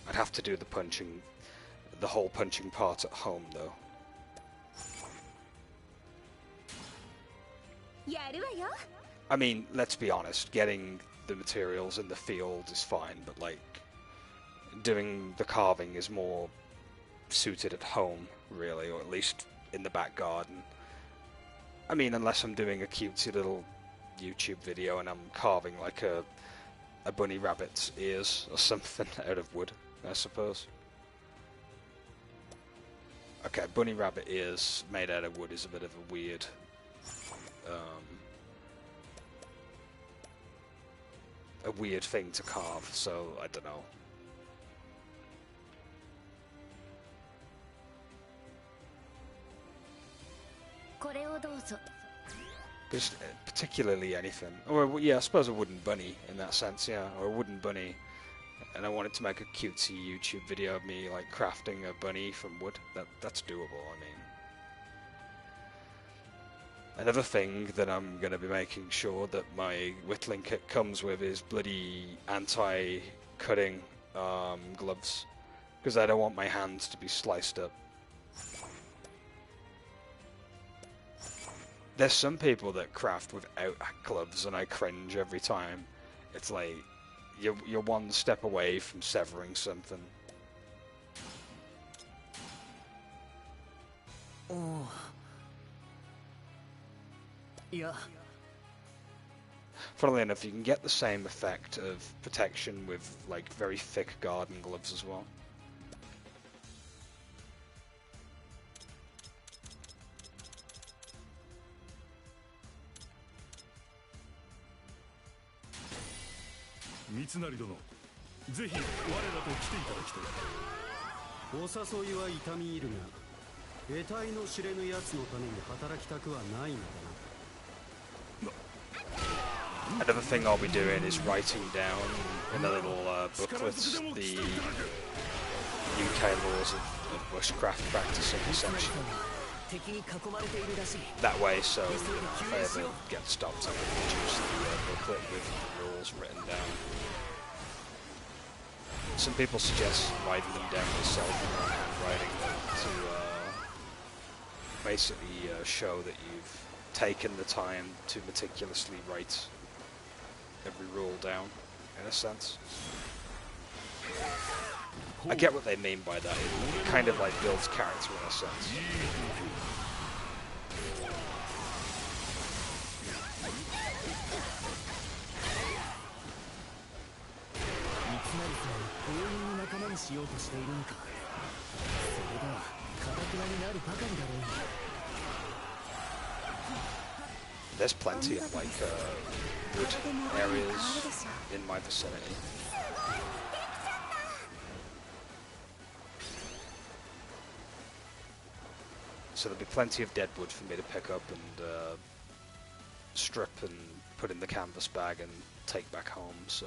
I'd have to do the whole punching part at home, though. I mean, let's be honest, getting the materials in the field is fine, but like, doing the carving is more suited at home, really, or at least in the back garden. I mean, unless I'm doing a cutesy little YouTube video and I'm carving like a bunny rabbit's ears or something out of wood, I suppose. Okay, bunny rabbit ears made out of wood is a bit of a weird thing to carve, so I don't know. Just particularly anything. Or yeah, I suppose a wooden bunny in that sense, yeah, or a wooden bunny. And I wanted to make a cutesy YouTube video of me like crafting a bunny from wood. That's doable, I mean. Another thing that I'm going to be making sure that my whittling kit comes with is bloody anti-cutting gloves, because I don't want my hands to be sliced up. There's some people that craft without gloves, and I cringe every time. It's like, you're one step away from severing something. Oh. Yeah. Funnily enough, you can get the same effect of protection with like very thick garden gloves as well. Milknyte殿、ぜひ我らと来ていただきたい。お誘いは痛み入るが、得体の知れぬ奴のために働きたくはないのだな。Another thing I'll be doing is writing down in a little booklet the UK laws of bushcraft practicing, essentially. That way, so if I ever get stopped, I can produce the booklet with the rules written down. Some people suggest writing them down yourself in your own handwriting to basically show that you've taken the time to meticulously write every rule down, in a sense. I get what they mean by that. It kind of like builds character in a sense. There's plenty of like wood areas in my vicinity. So there'll be plenty of dead wood for me to pick up and strip and put in the canvas bag and take back home, so...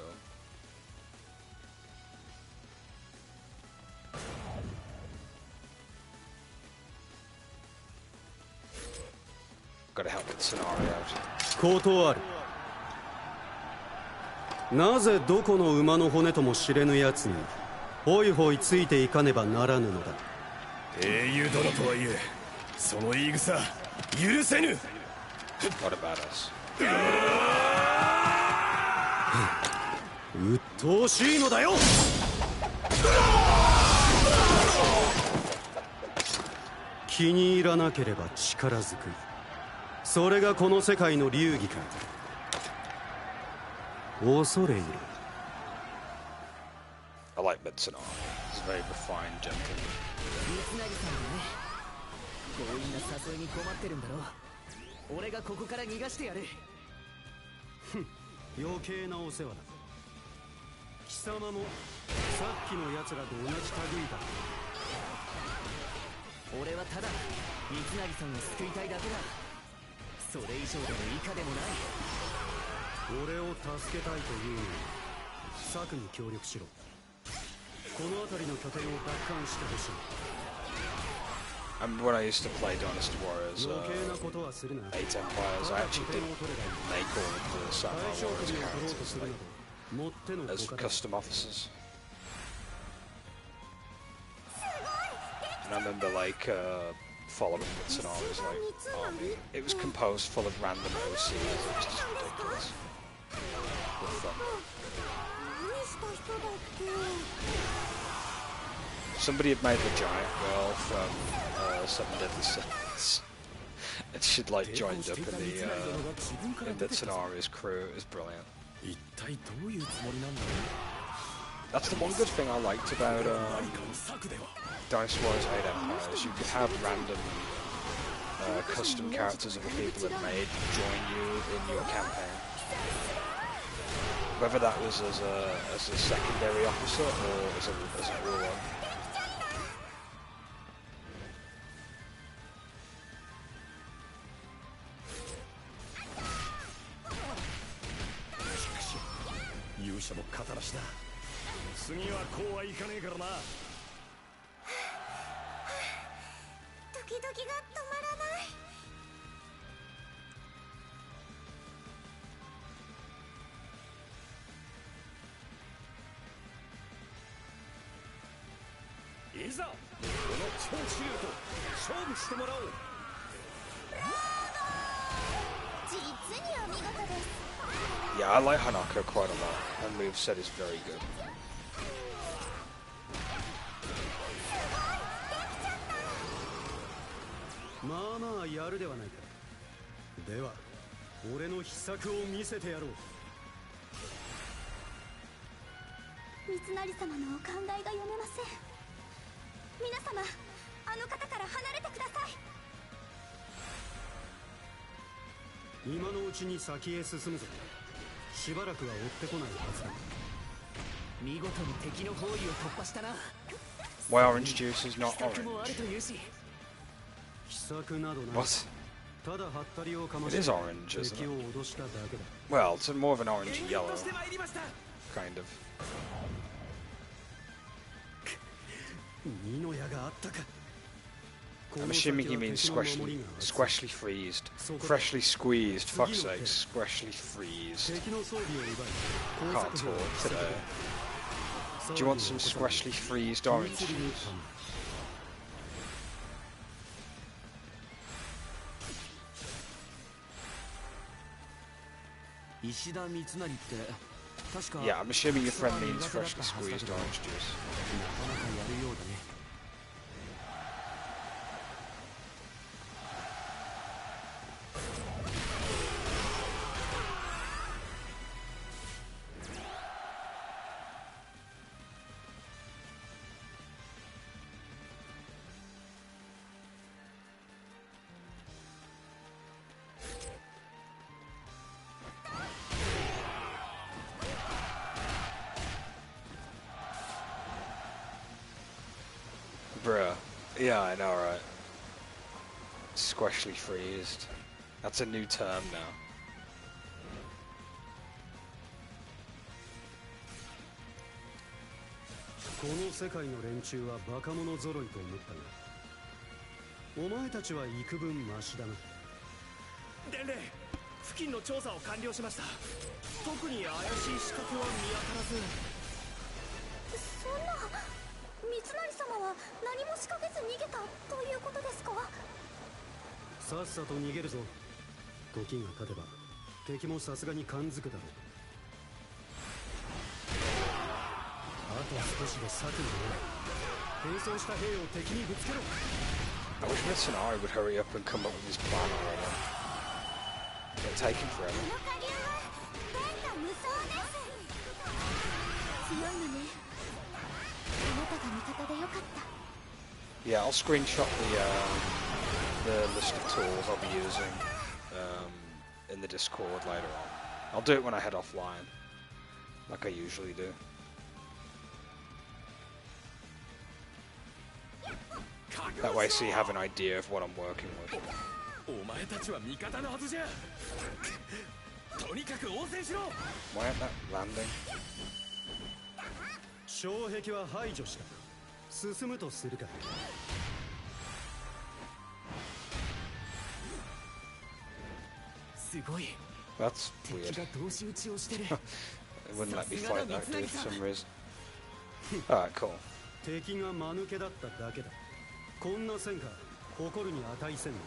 Mitsunari out. 断る。なぜどこの馬の骨とも知れぬ奴にホイホイついていかねばならぬのだ。英雄殿とはいえその言い草許せぬ。 What about us? 鬱陶しいのだよ。気に入らなければ力ずく。それがこの世界の流儀か。恐れ入れ。 I like Mitsunari. He's a very refined gentleman. 三成さんだね。強引な誘いに困ってるんだろう。俺がここから逃がしてやる。余計なお世話だ。貴様もさっきの奴らと同じ類だ。俺はただ三成さんを救いたいだけだ。それ以上でも以下でもない。俺を助けたいというのに策に協力しろ。この辺りの拠点を奪還してほしい。And when I used to play Dynasty Warriors, 8 Empires, I actually did make all of the Samurai Warriors characters like, as custom officers. And I remember like following Mitsunari's like army. It was composed full of random OCs. It was just ridiculous. With fun. Somebody had made the giant girl from Seven Deadly Sins, and she'd like joined up in Mitsunari's crew. It was brilliant. That's the one good thing I liked about Dynasty Warriors 8 Empires. You could have random custom characters other people had made join you in your campaign. Whether that was as a secondary officer or as a ruler. Yeah, I like Hanako quite a lot. Her moveset is very good. Why orange juice is not orange? What? It is orange, isn't it? Well, it's more of an orange yellow. Kind of. I'm assuming he means squashly freezed. Freshly squeezed, fuck's sake, squashly freezed. Can't talk today. Do you want some squashly freezed orange juice? Yeah, I'm assuming your friend means freshly squeezed orange juice. Bruh. Yeah, I know, right? Squashly freezed. That's a new term now. 伝令、付近の調査を完了しました。特に怪しい仕掛けは見当たらず。そんな、三成様は何も仕掛けず逃げたということですか？さっさと逃げるぞ。時が経てば敵もさすがに感づくだろう。あと少しで策になる。変装した兵を敵にぶつけろ。I wish Mitsunari would hurry up and come up with his plan already. It's taking forever. Yeah, I'll screenshot the list of tools I'll be using in the Discord later on. I'll do it when I head offline, like I usually do. That way, so you have an idea of what I'm working with. Why aren't that landing? 障壁は排除した。進むとするか。すごい。That's weird. 敵が同士撃ちをしてる。It wouldn't let me fight that dude for some reason. Alright, cool. 敵が間抜けだっただけだ。こんな戦果、誇るに値せんの。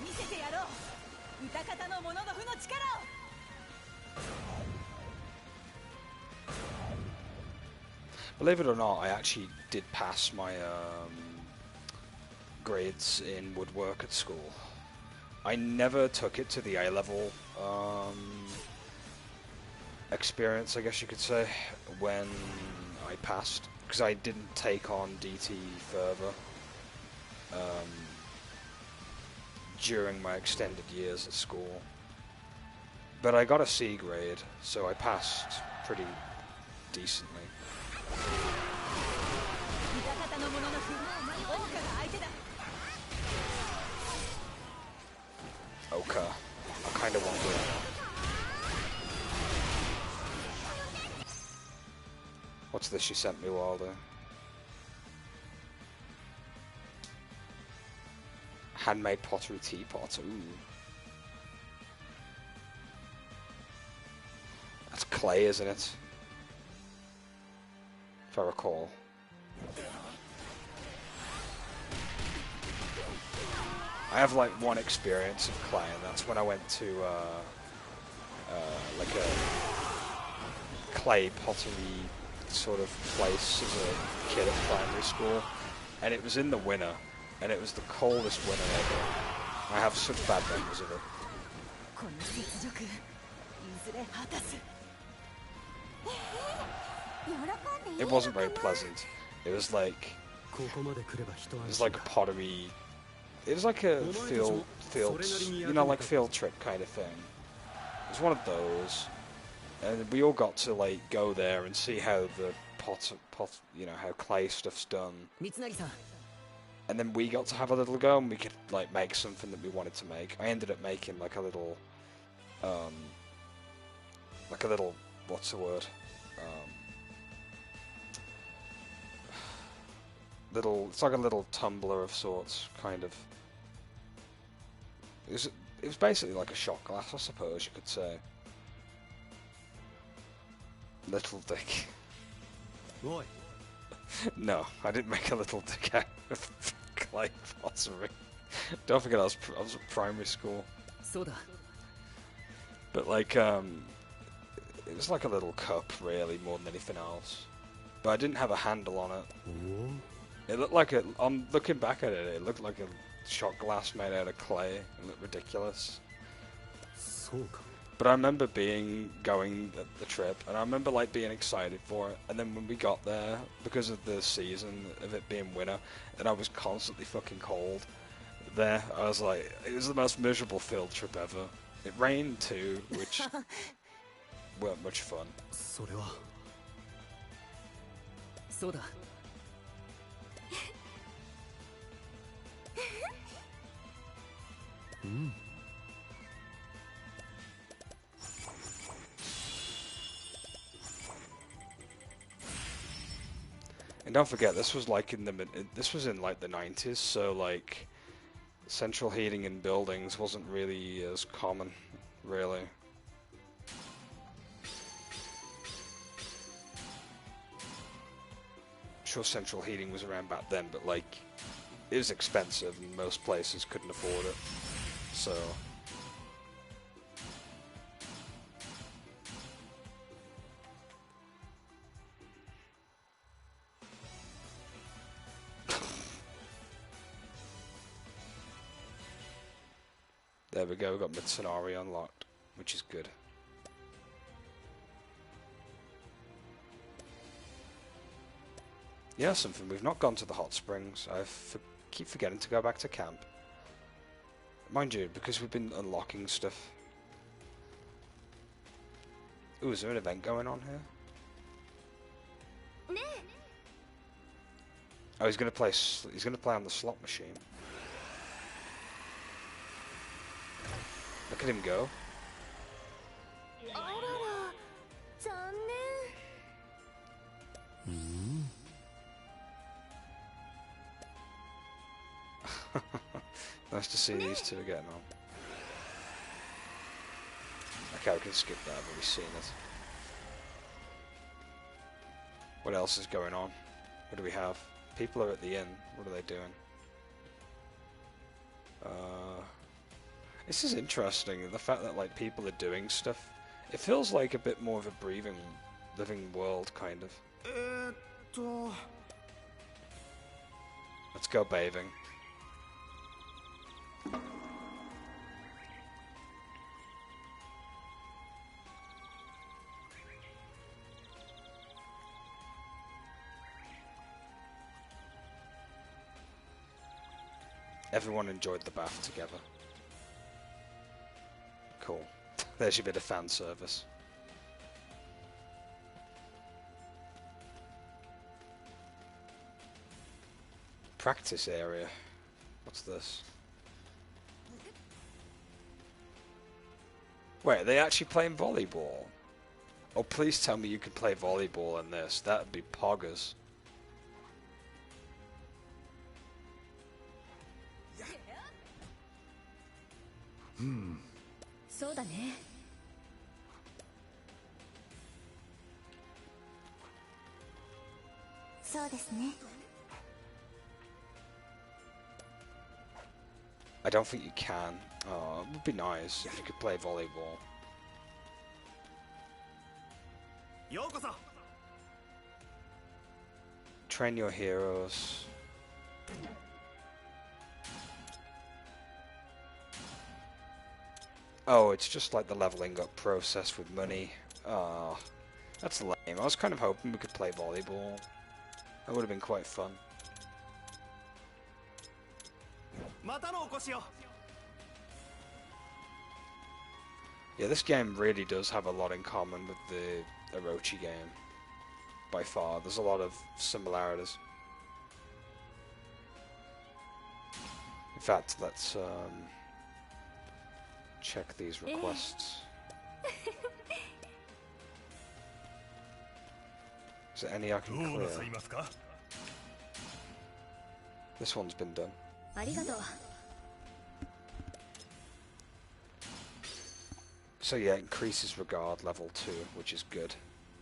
見せてやろう。歌方の者の負の力を。Believe it or not, I actually did pass my grades in woodwork at school. I never took it to the A-level experience, I guess you could say, when I passed, because I didn't take on DT further during my extended years at school. But I got a C grade, so I passed pretty decently. Oka. I kind of want to. What's this you sent me, Wilder? Handmade pottery teapot. Ooh. That's clay, isn't it? If I recall. I have like one experience of clay, and that's when I went to like a clay pottery sort of place as a kid at primary school, and it was in the winter, and it was the coldest winter ever. I have such bad memories of it. It wasn't very pleasant. It was like a pottery. It was like a field, you know, like field trip kind of thing. It was one of those, and we all got to like go there and see how the you know, how clay stuff's done. And then we got to have a little go, and we could like make something that we wanted to make. I ended up making like a little, what's the word? It's like a little tumbler of sorts, kind of. It was basically like a shot glass, I suppose you could say. Little dick. What? No, I didn't make a little dick out of clay pottery. Don't forget I was at primary school. But like, it was like a little cup, really, more than anything else. But I didn't have a handle on it. It looked like I'm looking back at it, it looked like a shot glass made out of clay. It looked ridiculous. But I remember going at the trip, and I remember like being excited for it. And then when we got there, because of the season of it being winter, and I was constantly fucking cold there, I was like, it was the most miserable field trip ever. It rained too, which weren't much fun. don't forget, this was like this was in like the 90s, so like central heating in buildings wasn't really as common, really. I'm sure central heating was around back then, but like it was expensive and most places couldn't afford it. So there we go, we got Mitsunari unlocked, which is good. Yeah, something, we've not gone to the hot springs. I keep forgetting to go back to camp. Mind you, because we've been unlocking stuff. Ooh, is there an event going on here? Oh, he's gonna play on the slot machine. Look at him go. Nice to see these two getting on. Okay, we can skip that, but we've seen it. What else is going on? What do we have? People are at the inn. What are they doing? This is interesting, the fact that like people are doing stuff. It feels like a bit more of a breathing, living world, kind of. Let's go bathing. Everyone enjoyed the bath together. Cool. There's your bit of fan service. Practice area. What's this? Wait, are they actually playing volleyball? Oh, please tell me you can play volleyball in this. That'd be poggers. I don't think you can. Oh, it would be nice if you could play volleyball. Train your heroes. Oh, it's just like the leveling up process with money. Oh, that's lame. I was kind of hoping we could play volleyball. That would have been quite fun. Yeah, this game really does have a lot in common with the Orochi game. By far, there's a lot of similarities. In fact, let's check these requests. Is there any I can clear? This one's been done. So yeah, it increases regard level 2, which is good,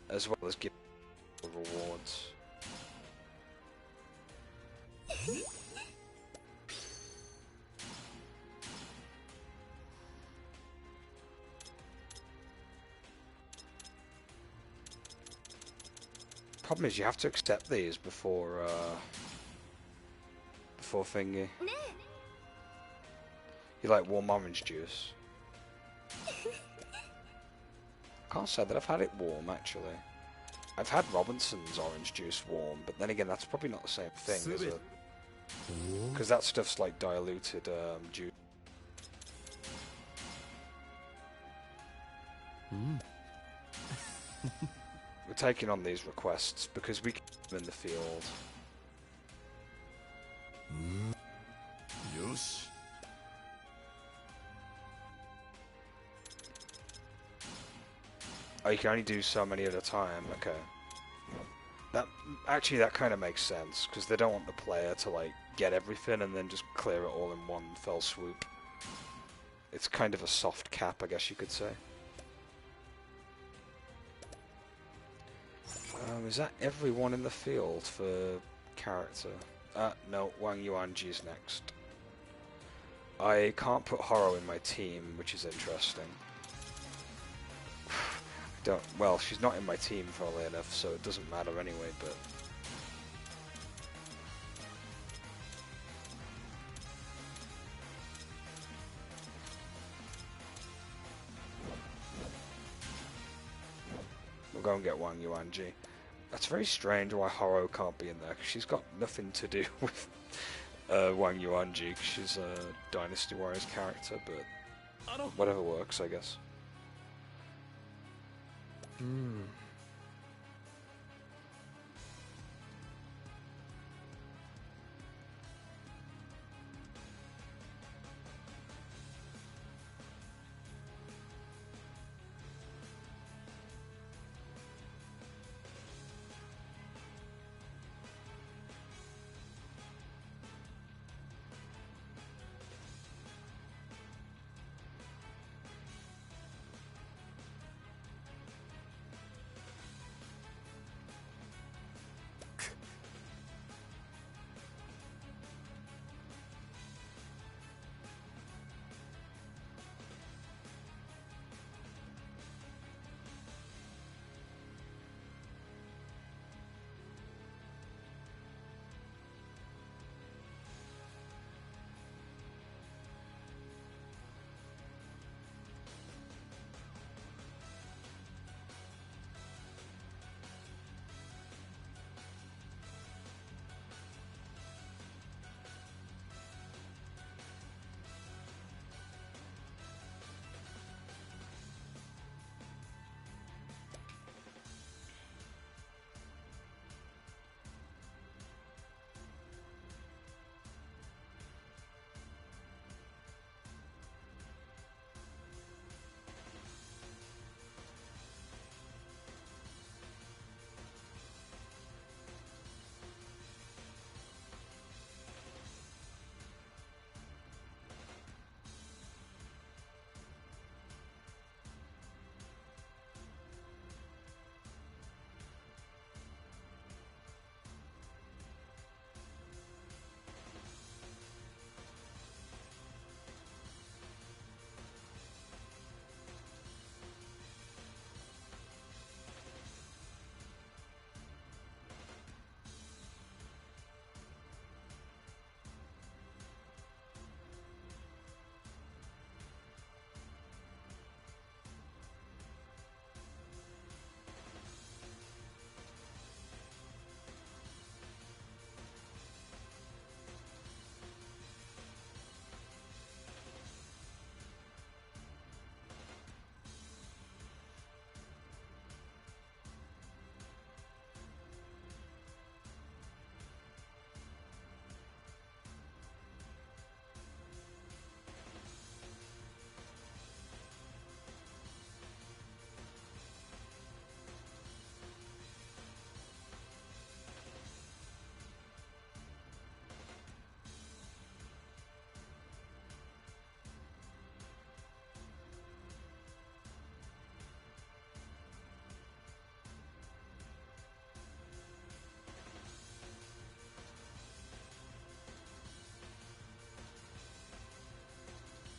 as well as give rewards. Problem is, you have to accept these before thingy. You like warm orange juice? Can't say that I've had it warm, actually. I've had Robinson's orange juice warm, but then again, that's probably not the same thing, is it? Because that stuff's like diluted juice. We're taking on these requests because we can keep them in the field. Yosh. Oh, you can only do so many at a time, okay. That kind of makes sense, because they don't want the player to like get everything and then just clear it all in one fell swoop. It's kind of a soft cap, I guess you could say. Is that everyone in the field for character? No, Wang Yuanji's next. I can't put Horo in my team, which is interesting. Well, she's not in my team, funnily enough, so it doesn't matter anyway, but... We'll go and get Wang Yuanji. That's very strange why Horo can't be in there, because she's got nothing to do with Wang Yuanji, because she's a Dynasty Warriors character, but whatever works, I guess.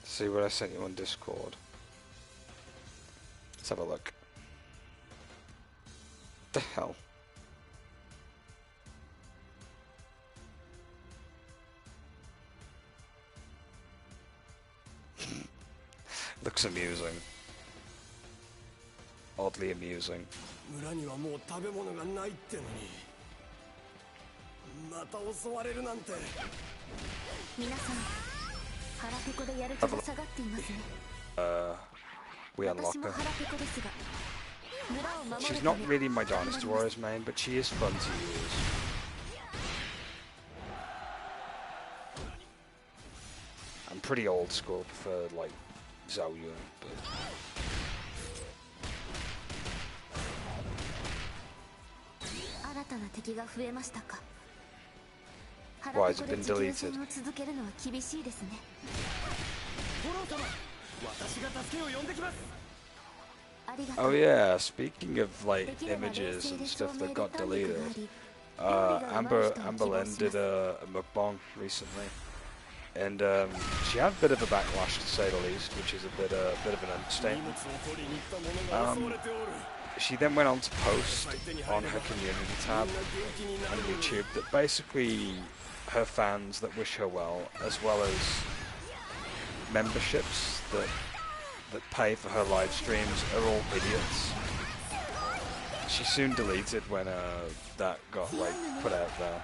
See what I sent you on Discord. Let's have a look. The hell? Looks amusing. Oddly amusing. 村にはもう食べ物がないってのにまた襲われるなんて皆さん腹ペコでやる気が下がっていますね We unlock 私も her. 腹ペコですが村を守る She's not really my Dynasty Warriors main, but she is fun to use. I'm pretty old school, prefer like Zhao Yun, but... たな敵が増えましたか。 Why has it been deleted? 続けるのは厳しいですね。 Oh yeah, speaking of like images and stuff that got deleted, Amber Lynn did a mukbang recently, and she had a bit of a backlash to say the least, which is a bit of an understatement. She then went on to post on her community tab on YouTube that basically her fans that wish her well, as well as memberships that pay for her live streams, are all idiots. She soon deleted when that got like put out there.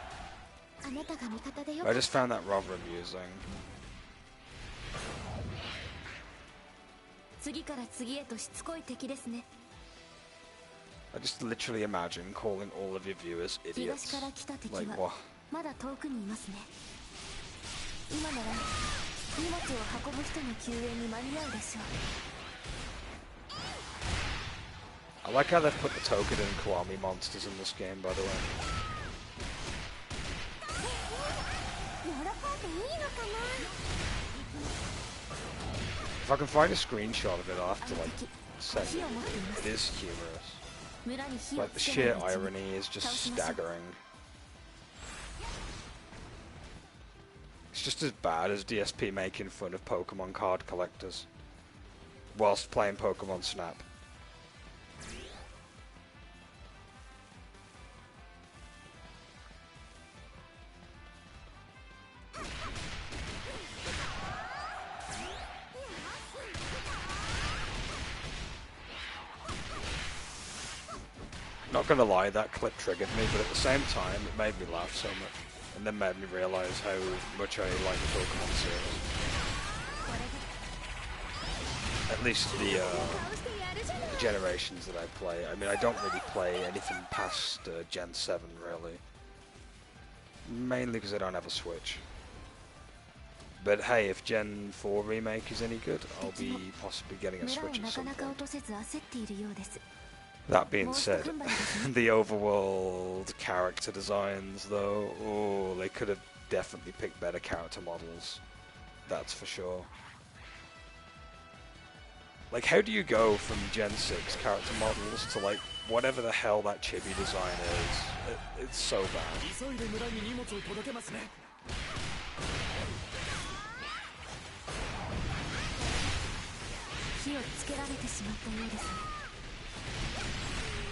I just found that rather amusing. I just literally imagine calling all of your viewers idiots. Like what? I like how they've put the Token and Kiwami monsters in this game, by the way. If I can find a screenshot of it, I'll have to like send it. It is humorous. Like the sheer irony is just staggering. It's just as bad as DSP making fun of Pokemon card collectors whilst playing Pokemon Snap. Not gonna lie, that clip triggered me, but at the same time it made me laugh so much, and then made me realise how much I like the Pokemon series. At least the generations that I play. I mean, I don't really play anything past Gen 7, really. Mainly because I don't have a Switch. But hey, if Gen 4 remake is any good, I'll be possibly getting a Switch at some point. That being said, the overworld character designs though, oh, they could have definitely picked better character models. That's for sure. Like, how do you go from Gen 6 character models to like whatever the hell that chibi design is? It's so bad.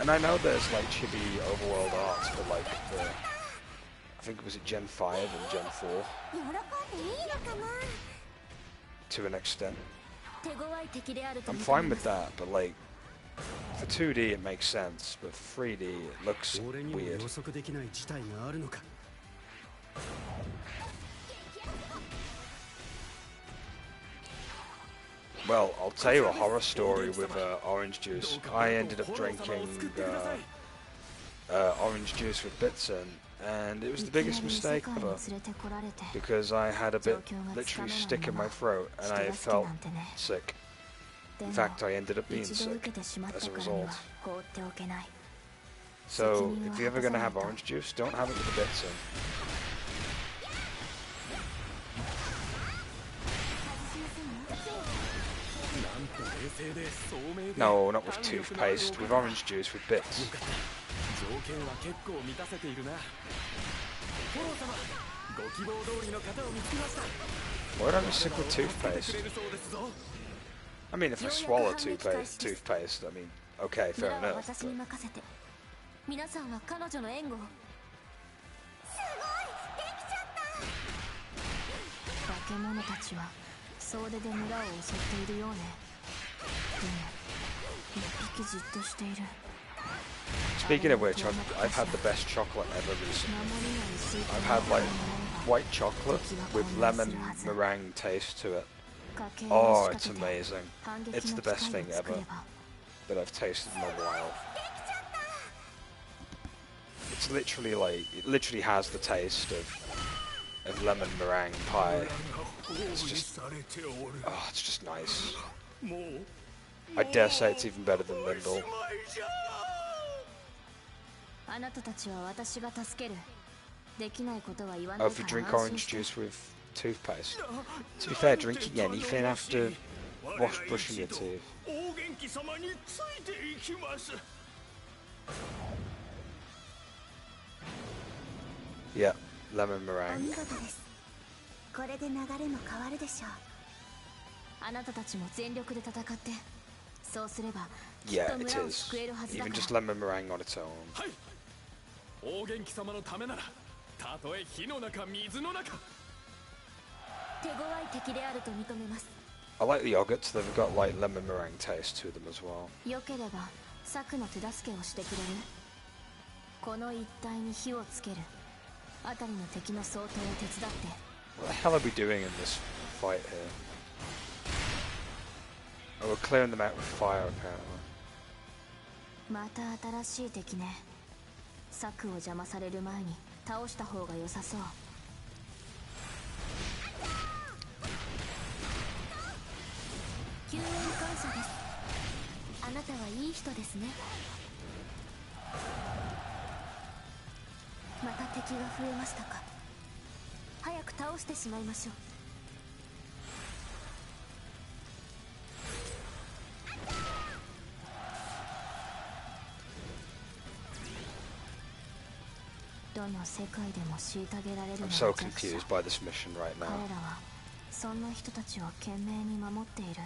And I know there's like chibi overworld arts for like the, I think it was Gen 5 and Gen 4 to an extent. I'm fine with that, but like for 2D it makes sense, but for 3D it looks weird. Well, I'll tell you a horror story with orange juice. I ended up drinking orange juice with bits in, and it was the biggest mistake ever, because I had a bit literally stick in my throat and I felt sick. In fact, I ended up being sick as a result. So, if you're ever going to have orange juice, don't have it with the bits in. No, not with toothpaste, with orange juice with bits. Why don't I stick with toothpaste? I mean, if I swallow toothpaste, I mean, okay, fair enough. But... Speaking of which, I've had the best chocolate ever recently. I've had like white chocolate with lemon meringue taste to it. Oh, it's amazing. It's the best thing ever that I've tasted in a while. It's literally like, it literally has the taste of lemon meringue pie. It's just, oh, it's just nice. I dare say it's even better than Lindell. あなたたちは私が助ける。できないことは言わ Oh, ない if you から drink 安 orange 心して juice with toothpaste. To be fair, drinking anything after brushing your teeth. 大元気様についていきます。 Yeah, lemon お meringue. 見事です。これで流れも変わるでしょう。あなたたちも全力で戦って、そうすればきっ Yeah, と it 村を is. 救えるはずだ Even か just ら。 lemon meringue on its own. はい大元気様のためならたとえ火の中水の中手強い敵であると認めます。 I like the yogurts, they've got like lemon meringue taste to them as well. よければサクの手助けをしてくれる？この一帯に火をつけるあたりの敵の想定を手伝って。 What the hell are we doing in this fight here? Oh, we're clearing them out with fire apparently. また新しい敵ね。サクを邪魔される前に倒した方が良さそう。救援感謝です。あなたはいい人ですね。また敵が増えましたか。早く倒してしまいましょう。どの世界でも虐げられるの I'm は so 弱者。 confused by this mission right 彼 now. らはそんな人たちを懸命に守っている。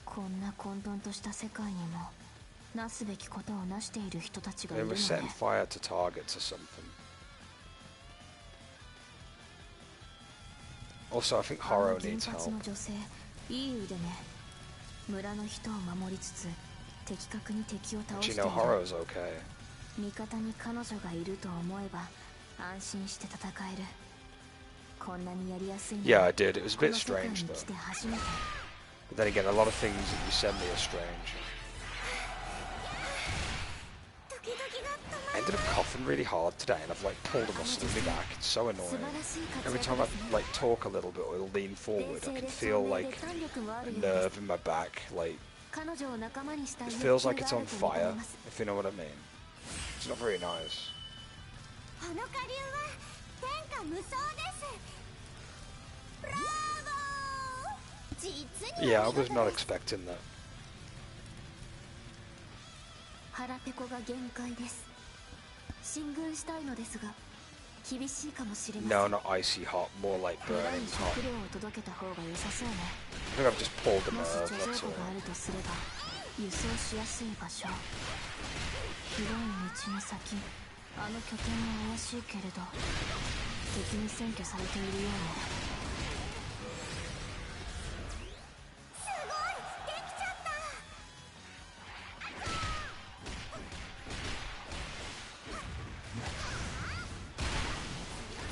こんな混沌とした世界にもなすべきことをなしている人たちがい They るの were ね。 setting fire to targets or something. Also, I think あの Horo 銀 needs 髪 help. の女性、いい腕ね。村の人を守りつつ的確に敵を倒 But し you てい know る。 Horo's okay. 味方に彼女がいると思えば安心して戦える。こんなにやりやすいの Yeah, は I did. It was a こ bit の世界に strange 来 though. て初めて。 But then again, a lot of things that you send me are strange. I ended up coughing really hard today and I've like pulled a muscle in my back. It's so annoying. Every time I like talk a little bit or lean forward, I can feel like a nerve in my back. Like, 彼女を仲間にしたい it 欲 feels 求 like が it's あ on ると認め fire, ます。 if you know what I mean. It's not very nice. この下流は天下無双です。ブラボー。実に Yeah, I was not expecting that. 腹ペコが限界です。進軍したいのですが厳しいかもしれません。 No, not icy hot, more like 村 burning に hot. 食料を届けた方が良さそうね。 I think I've just pulled the もし nerve, 貯 that's 蔵庫 all. があるとすれば輸送しやすい場所。広い道の先、あの拠点も怪しいけれど敵に占拠されているようね。すごい、できちゃった。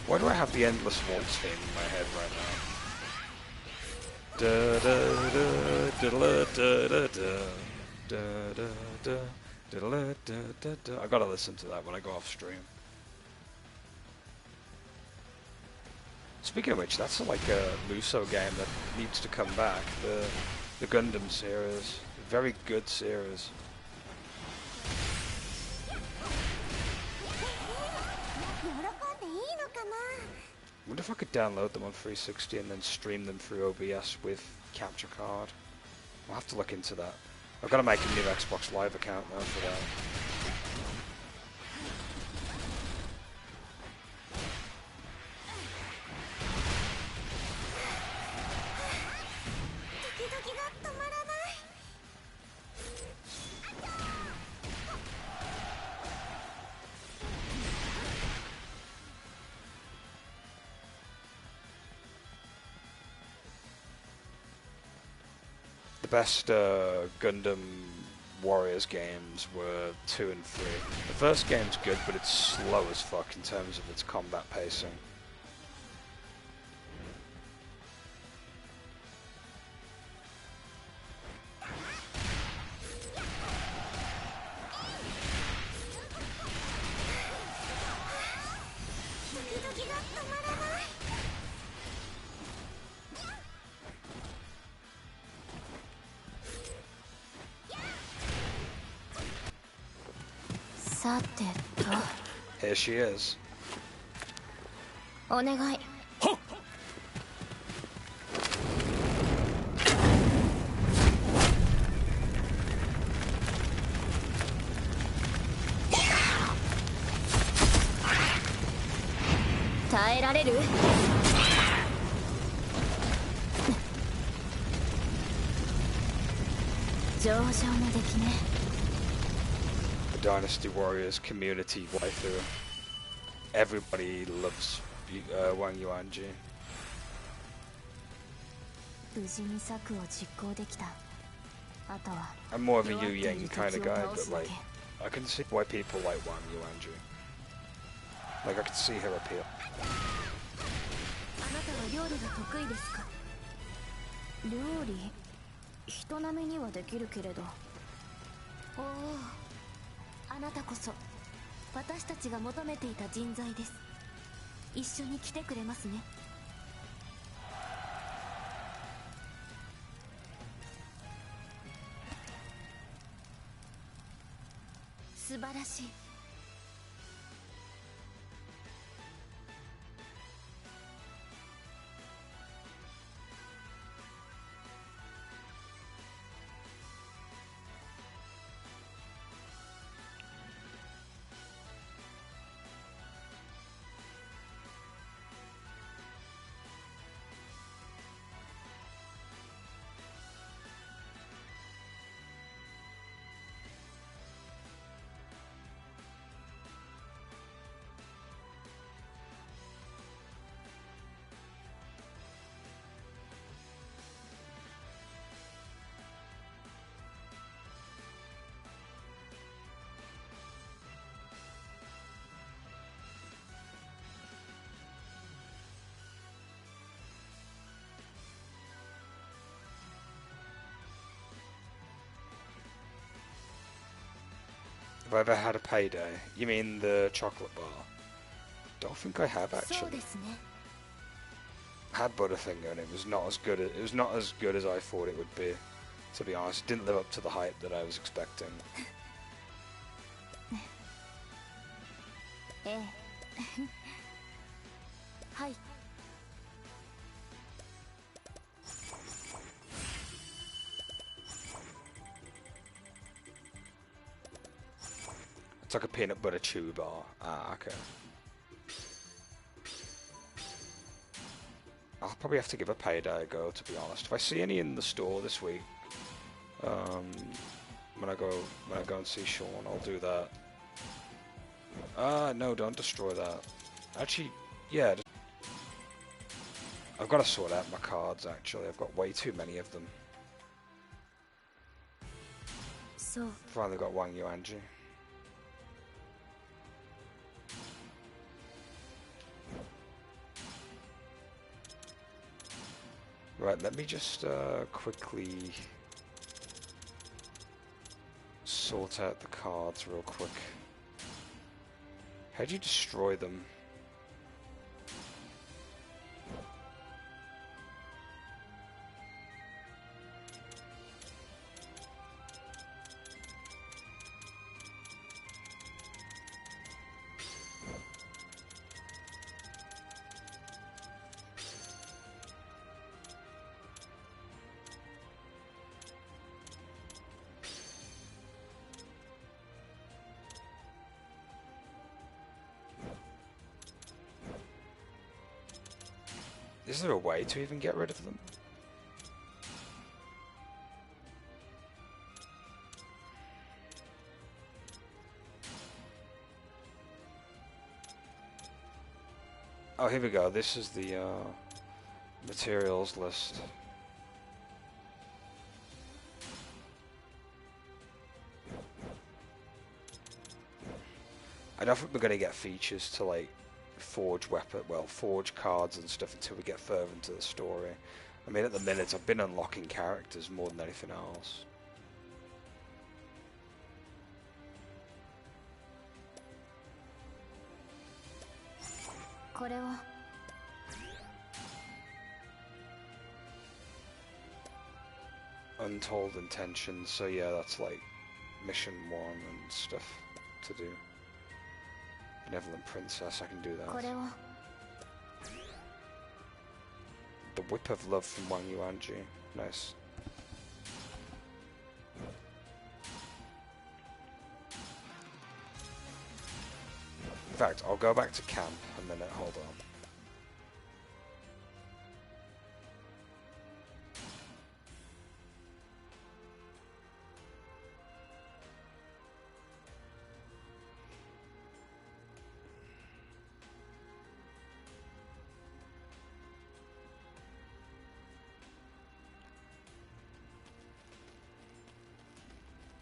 Why do I have the endless waltz theme in my head right now? Da da da da da da da da da da da da. I gotta listen to that when I go off stream. Speaking of which, that's like a Musou game that needs to come back. The Gundam series, very good series. I wonder if I could download them on 360 and then stream them through OBS with capture card. I'll have to look into that. I've got to make a new Xbox Live account now for that. The best Gundam Warriors games were 2 and 3. The first game's good, but it's slow as fuck in terms of its combat pacing. さてと Here she is. お願い。耐えられる？上々の出来ね。 The Dynasty Warriors community waifu. Everybody loves Wang Yuanji. 無事に策を実行できた。あとは I'm more of a Yu Yang kind of guy, but like I can see why people like Wang Yuanji. Like I can see her appeal. あなたは料理が得意ですか？料理？人並みにはできるけれど。おお、あなたこそ私たちが求めていた人材です。一緒に来てくれますね。素晴らしい。Have I ever had a payday? You mean the chocolate bar? Don't think I have actually. Had Butterfinger and it was not as good. It was not as good as I thought it would be. To be honest, it didn't live up to the hype that I was expecting. ええ。はい。 It's like a peanut butter chew bar. Ah, okay. I'll probably have to give a payday a go, to be honest. If I see any in the store this week, when I go and see Sean, I'll do that. No, don't destroy that. Actually, yeah. I've got to sort out my cards. Actually, I've got way too many of them. So. Finally got Wang Yuanji. Right, let me just quickly sort out the cards real quick. How'd you destroy them? Is there a way to even get rid of them? Oh, here we go. This is the materials list. I don't think we're going to get features to like forge forge cards and stuff until we get further into the story. I mean, at the minute I've been unlocking characters more than anything else. Untold Intentions, so yeah, that's like mission 1 and stuff to do. Benevolent Princess, I can do that. これを The Whip of Love from Wang Yuanji. Nice. In fact, I'll go back to camp a minute, hold on.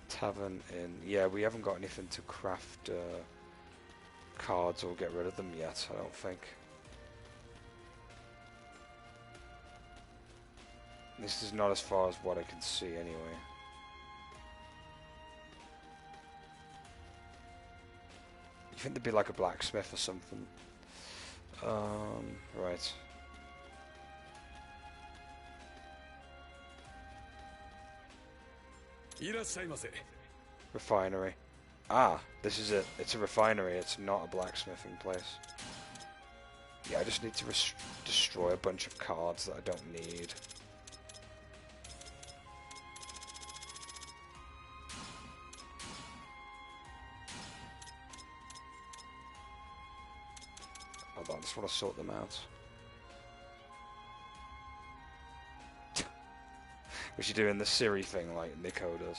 Tavern in... Yeah, we haven't got anything to craft cards or get rid of them yet, I don't think. This is not as far as what I can see anyway. You think there'd be like a blacksmith or something? Right. Refinery. Ah, this is it. It's a refinery, it's not a blacksmithing place. Yeah, I just need to destroy a bunch of cards that I don't need. Hold on, I just want to sort them out. We should do in the Siri thing like Nico does.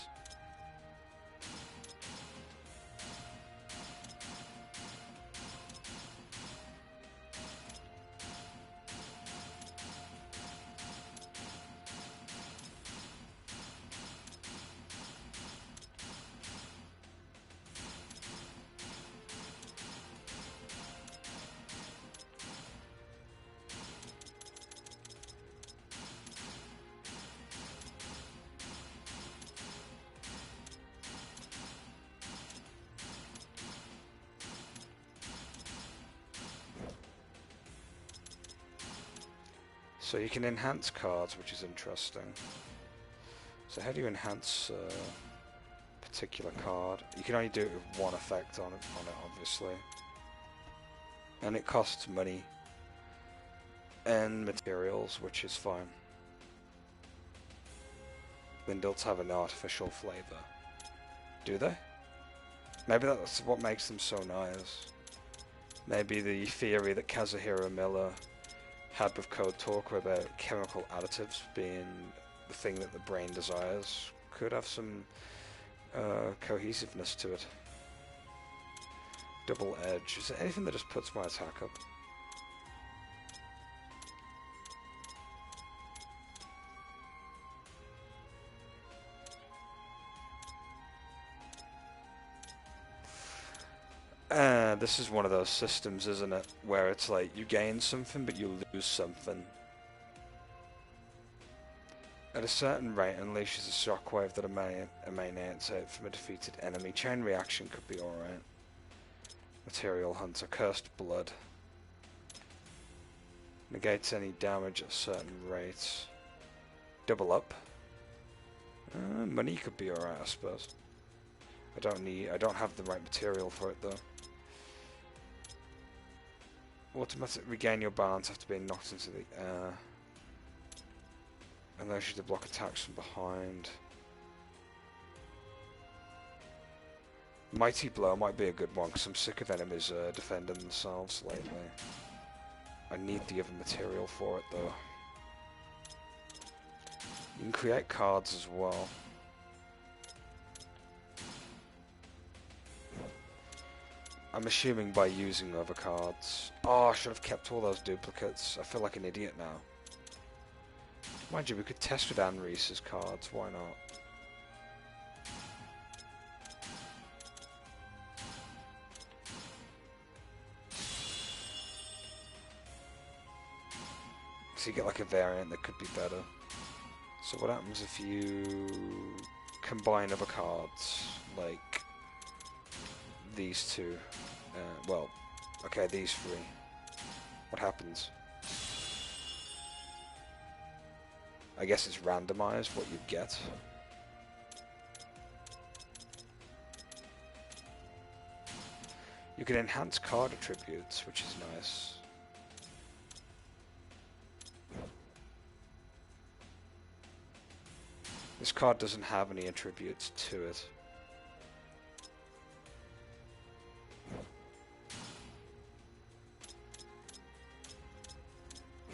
So you can enhance cards, which is interesting. So how do you enhance a particular card? You can only do it with one effect on it, obviously. And it costs money and materials, which is fine. Lindilts have an artificial flavor. Do they? Maybe that's what makes them so nice. Maybe the theory that Kazuhiro Miller had with Code Talk about chemical additives being the thing that the brain desires could have some cohesiveness to it. Double edge. Is there anything that just puts my attack up? This is one of those systems, isn't it? Where it's like, you gain something, but you lose something. At a certain rate, unleashes a shockwave that emanates out from a defeated enemy. Chain reaction could be alright. Material Hunter. Cursed Blood. Negates any damage at a certain rate. Double up. Money could be alright, I suppose. I don't have the right material for it though. Automatic regain your balance after being knocked into the air. Allows you to block attacks from behind. Mighty Blow might be a good one because I'm sick of enemies defending themselves lately. I need the other material for it though. You can create cards as well. I'm assuming by using other cards. Oh, I should have kept all those duplicates. I feel like an idiot now. Mind you, we could test with Anne Reese's cards. Why not? So you get like a variant that could be better. So what happens if you combine other cards, like these two? Well, okay, these three. What happens? I guess it's randomized what you get. You can enhance card attributes, which is nice. This card doesn't have any attributes to it.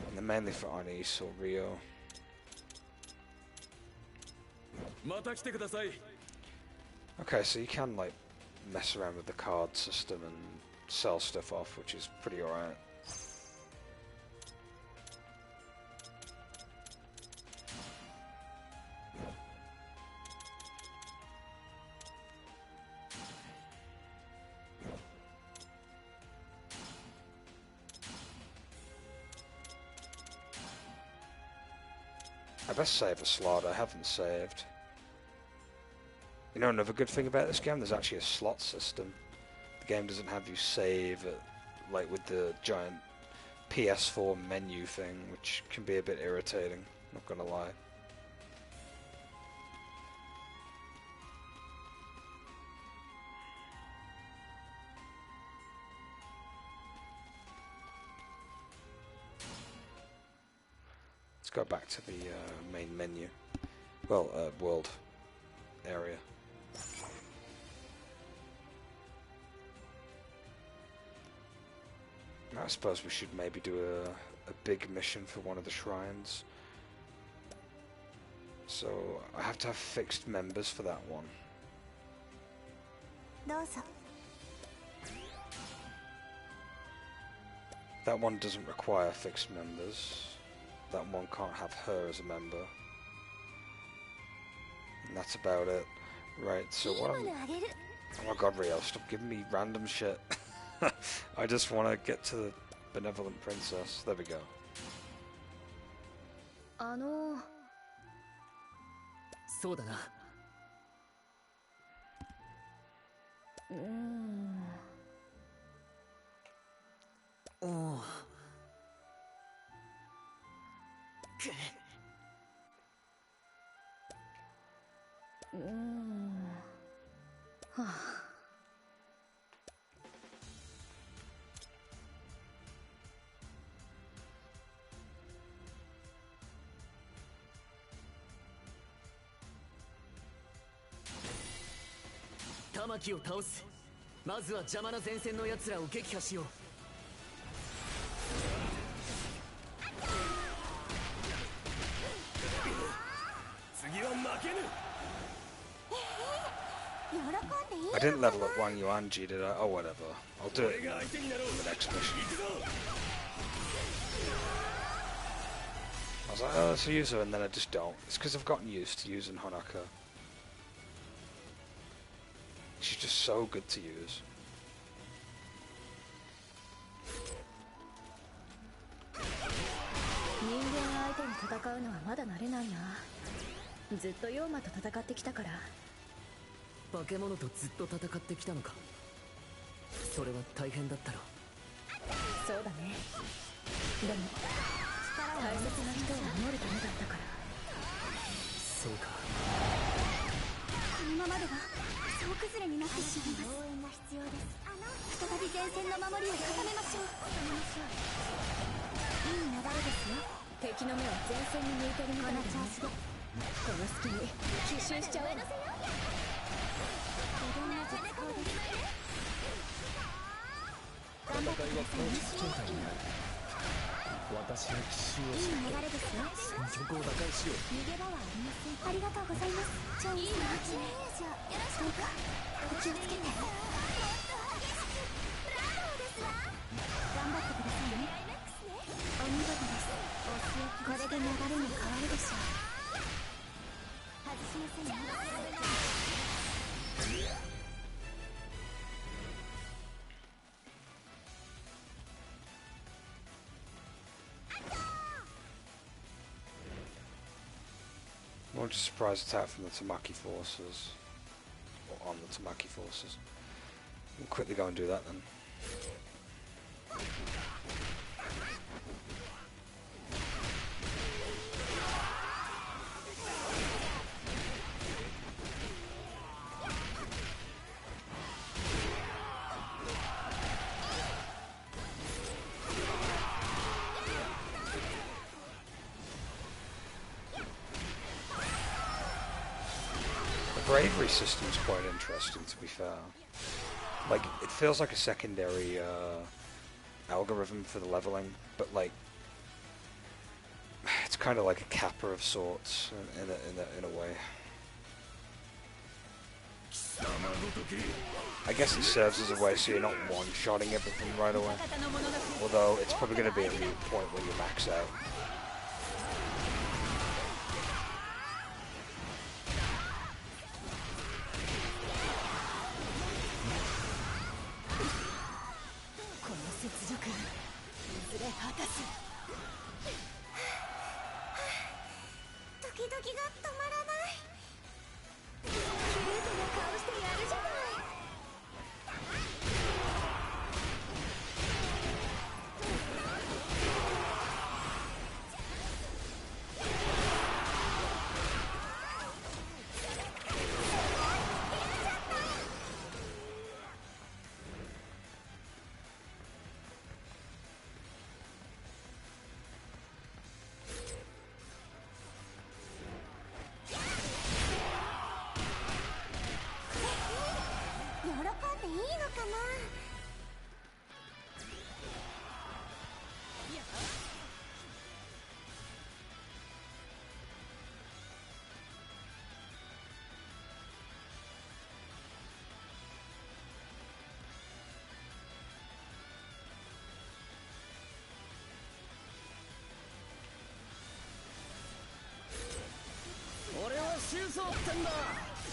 And they're mainly for Anis or Rio. Okay, so you can like mess around with the card system and sell stuff off, which is pretty alright. I best save a slot. I haven't saved. You know, another good thing about this game, there's actually a slot system. The game doesn't have you save at, like with the giant PS4 menu thing, which can be a bit irritating, not gonna lie. Let's go back to the main menu. Well, world area. I suppose we should maybe do a big mission for one of the shrines. So I have to have fixed members for that one. That one doesn't require fixed members. That one can't have her as a member. And that's about it. Right, so what I'm... Oh my god, Rio, stop giving me random shit. I just want to get to the benevolent princess. There we go. So da na. Oh. Tamakiを倒す。まずは邪魔な前線の奴らを撃破しよう。次は負けぬ。I didn't level up Wang Yuanji, did I? Oh, whatever. I'll do it in the next mission. I was like, oh, let's use her, and then I just don't. It's because I've gotten used to using Honaka. She's just so good to use. Bakemono とずっと戦ってきたのか。それは大変だったろう。そうだね。でも大切な人を守るためだったから。そうか。このままでは総崩れになってしまいます。応援が必要です。再び前線の守りを固めましょう。いい流れですよ。敵の目は前線に向いてるみたいだね。この隙に奇襲しちゃおう。戦いは膠着状態になる。私が奇襲をして戦局を打開しよう。逃げ場はありません。ありがとうございます。じゃあいいな。どうかお気をつけて。頑張ってくださいね。お見事です。これで流れも変わるでしょう。外しませんよ。Launch a surprise attack from the Tamaki forces. Or on the Tamaki forces. We'll quickly go and do that then. bravery system's quite interesting, to be fair. Like, it feels like a secondary algorithm for the leveling, but like, it's kind of like a capper of sorts in a way. I guess it serves as a way so you're not one-shotting everything right away. Although it's probably going to be a moot point when you max out.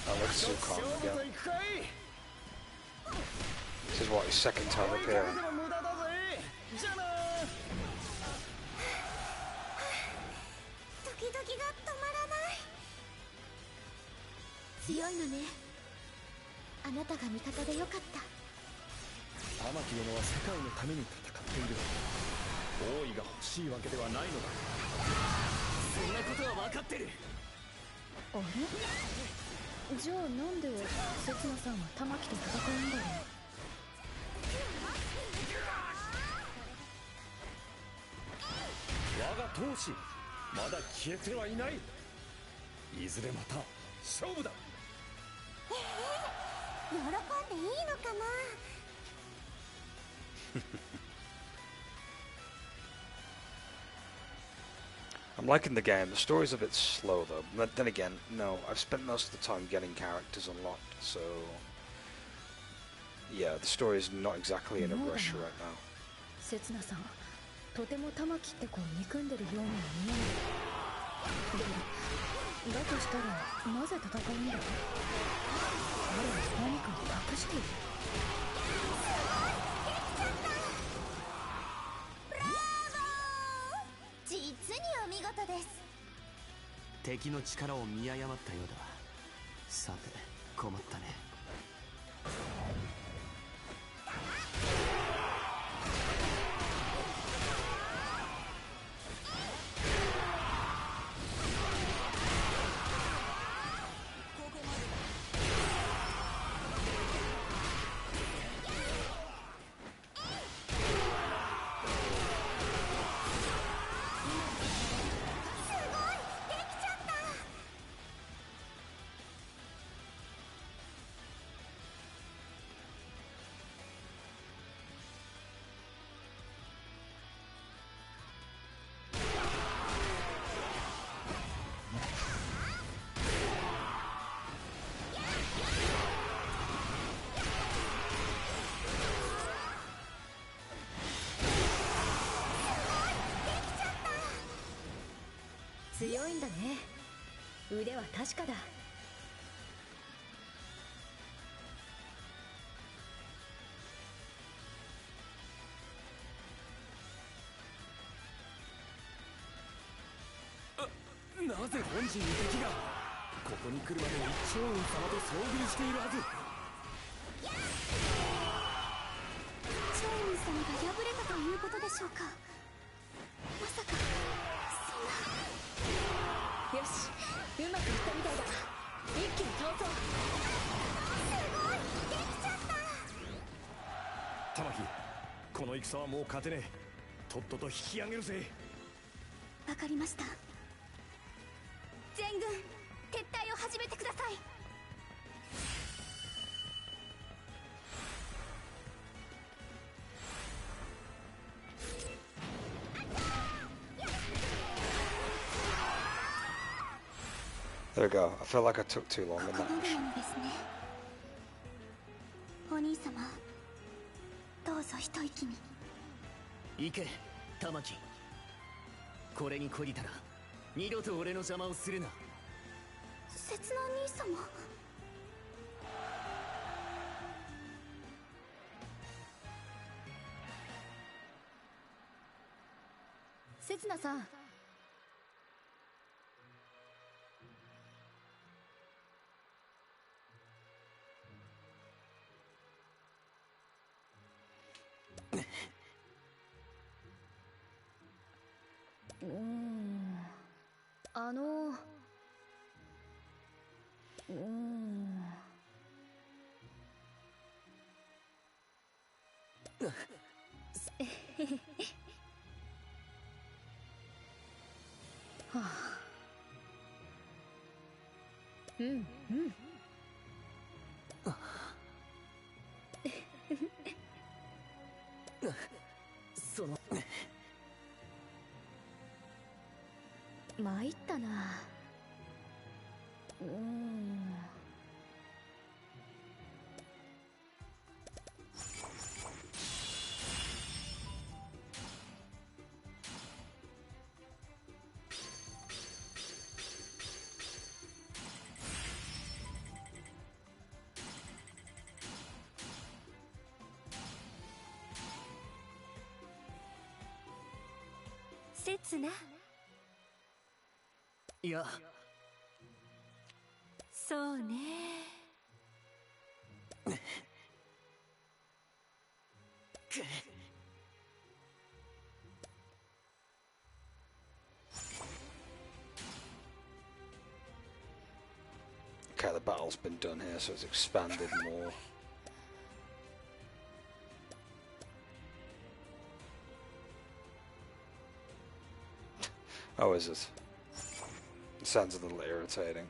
That looks so calm again. This is what, his second time appearing. 強いのね。あなたが味方でよかった。玉木殿は世界のために戦っている。王位が欲しいわけではないのだ。そんなことは分かってる。あれ？じゃあなんで刹那さんは玉木と戦うんだろう。我が闘志、まだ消えてはいない。いずれまた勝負だ。喜んでいいのかな。I'm liking the game. The story's a bit slow though. But then again, no, I've spent most of the time getting characters unlocked, so yeah, the story is not exactly in a rush right now. 刹那さん、とても玉木って子を憎んでるようには見えない。だとしたらなぜ戦うんだ。彼は何かを隠している。実にお見事です。敵の力を見誤ったようだ。さて困ったね。強いんだね。腕は確かだ。なぜ本陣に敵が。ここに来るまでに趙雲様と遭遇しているはず。趙雲様が敗れたということでしょうか。まさかそんな。よし、うまくいったみたいだ。一気に倒そう。すごい、できちゃった。玉木、この戦はもう勝てねえ。とっとと引き上げるぜ。わかりました。全軍撤退を始めてください。There we go. I feel like I took too long in that. お兄様、どうぞ一息に。行け、玉木。これに懲りたら二度と俺の邪魔をするな。刹那兄様。刹那さん。はあ、うんうんその参ったな。刹那。いや、そうね。Okay, the battle's been done here, so it's expanded more. Oh, is it? It sounds a little irritating.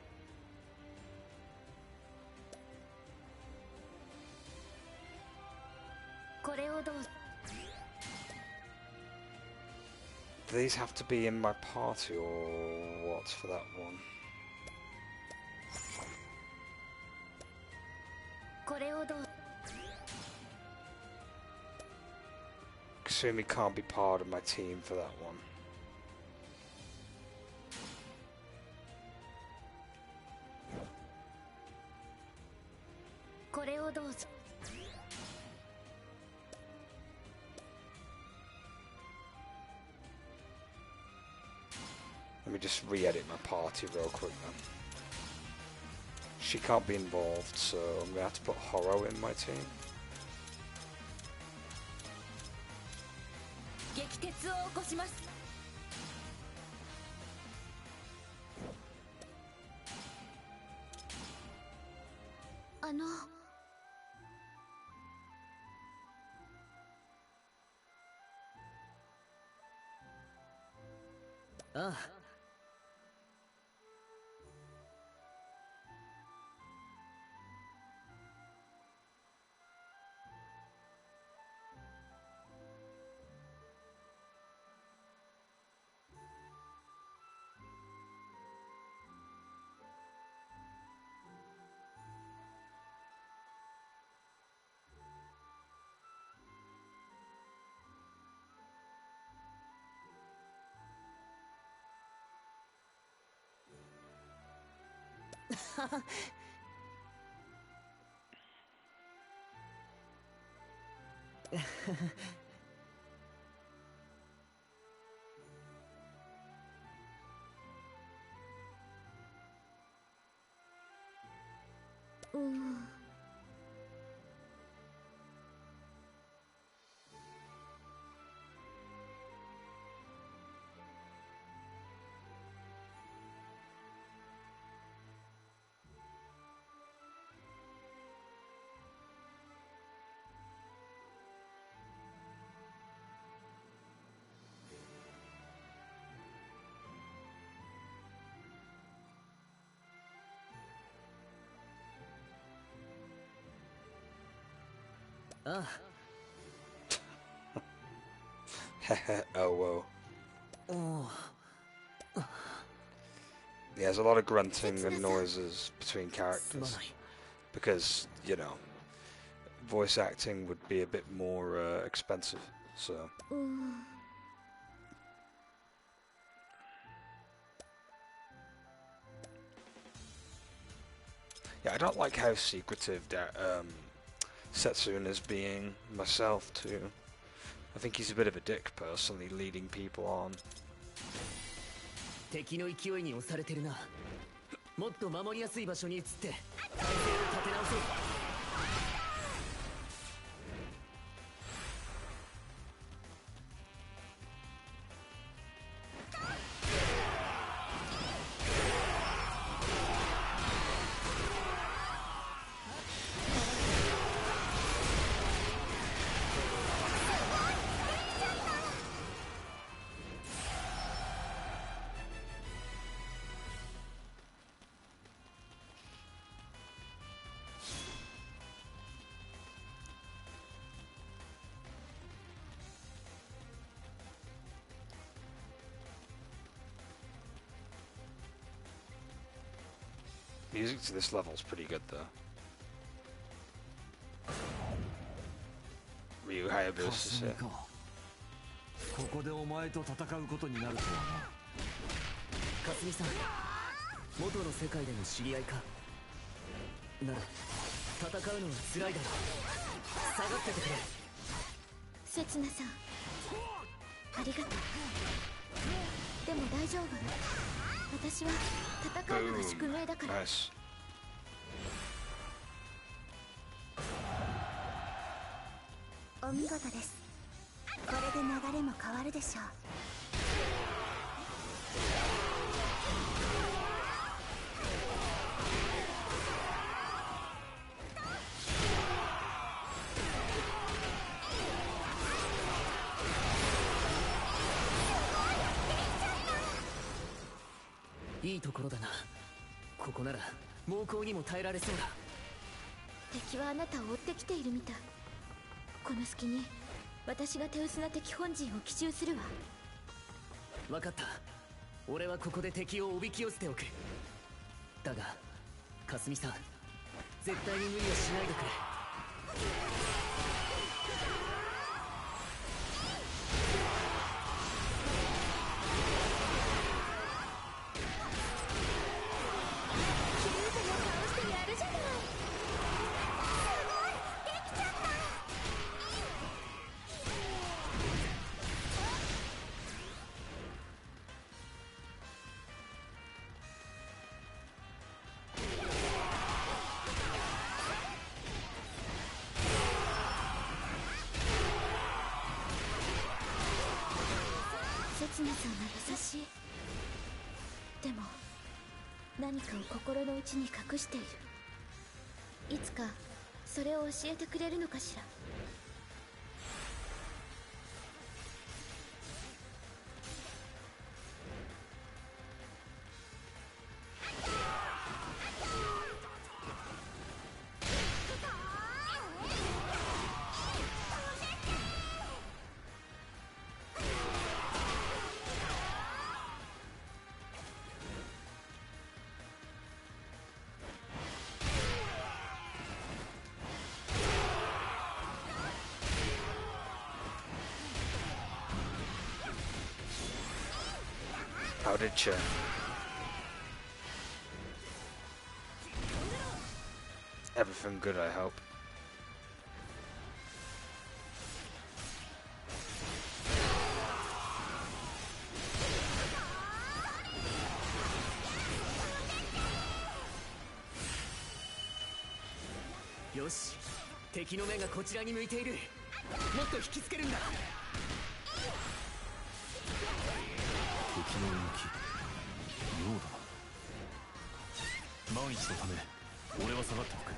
Do these have to be in my party or what for that one? Kasumi can't be part of my team for that one. Let me just re-edit my party real quick then. She can't be involved, so I'm going to have to put Horo in my team. Ah. Ah. Oh, whoa. Oh. Yeah, there's a lot of grunting and noises between characters because, you know, voice acting would be a bit more expensive, so... Yeah, I don't like how secretive Setsuna is being myself too. I think he's a bit of a dick personally, leading people on. 敵の勢いに押されてるな。もっと守りやすい場所に移って体勢を立て直そう。Music to this level is pretty good though. Ryu Hayabusa's here. ここでお前と戦うことになるとはな。かすみさん、元の世界での知り合いか。なら戦うのは辛いだろう。下がっててくれ。せつなさん、ありがとう。でも大丈夫。私は戦うのが宿命だから。Nice. お見事です。これで流れも変わるでしょう。いいところだな。ここなら猛攻にも耐えられそうだ。敵はあなたを追ってきているみたい。この隙に私が手薄な敵本陣を奇襲するわ。分かった。俺はここで敵をおびき寄せておく。だがかすみさん、絶対に無理はしないでくれ。せつなさんは優しい。でも何かを心の内に隠している。いつかそれを教えてくれるのかしら。How did you? Everything good, I hope.よし、敵の目がこちらに向いている。もっと引きつけるんだ。敵の動き妙だな。万一のため俺は下がっておく。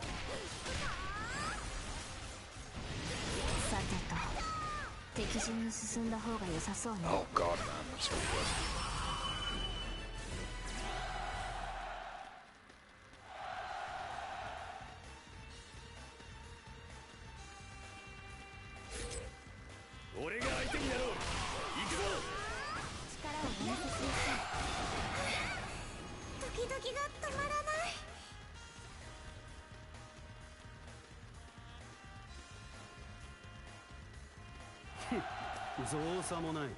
さてと敵陣に進んだ方が良さそうね。 Oh god, man, that's really good. 俺が相手になろう。行くぞ。力をお見せしましょう。時キが止まらない。造作もない。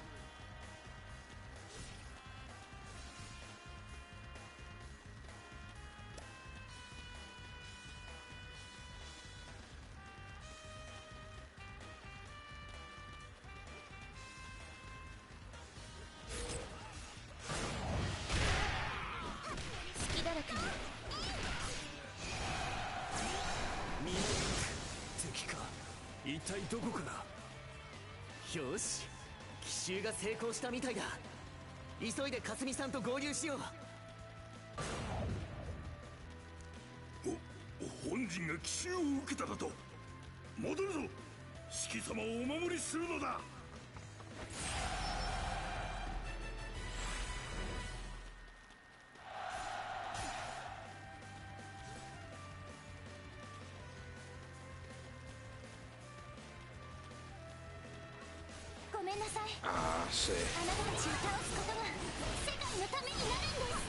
隙だらけに。敵か。一体どこから。よし、奇襲が成功したみたいだ。急いでかすみさんと合流しよう。本人が奇襲を受けただと。戻るぞ。四季様をお守りするのだ。ごめんなさい。ああ、see. あなたたちを倒すことが世界のためになるんです。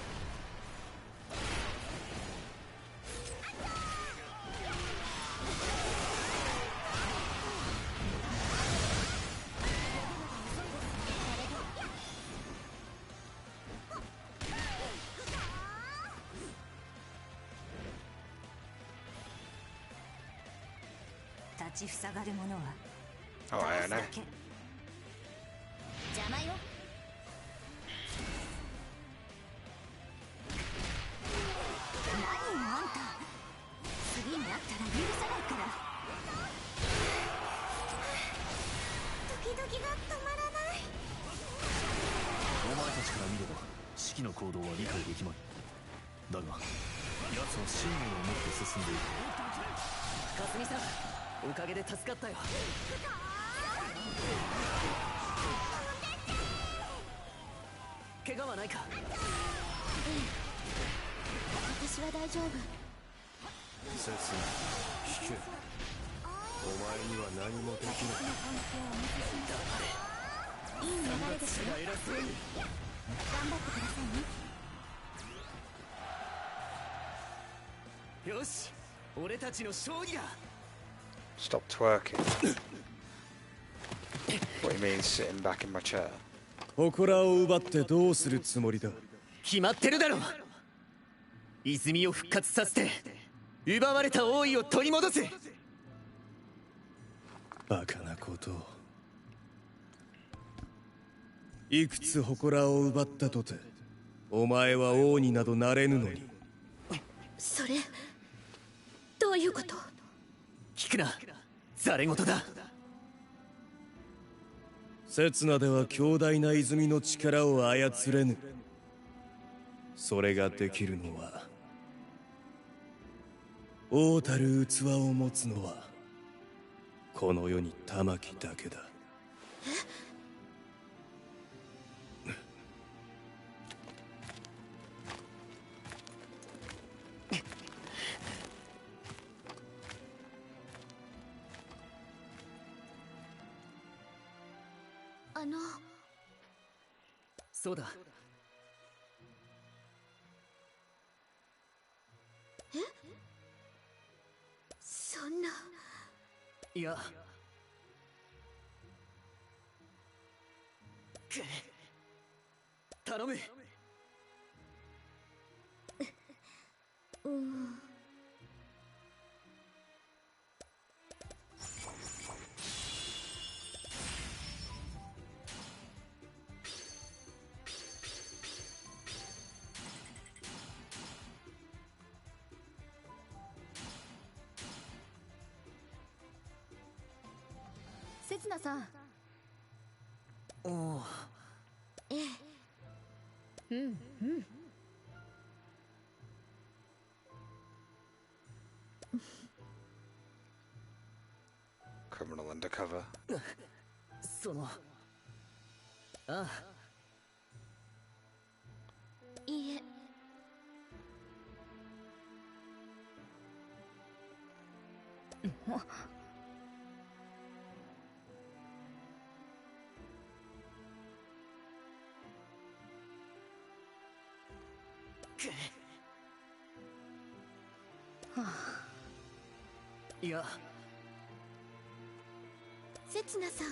立ちふさがる者は Oh, I don't know. 邪魔よ。何よあんた、次に会ったら許さないから。ドキドキが止まらない。お前たちから見れば四季の行動は理解できまい。だが奴は信念を持って進んでいる。かすみさん、おかげで助かったよ。怪我はないか。私は大丈夫。せつな、聞け。お前には何もできない。いい流れですよ。頑張ってくださいね。よし、俺たちの勝利だ。 Stop twerking. What do you mean sitting back in my chair? 祠を奪ってどうするつもりだ。決まってるだろう。泉を復活させて奪われた王位を取り戻す。バカなことを。いくつ祠を奪ったとてお前は王になどなれぬのに。それどういうこと。聞くな、ざれ言だ。刹那では強大な泉の力を操れぬ。それができるのは王たる器を持つのはこの世に玉木だけだ。そうだ。え？そんな。いや。頼む。せつなさん。おお。ええ。うんうん。Criminal undercover. その。ああ。いいえ。いや、せつなさん。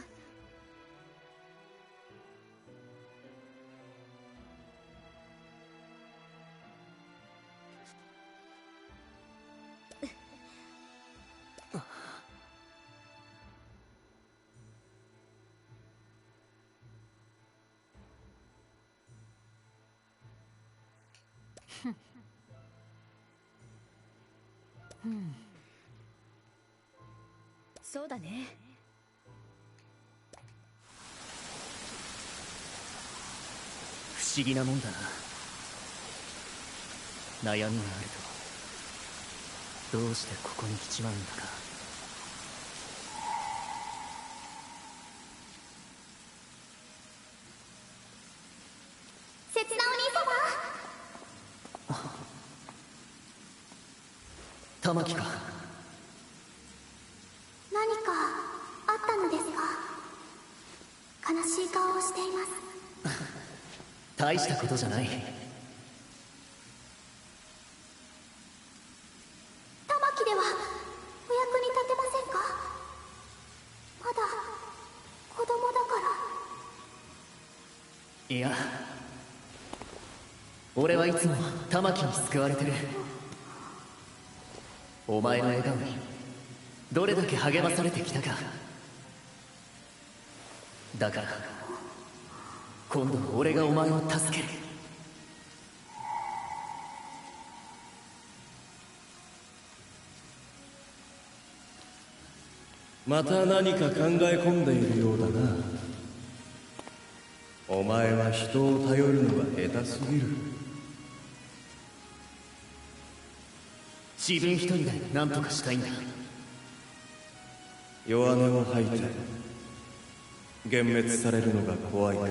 そうだね。不思議なもんだな。悩みがあるとどうしてここに来ちまうんだか。せつなお兄様。玉木か。何かあったのですか？悲しい顔をしています。大したことじゃない。玉木ではお役に立てませんか？まだ子供だから。いや、俺はいつも玉木に救われてる。お前の笑顔にどれだけ励まされてきたか。だから今度は俺がお前を助ける。また何か考え込んでいるようだな。お前は人を頼るのが下手すぎる。自分一人で何とかしたいんだ。弱音を吐いて幻滅されるのが怖いか。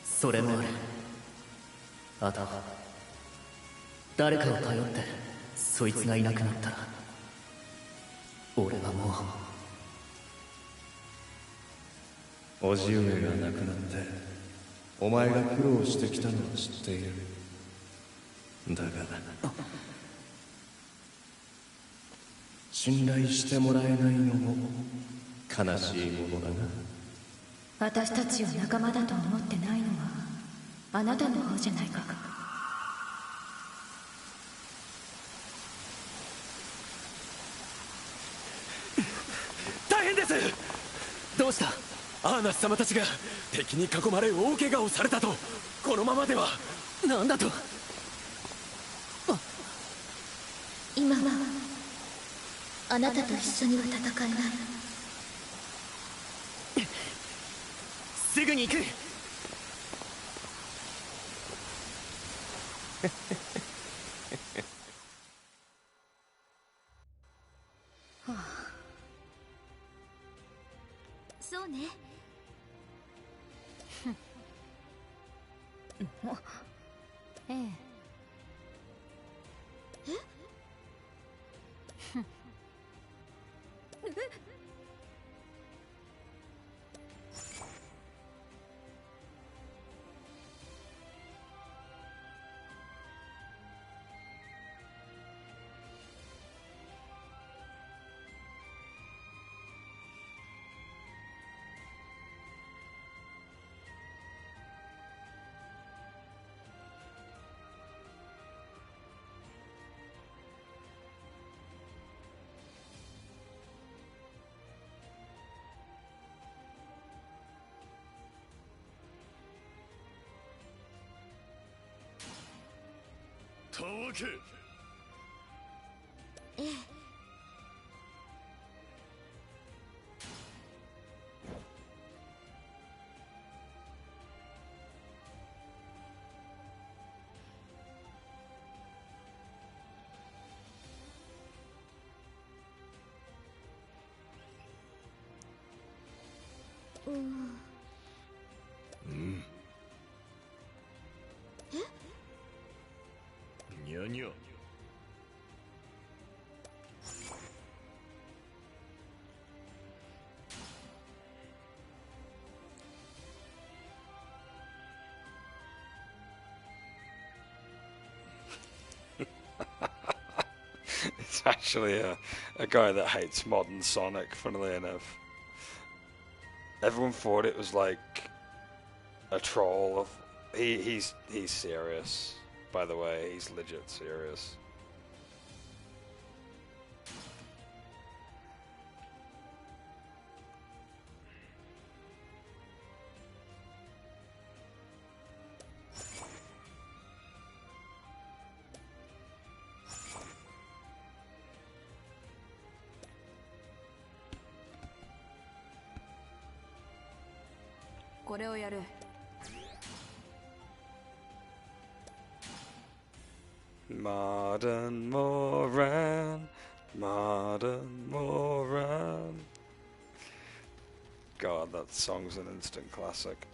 それもある。あと誰かを頼ってそいつがいなくなったら俺はもう。叔父上が亡くなってお前が苦労してきたのは知っている。だが信頼してもらえないのも悲しいものだな。私たちを仲間だと思ってないのはあなたの方じゃないか。大変です。どうした？アーナス様たちが敵に囲まれ大怪我をされたと。このままでは。なんだと？今はあなたと一緒には戦えない。すぐに行く。はあ、そうね。ええ。たわけ。ええ。うん。にゃにゃ。He's actually a guy that hates modern Sonic, funnily enough. Everyone thought it was like a troll. He's serious, by the way. He's legit serious. Modern Moran, Modern Moran. God, that song's an instant classic.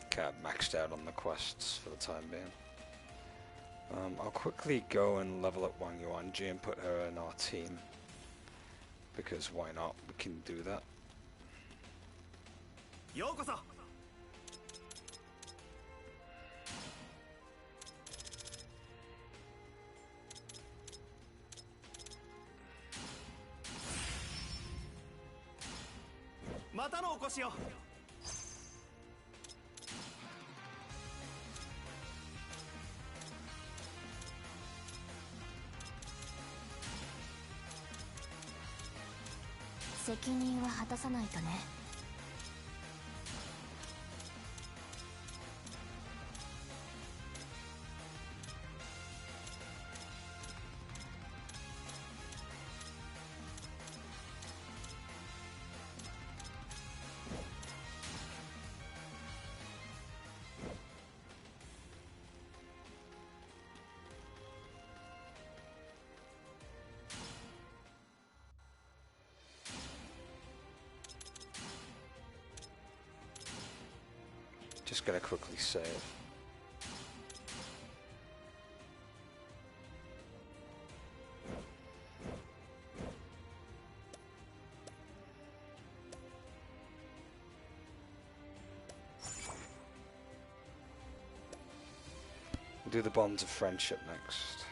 Okay, I've maxed out on the quests for the time being. I'll quickly go and level up Wang Yuanji and put her in our team. Because why not? We can do that. Just gonna quickly save. We'll do the bonds of friendship next.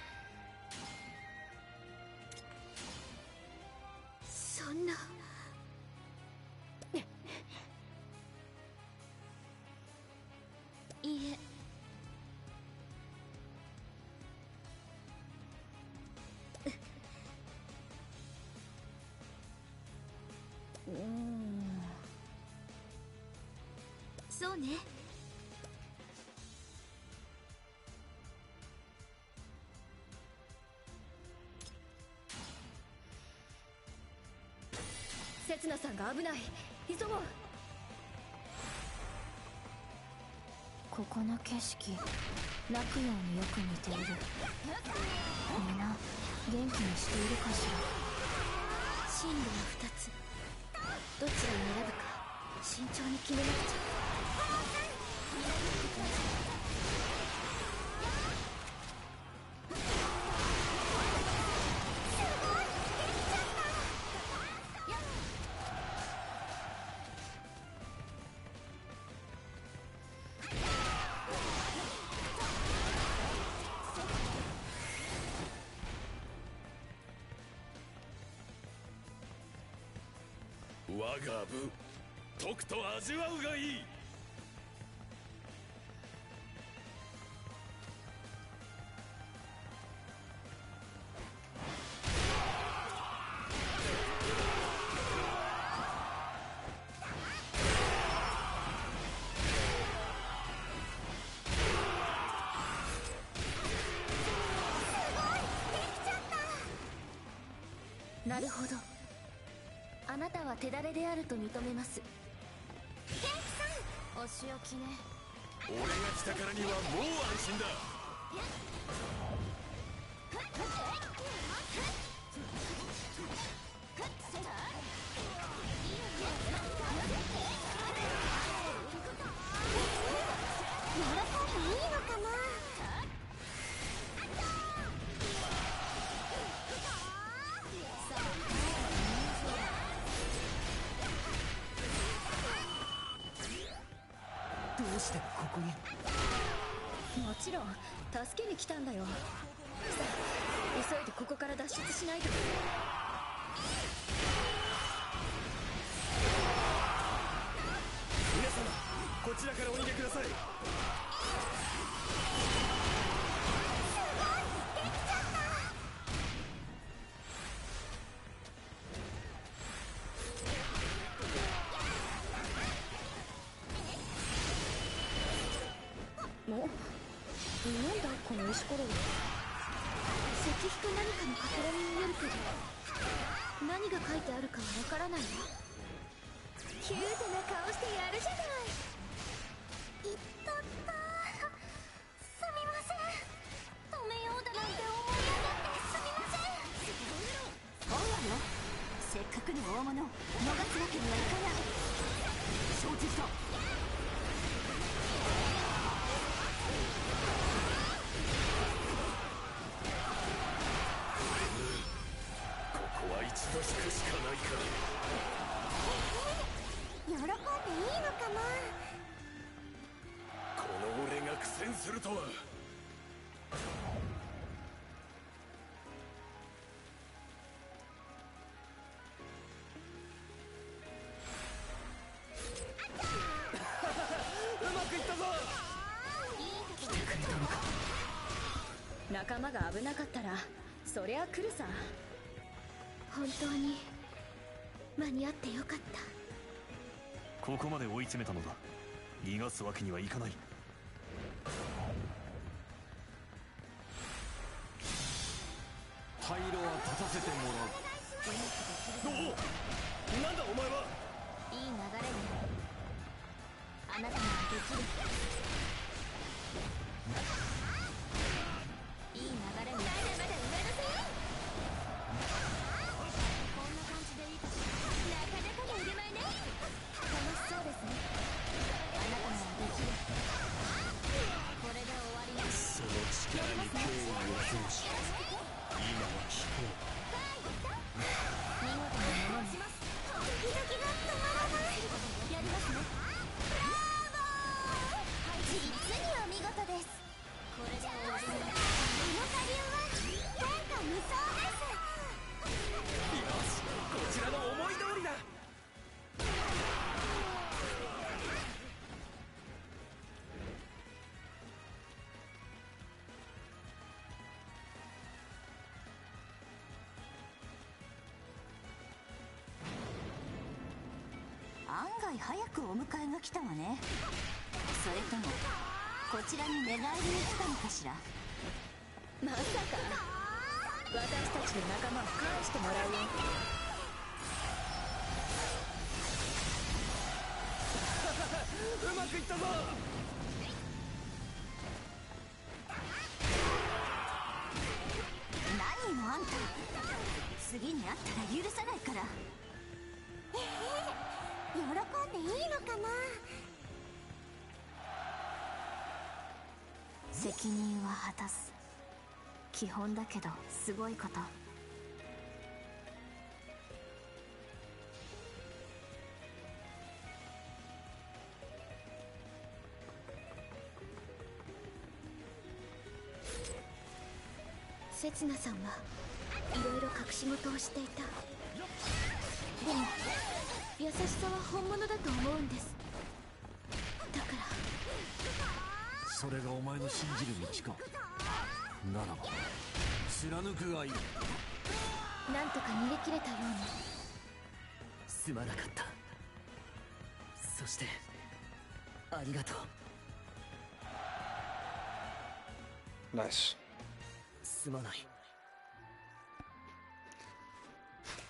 刹那さんが危ない。急ごう。ここの景色、泣くようによく似ている。みんな元気にしているかしら。進路は2つ。どちらに選ぶか慎重に決めなくちゃ。我が部とくと味わうがいい。なるほど。あなたは手だれであると認めます。元気さん、お仕置きね。俺が来たからにはもう安心だ。喜んでいいのかな。どうしてここに。もちろん助けに来たんだよ。さあ急いでここから脱出しないと。皆様こちらからお逃げください。なんだこの石ころは。石碑か何かのかけらに見えるけど、何が書いてあるかはわからないわ。キュートな顔してやるじゃない。いったった。すみません。止めようだなんて思い上がってすみません。そうよ、せっかくの大物逃すわけにはいかない。承知した。一度引くしかないか。喜んでいいのかな。この俺が苦戦するとは。うまくいったぞ。来てくれたのか。仲間が危なかったらそりゃ来るさ。本当に間に合ってよかった。ここまで追い詰めたのだ。逃がすわけにはいかない。退路は立たせてもらう。おお、なんだお前は。いい流れね。あなたならできる。いい流れね。まだまだ上乗せよ。そうですね。あなたならできる。これで終わりです。その力に敬意を表し、今は聞こう。見事なものに。ドキドキが止まらない。やりますね。ブラボー。実にお見事です。これで終わりです。この下流は天下無双です。よし、こちらの思い通りだ。案外早くお迎えが来たわね。それともこちらに寝返りに来たのかしら。まさか私たちの仲間を返してもらうよ。うまくいったぞ。何よあんた、次に会ったら許さないから。喜んでいいのかな。責任は果たす。基本だけどすごいこと。せつなさんはいろいろ隠し事をしていた。でも優しさは本物だと思うんです。だからそれがお前の信じる道か。ならば貫くがいい。なんとか逃げ切れたように。すまなかった。そしてありがとう。ナイス。すまない。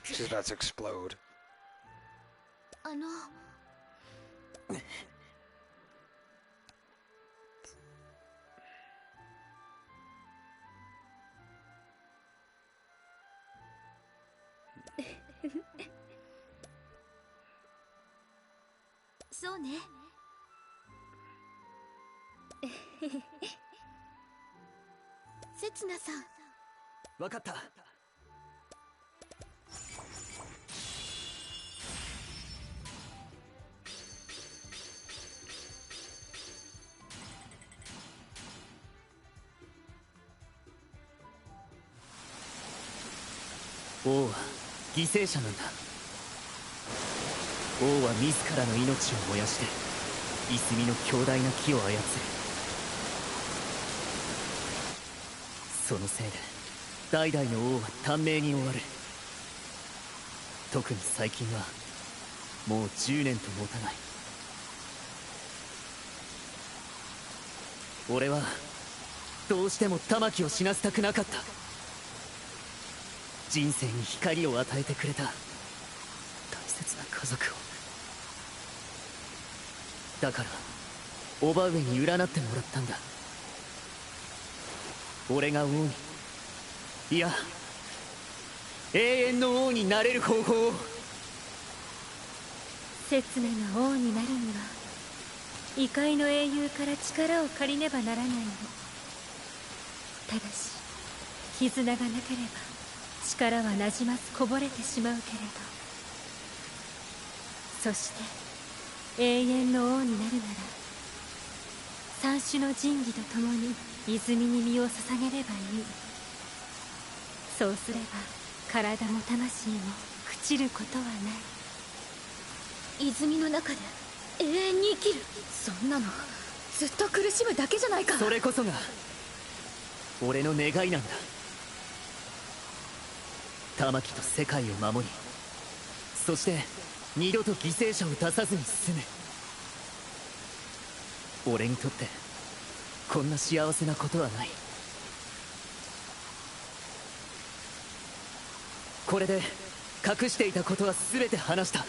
She's about to explode. そうね。せつなさん。わかった。王は犠牲者なんだ。王は自らの命を燃やして泉の強大な木を操る。そのせいで代々の王は短命に終わる。特に最近はもう10年と持たない。俺はどうしても玉木を死なせたくなかった。人生に光を与えてくれた大切な家族を。だから叔母上に占ってもらったんだ。俺が王に、いや永遠の王になれる方法を。刹那が王になるには異界の英雄から力を借りねばならないの。ただし絆がなければ力はなじまずこぼれてしまうけれど、そして永遠の王になるなら三種の神器と共に泉に身を捧げればいい。そうすれば体も魂も朽ちることはない。泉の中で永遠に生きる。そんなのずっと苦しむだけじゃないか。それこそが俺の願いなんだ。玉木と世界を守り、そして二度と犠牲者を出さずに済む。俺にとってこんな幸せなことはない。これで隠していたことは全て話した。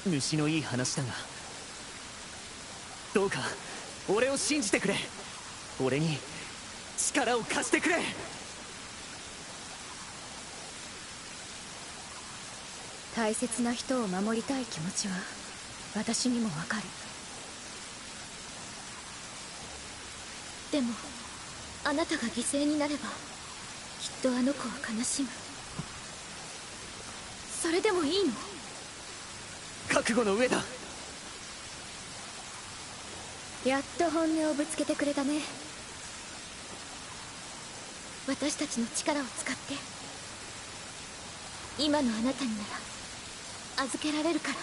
虫のいい話だが、どうか俺を信じてくれ。俺に力を貸してくれ。大切な人を守りたい気持ちは私にもわかる。でもあなたが犠牲になればきっとあの子は悲しむ。それでもいいの？覚悟の上だ。やっと本音をぶつけてくれたね。私たちの力を使って今のあなたになら預けられるから。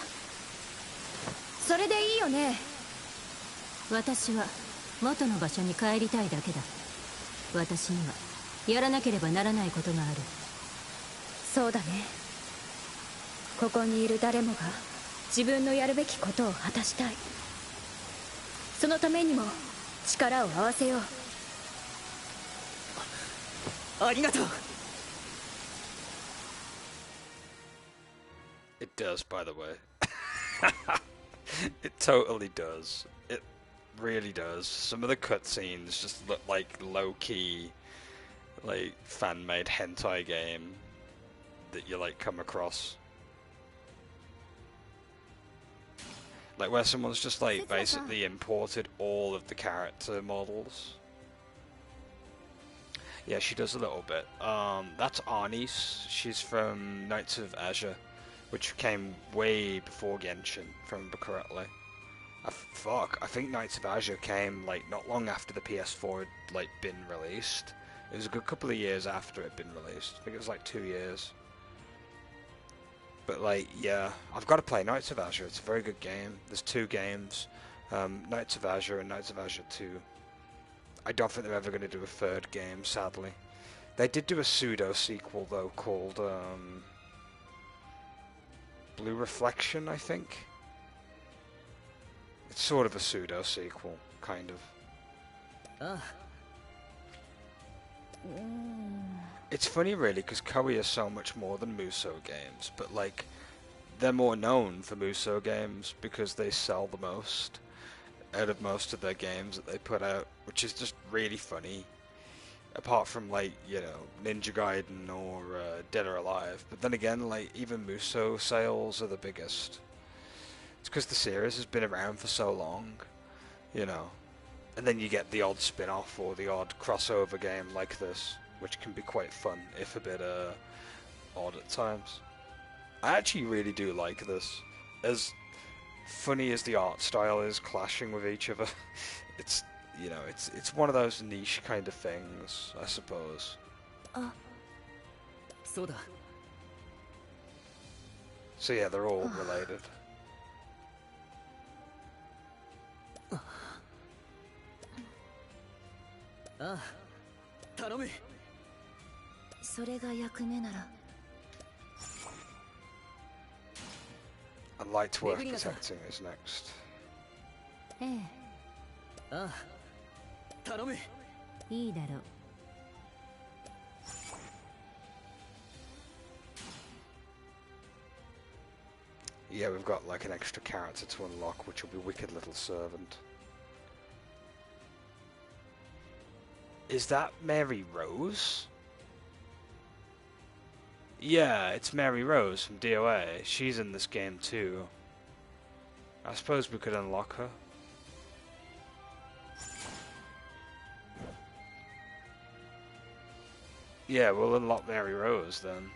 それでいいよね。私は元の場所に帰りたいだけだ。私にはやらなければならないことがある。そうだね。ここにいる誰もが自分のやるべきことを果たしたい。そのためにも力を合わせよう。ありがとう。 It does, by the way. It totally does. It really does. Some of the cutscenes just look like low-key, like fan-made hentai game that you like come across. Like where someone's just like basically imported all of the character models. Yeah, she does a little bit. That's Arnis. She's from Knights of Azur, which came way before Genshin, if I remember correctly. I think Knights of Azur came like not long after the PS4 had like been released. It was a good couple of years after it had been released. I think it was like 2 years. But like, yeah, I've got to play Knights of Azure. It's a very good game. There's 2 games, Knights of Azure and Knights of Azure 2. I don't think they're ever going to do a 3rd game, sadly. They did do a pseudo sequel though called Blue Reflection, I think. It's sort of a pseudo sequel, kind of. It's funny really, because Koei is so much more than Musou games, but like, they're more known for Musou games because they sell the most out of most of their games that they put out, which is just really funny. Apart from like, you know, Ninja Gaiden or Dead or Alive. But then again, like, even Musou sales are the biggest. It's because the series has been around for so long, you know. And then you get the odd spin-off or the odd crossover game like this, which can be quite fun, if a bit odd at times. I actually really do like this. As funny as the art style is clashing with each other, it's, you know, it's one of those niche kind of things, I suppose. So yeah, they're all related. And light worth protecting is next. Yeah, we've got like an extra character to unlock, which will be Wicked Little Servant. Is that Mary Rose? Yeah, it's Mary Rose from DOA. She's in this game too. I suppose we could unlock her. Yeah, we'll unlock Mary Rose then.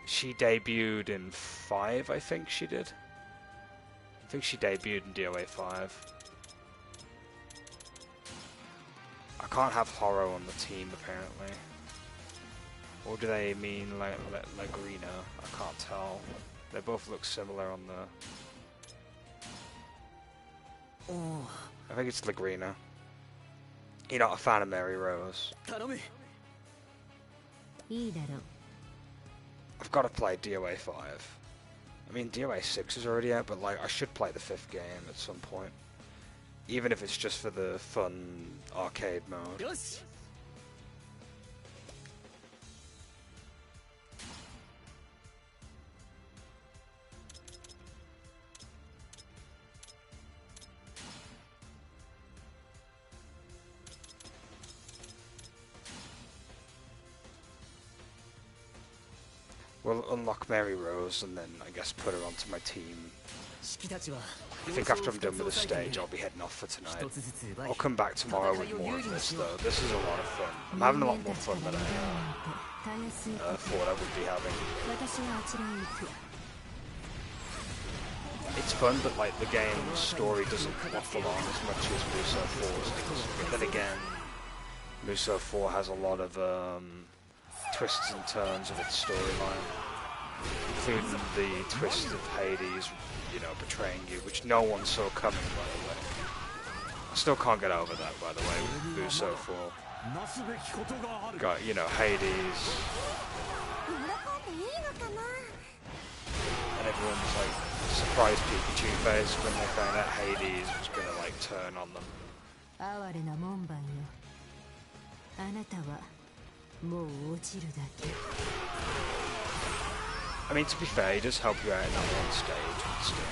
She debuted in 5, I think she did. I think she debuted in DOA 5. I can't have Horo on the team, apparently. Or do they mean Lagrina? I can't tell. They both look similar on the... I think it's Lagrina. You're not a fan of Mary Rose. I've got to play DOA 5. I mean, DOA 6 is already out, but like, I should play the 5th game at some point. Even if it's just for the fun arcade mode. We'll unlock Mary Rose and then I guess put her onto my team. I think after I'm done with the stage, I'll be heading off for tonight. I'll come back tomorrow with more of this, though. This is a lot of fun. I'm having a lot more fun than I thought I would be having. It's fun, but like the game's story doesn't waffle on as much as Musou 4's does. But then again, Musou 4 has a lot of twists and turns of its storyline, including the twist of Hades, you know, betraying you, which no one saw coming, by the way. I still can't get over that, by the way, with Musou 4. Got, you know, Hades. And everyone's like, surprised Pikachu face when they found out Hades was gonna, like, turn on them. I mean, to be fair, he does help you out in that one stage, but still.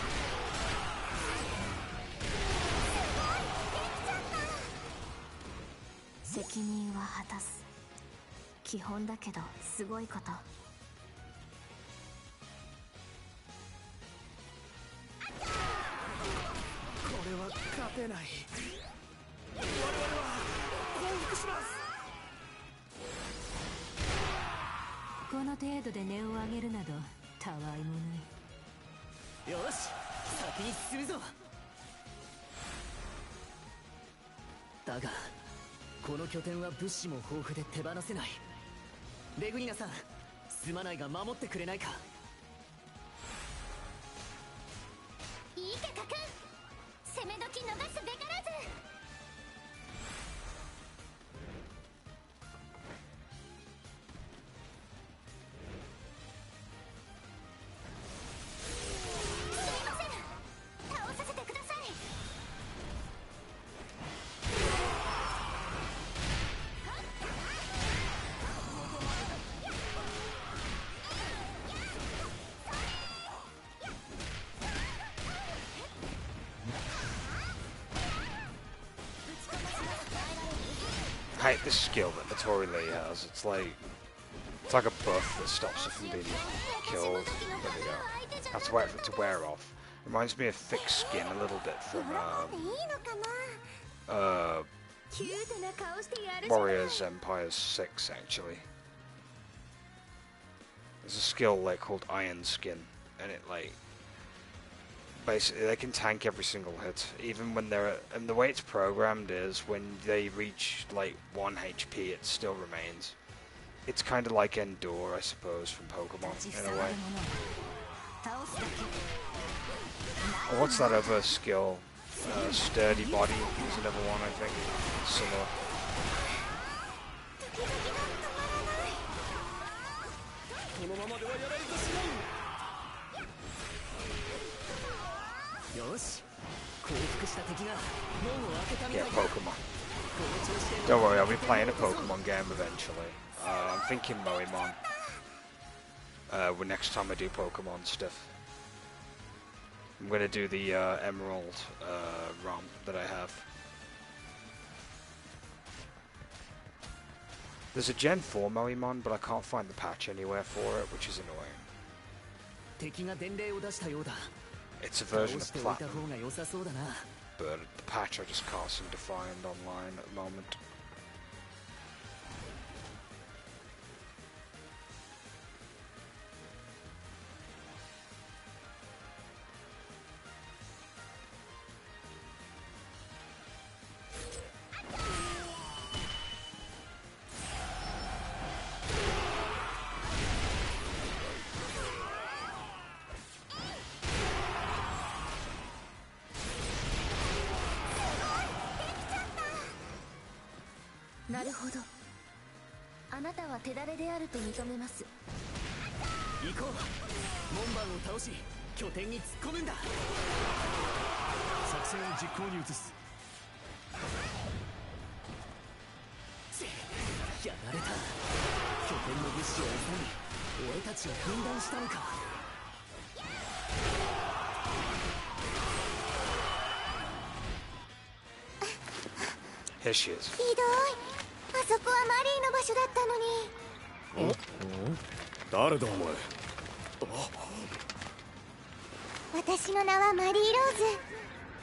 レグニナさん、すまないが守ってくれないか。いいかカ君、攻め時逃すべからず。すみません、倒させてください。I hate this skill that Notori has. It's like a buff that stops her from being killed. There we go. I have to wait for it to wear off. Reminds me of thick skin a little bit from Warriors Empire 6 actually. There's a skill like called Iron Skin, and it like basically they can tank every single hit, even when they're and the way it's programmed is when they reach like 1 HP it still remains. It's kind of like Endure, I suppose, from Pokemon in a way. Or what's that other skill? Sturdy Body is another one, I think. Similar. よし、降伏した敵が門を開けたみたい Yeah, だ。 Pokemon. Don't worry, I'll be playing a Pokemon game eventually. I'm thinking Moemon. Next time I do Pokemon stuff. I'm gonna do the Emerald ROM that I have. There's a Gen 4 Moemon, but I can't find the patch anywhere for it, which is annoying. 敵が伝令を出したようだ。 It's a version 倒し of ておいた Platinum, 方が良さそうだな。 but the patch I just can't seem to find online at the moment. "なるほど。あなたは手だれであると認めます。行こう。門番を倒し、拠点に突っ込むんだ。作戦を実行に移す。やられた。拠点の物資を餌に俺たちを分断したのか。 Here she is. ひどい。あそこはマリーの場所だったのに。誰だお前。私の名はマリー・ローズ。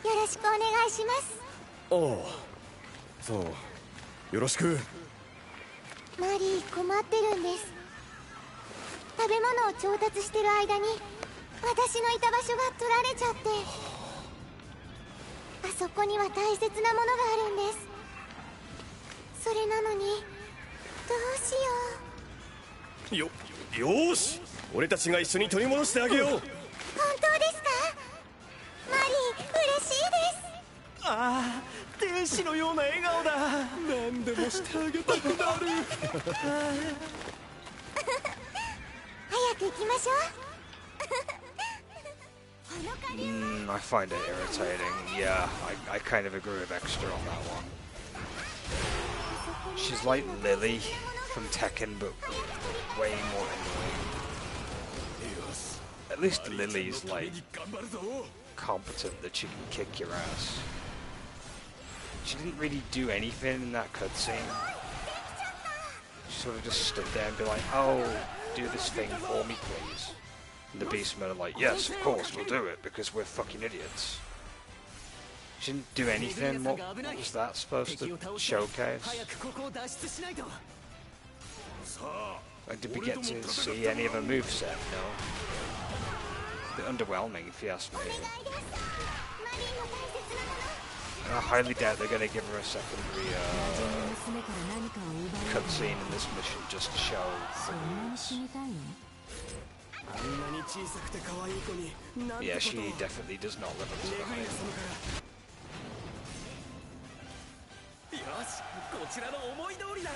よろしくお願いします。ああ、そうよろしく。マリー、困ってるんです。食べ物を調達してる間に私のいた場所が取られちゃって、あそこには大切なものがあるんです。それなのにどうしよう。よーし、俺たちが一緒に取り戻してあげよう。本当ですか？マリー、嬉しいです。ああ、天使のような笑顔だ。何でもしてあげたくなる。早く行きましょう。 I find it irritating. Yeah, I kind of agree with Extra on that one. She's like Lily from Tekken, but way more annoying. At least Lily's like competent that she can kick your ass. She didn't really do anything in that cutscene. She sort of just stood there and be like, "Oh, do this thing for me, please." And the Beastmen are like, "Yes, of course, we'll do it because we're fucking idiots." She didn't do anything. What was that supposed to showcase? Like, did we get to see any of her moveset? No. A bit underwhelming, if you ask me. And I highly doubt they're going to give her a secondary cutscene in this mission just to show. そんなに死にたいの？ Yeah, she definitely does not live up to the hype. よし、こちらの思い通りだ。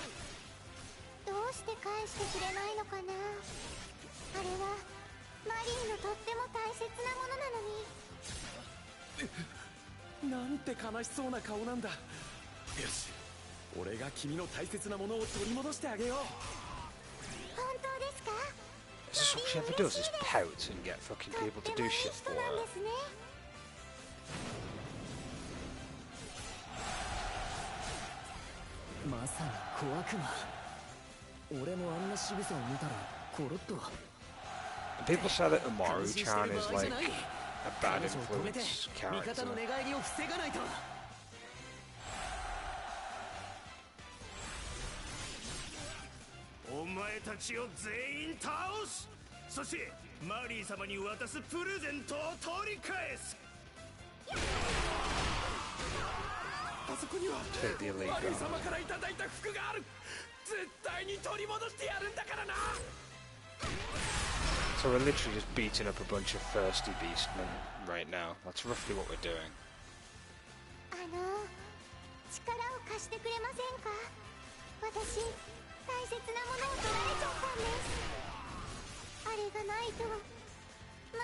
どうして返してくれないのかな。あれはマリーのとっても大切なものなのに。なんて悲しそうな顔なんだ。よし、俺が君の大切なものを取り戻してあげよう。本当ですか？ This is what she ever does, is pout and get fucking people to do shit for her. まさに小悪魔。俺もあんな仕草を見たらコロッと。 People say that Umaru-chan is like a bad influence 味 character. 方の寝返りを防がないと。お前たちを全員倒す。そしてマリー様に渡すプレゼントを取り返す。あそこには Take the elite マリー guard. 様からいただいた服がある。絶対に取り戻してやるんだからな。 So we're literally just beating up a bunch of thirsty beastmen right now. That's roughly what we're doing. 力を貸してくれませんか？私大切なものを取られちゃったんです。あれがないとマ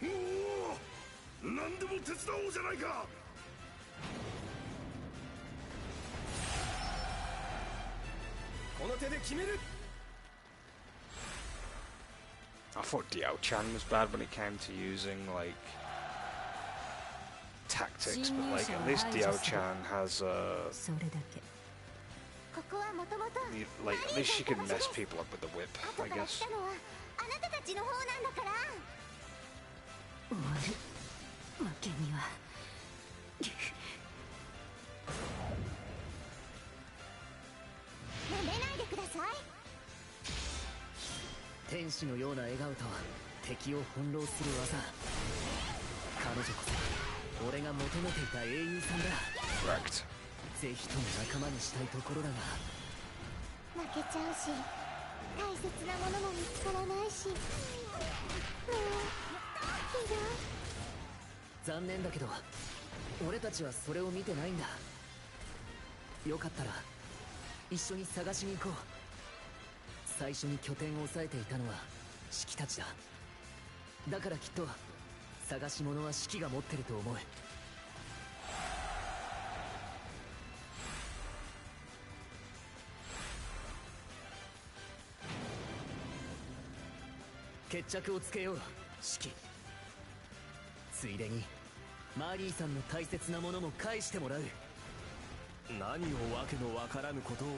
リー。何でも手伝おうじゃないか。この手で決める。 I thought Diao-chan was bad when it came to using like tactics, but like at least Diao-chan has それだけ。 ここはもともと like at least she can mess people up with the whip, I 後から来 guess. たのはあなたたちの方なんだから。終わる。負けには。舐めないでください。天使のような笑顔と敵を翻弄する技。彼女こそ俺が求めていた英雄さんだ。 Correct. ぜひとも仲間にしたいところだが。負けちゃうし大切なものも見つからないし、もうひどい。残念だけど俺たちはそれを見てないんだ。よかったら一緒に探しに行こう。最初に拠点を押さえていたのはシキたちだ。だからきっと探し物はシキが持ってると思う。決着をつけようシキ。ついでにマリーさんの大切なものも返してもらう。何をわけのわからぬことを。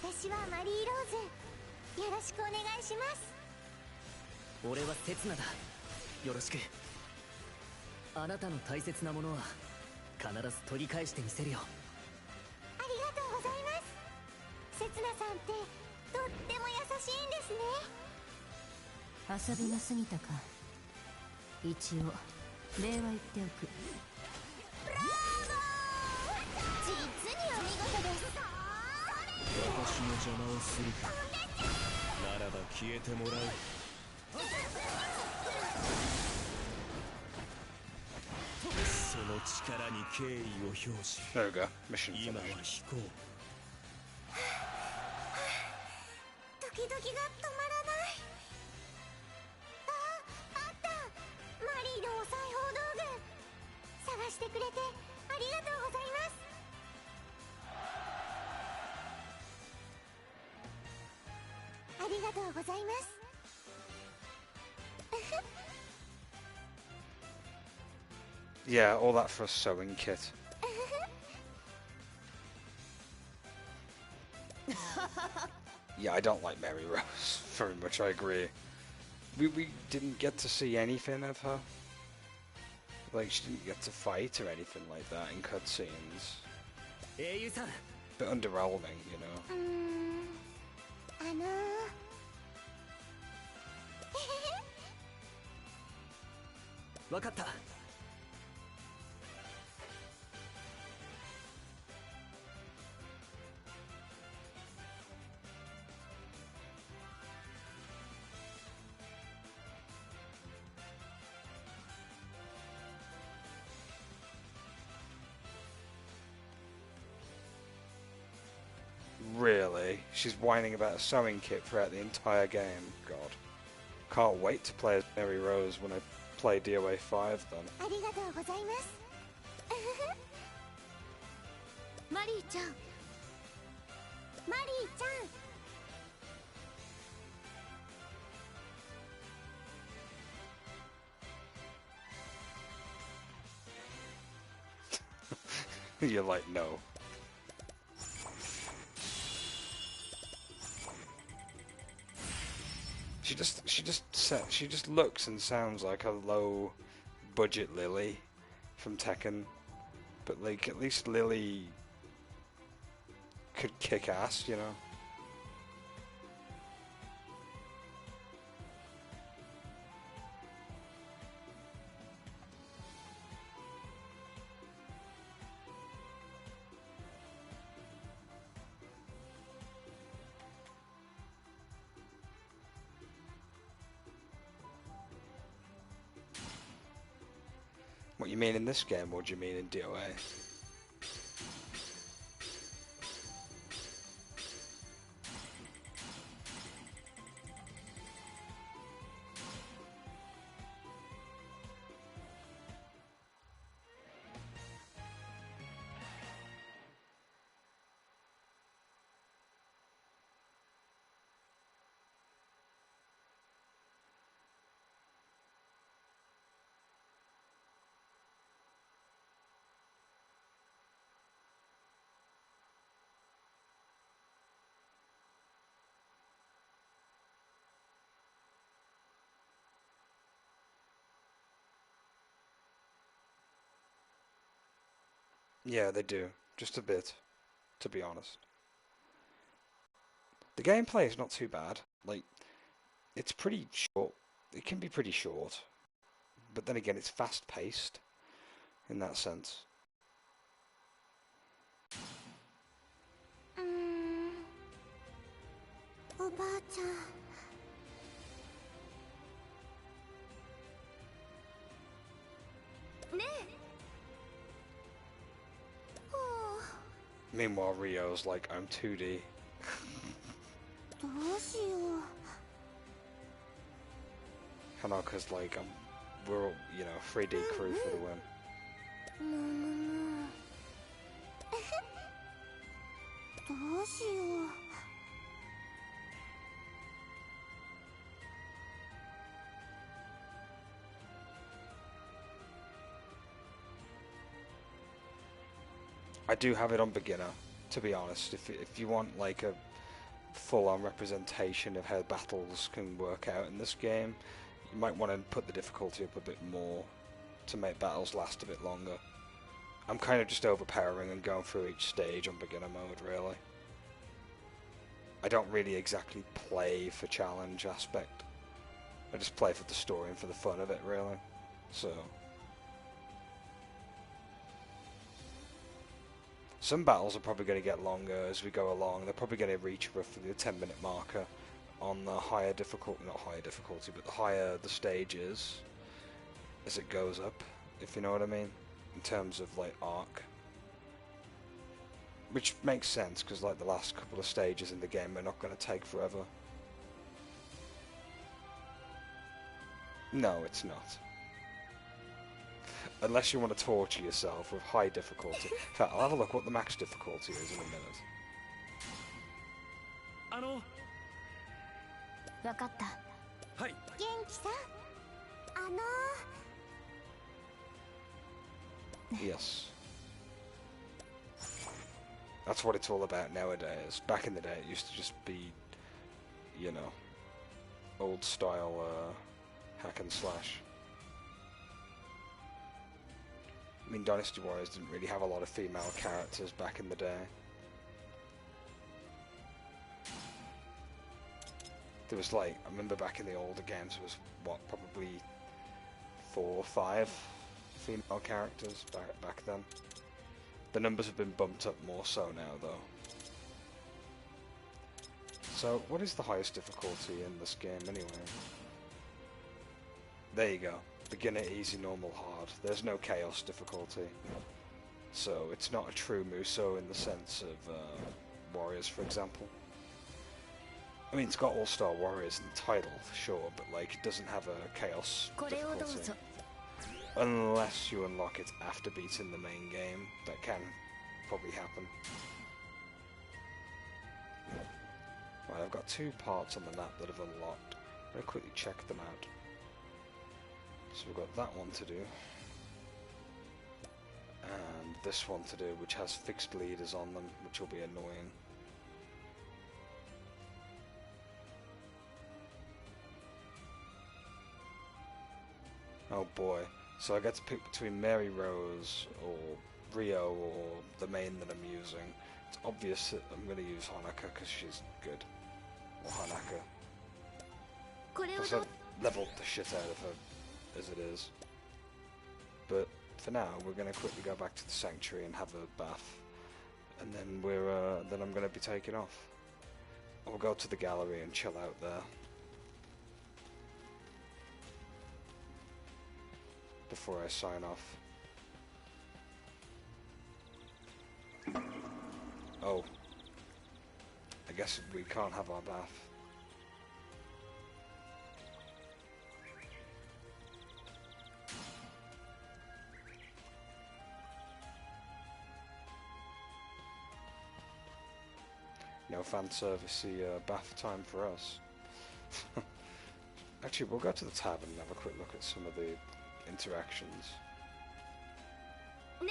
私はマリー・ローズ、よろしくお願いします。俺はセツナだ。よろしく。あなたの大切なものは必ず取り返してみせるよ。ありがとうございます。セツナさんってとっても優しいんですね。遊びが過ぎたか。一応礼は言っておく。ブラボー、実にお見事です。私の邪魔をするか。ならば消えてもらう。その力に敬意を表し、 There we go. Mission 今は finished. 引こう。ドキドキが止まらない。あった。マリーのお裁縫道具探してくれてありがとうございます。ありがとうございます。Yeah, all that for a sewing kit. Yeah, I don't like Mary Rose very much. I agree. We didn't get to see anything of her. Like she didn't get to fight or anything like that in cutscenes. 英雄さん。 Bit underwhelming, you know. わかった。Really? She's whining about a sewing kit throughout the entire game. God. Can't wait to play as Mary Rose when I play DOA 5 then. ありがとうございますマリーちゃんマリーちゃん You're like, no. She just looks and sounds like a low budget Lily from Tekken, but like at least Lily could kick ass, you know. What you mean in this game, or do you mean in DOA? Yeah, they do. Just a bit, to be honest. The gameplay is not too bad. Like, it's pretty short. It can be pretty short. But then again, it's fast-paced in that sense. おばあちゃん ねえ Meanwhile, Rio's like, I'm 2D. どうしよう I know, because, like, we're all, you know, 3D crew for the win. むむむどうしよう I do have it on beginner, to be honest. If you want like a full-on representation of how battles can work out in this game, you might want to put the difficulty up a bit more to make battles last a bit longer. I'm kind of just overpowering and going through each stage on beginner mode, really. I don't really exactly play for challenge aspect. I just play for the story and for the fun of it, really. So some battles are probably going to get longer as we go along. They're probably going to reach roughly the 10-minute marker on the higher difficulty, not higher difficulty, but the higher the stage is as it goes up, if you know what I mean, in terms of like arc. Which makes sense, because like the last couple of stages in the game are not going to take forever. No, it's not. Unless you want to torture yourself with high difficulty. In fact, I'll have a look what the max difficulty is in a minute. わかったはい元気さ Yes. That's what it's all about nowadays. Back in the day, it used to just be, you know, old style hack and slash. I mean, Dynasty Warriors didn't really have a lot of female characters back in the day. There was like, I remember back in the older games, there was, what, probably 4 or 5 female characters back then. The numbers have been bumped up more so now, though. So, what is the highest difficulty in this game, anyway? There you go. Beginner, easy, normal, hard. There's no chaos difficulty. So, it's not a true Musou in the sense of Warriors, for example. I mean, it's got All-Star Warriors in the title, for sure, but, like, it doesn't have a Chaos difficulty. Unless you unlock it after beating the main game. That can probably happen. Right, I've got 2 parts on the map that have unlocked. I'm going to quickly check them out. So we've got that one to do. And this one to do, which has fixed leaders on them, which will be annoying. Oh boy. So I get to pick between Mary Rose or Rio or the main that I'm using. It's obvious that I'm going to use Hanaka because she's good. Or Hanaka. Plus I've leveled the shit out of her as it is. But for now, we're going to quickly go back to the sanctuary and have a bath. And then then I'm going to be taking off. We'll go to the gallery and chill out there. Before I sign off. Oh. I guess we can't have our bath. No fan servicey bath time for us. Actually, we'll go to the tavern and have a quick look at some of the interactions. Wow.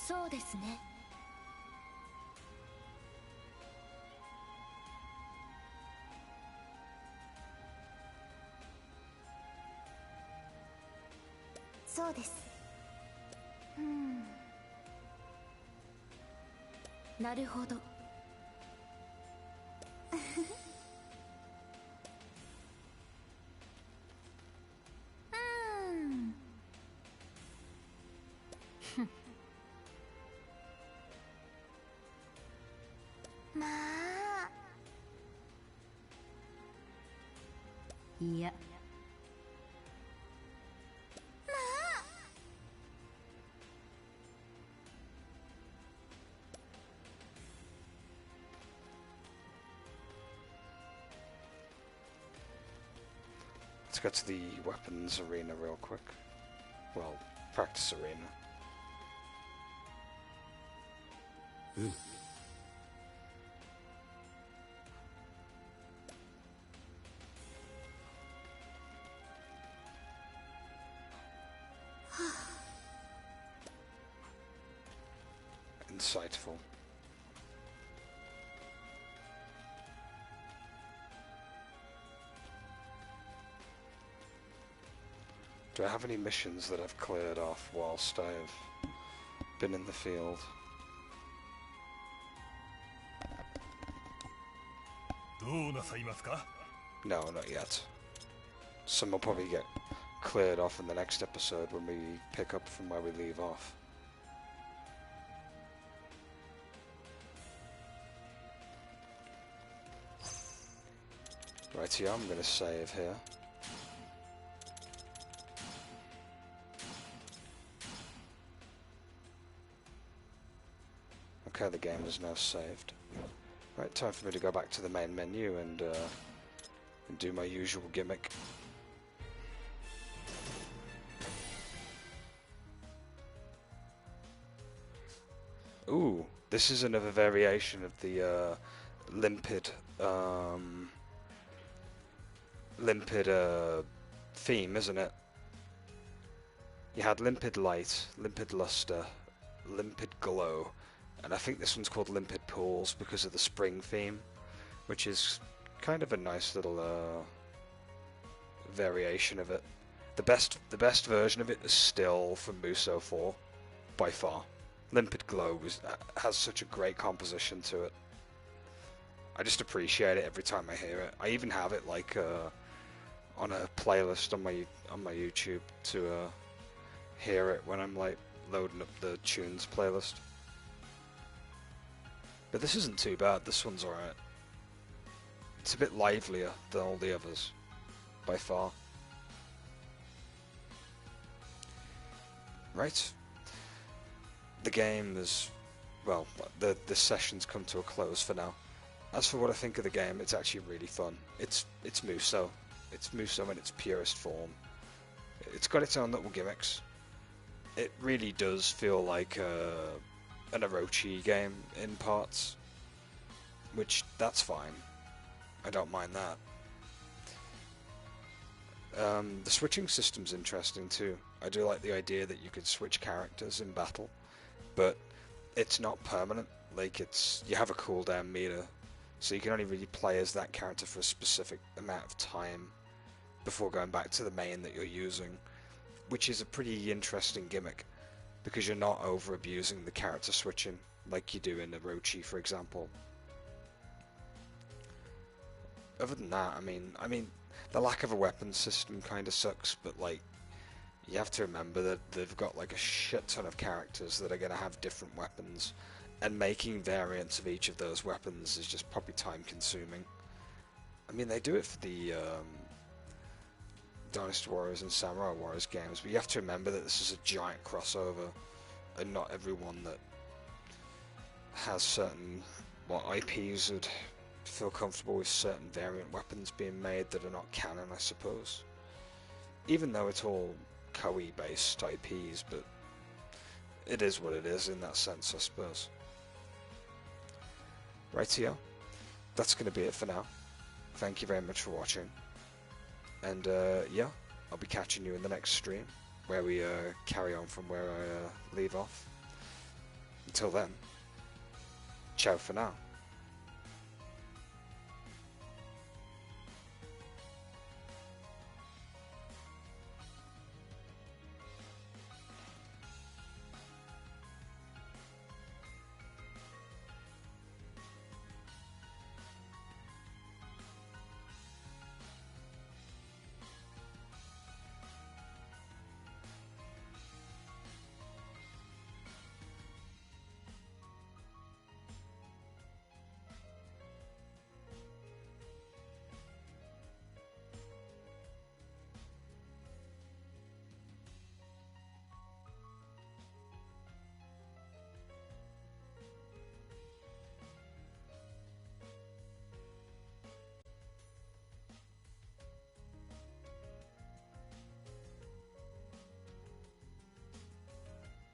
そうですね。そうです。なるほど。まあ。いや。Let's go to the weapons arena real quick. Well, practice arena. Insightful. Do I have any missions that I've cleared off whilst I've been in the field? No, not yet. Some will probably get cleared off in the next episode when we pick up from where we leave off. Right here, I'm going to save here. Okay, the game is now saved. Right, time for me to go back to the main menu and do my usual gimmick. Ooh, this is another variation of the limpid theme, isn't it? You had limpid light, limpid luster, limpid glow, and I think this one's called limpid pools because of the spring theme, which is kind of a nice little variation of it. The best version of it is still from Musou 4, by far. Limpid glow has such a great composition to it. I just appreciate it every time I hear it. I even have it like on a playlist on my YouTube to hear it when I'm like loading up the tunes playlist. But this isn't too bad. This one's alright. It's a bit livelier than all the others, by far. Right. The game is, well, the session's come to a close for now. As for what I think of the game, it's actually really fun. It's Musou. It's Musou in its purest form. It's got its own little gimmicks. It really does feel like an Orochi game in parts, which that's fine. I don't mind that. The switching system's interesting too. I do like the idea that you could switch characters in battle, but it's not permanent. Like, you have a cooldown meter, so you can only really play as that character for a specific amount of time before going back to the main that you're using, which is a pretty interesting gimmick, because you're not over abusing the character switching like you do in Orochi, for example. Other than that, I mean, the lack of a weapon system kind of sucks, but like, you have to remember that they've got like a shit ton of characters that are going to have different weapons, and making variants of each of those weapons is just probably time consuming. I mean, they do it for the Dynasty Warriors and Samurai Warriors games, but you have to remember that this is a giant crossover, and not everyone that has certain IPs would feel comfortable with certain variant weapons being made that are not canon, I suppose. Even though it's all Koei based IPs, but it is what it is in that sense, I suppose. Rightio, that's going to be it for now. Thank you very much for watching, and yeah, I'll be catching you in the next stream, where we carry on from where I leave off. Until then, ciao for now.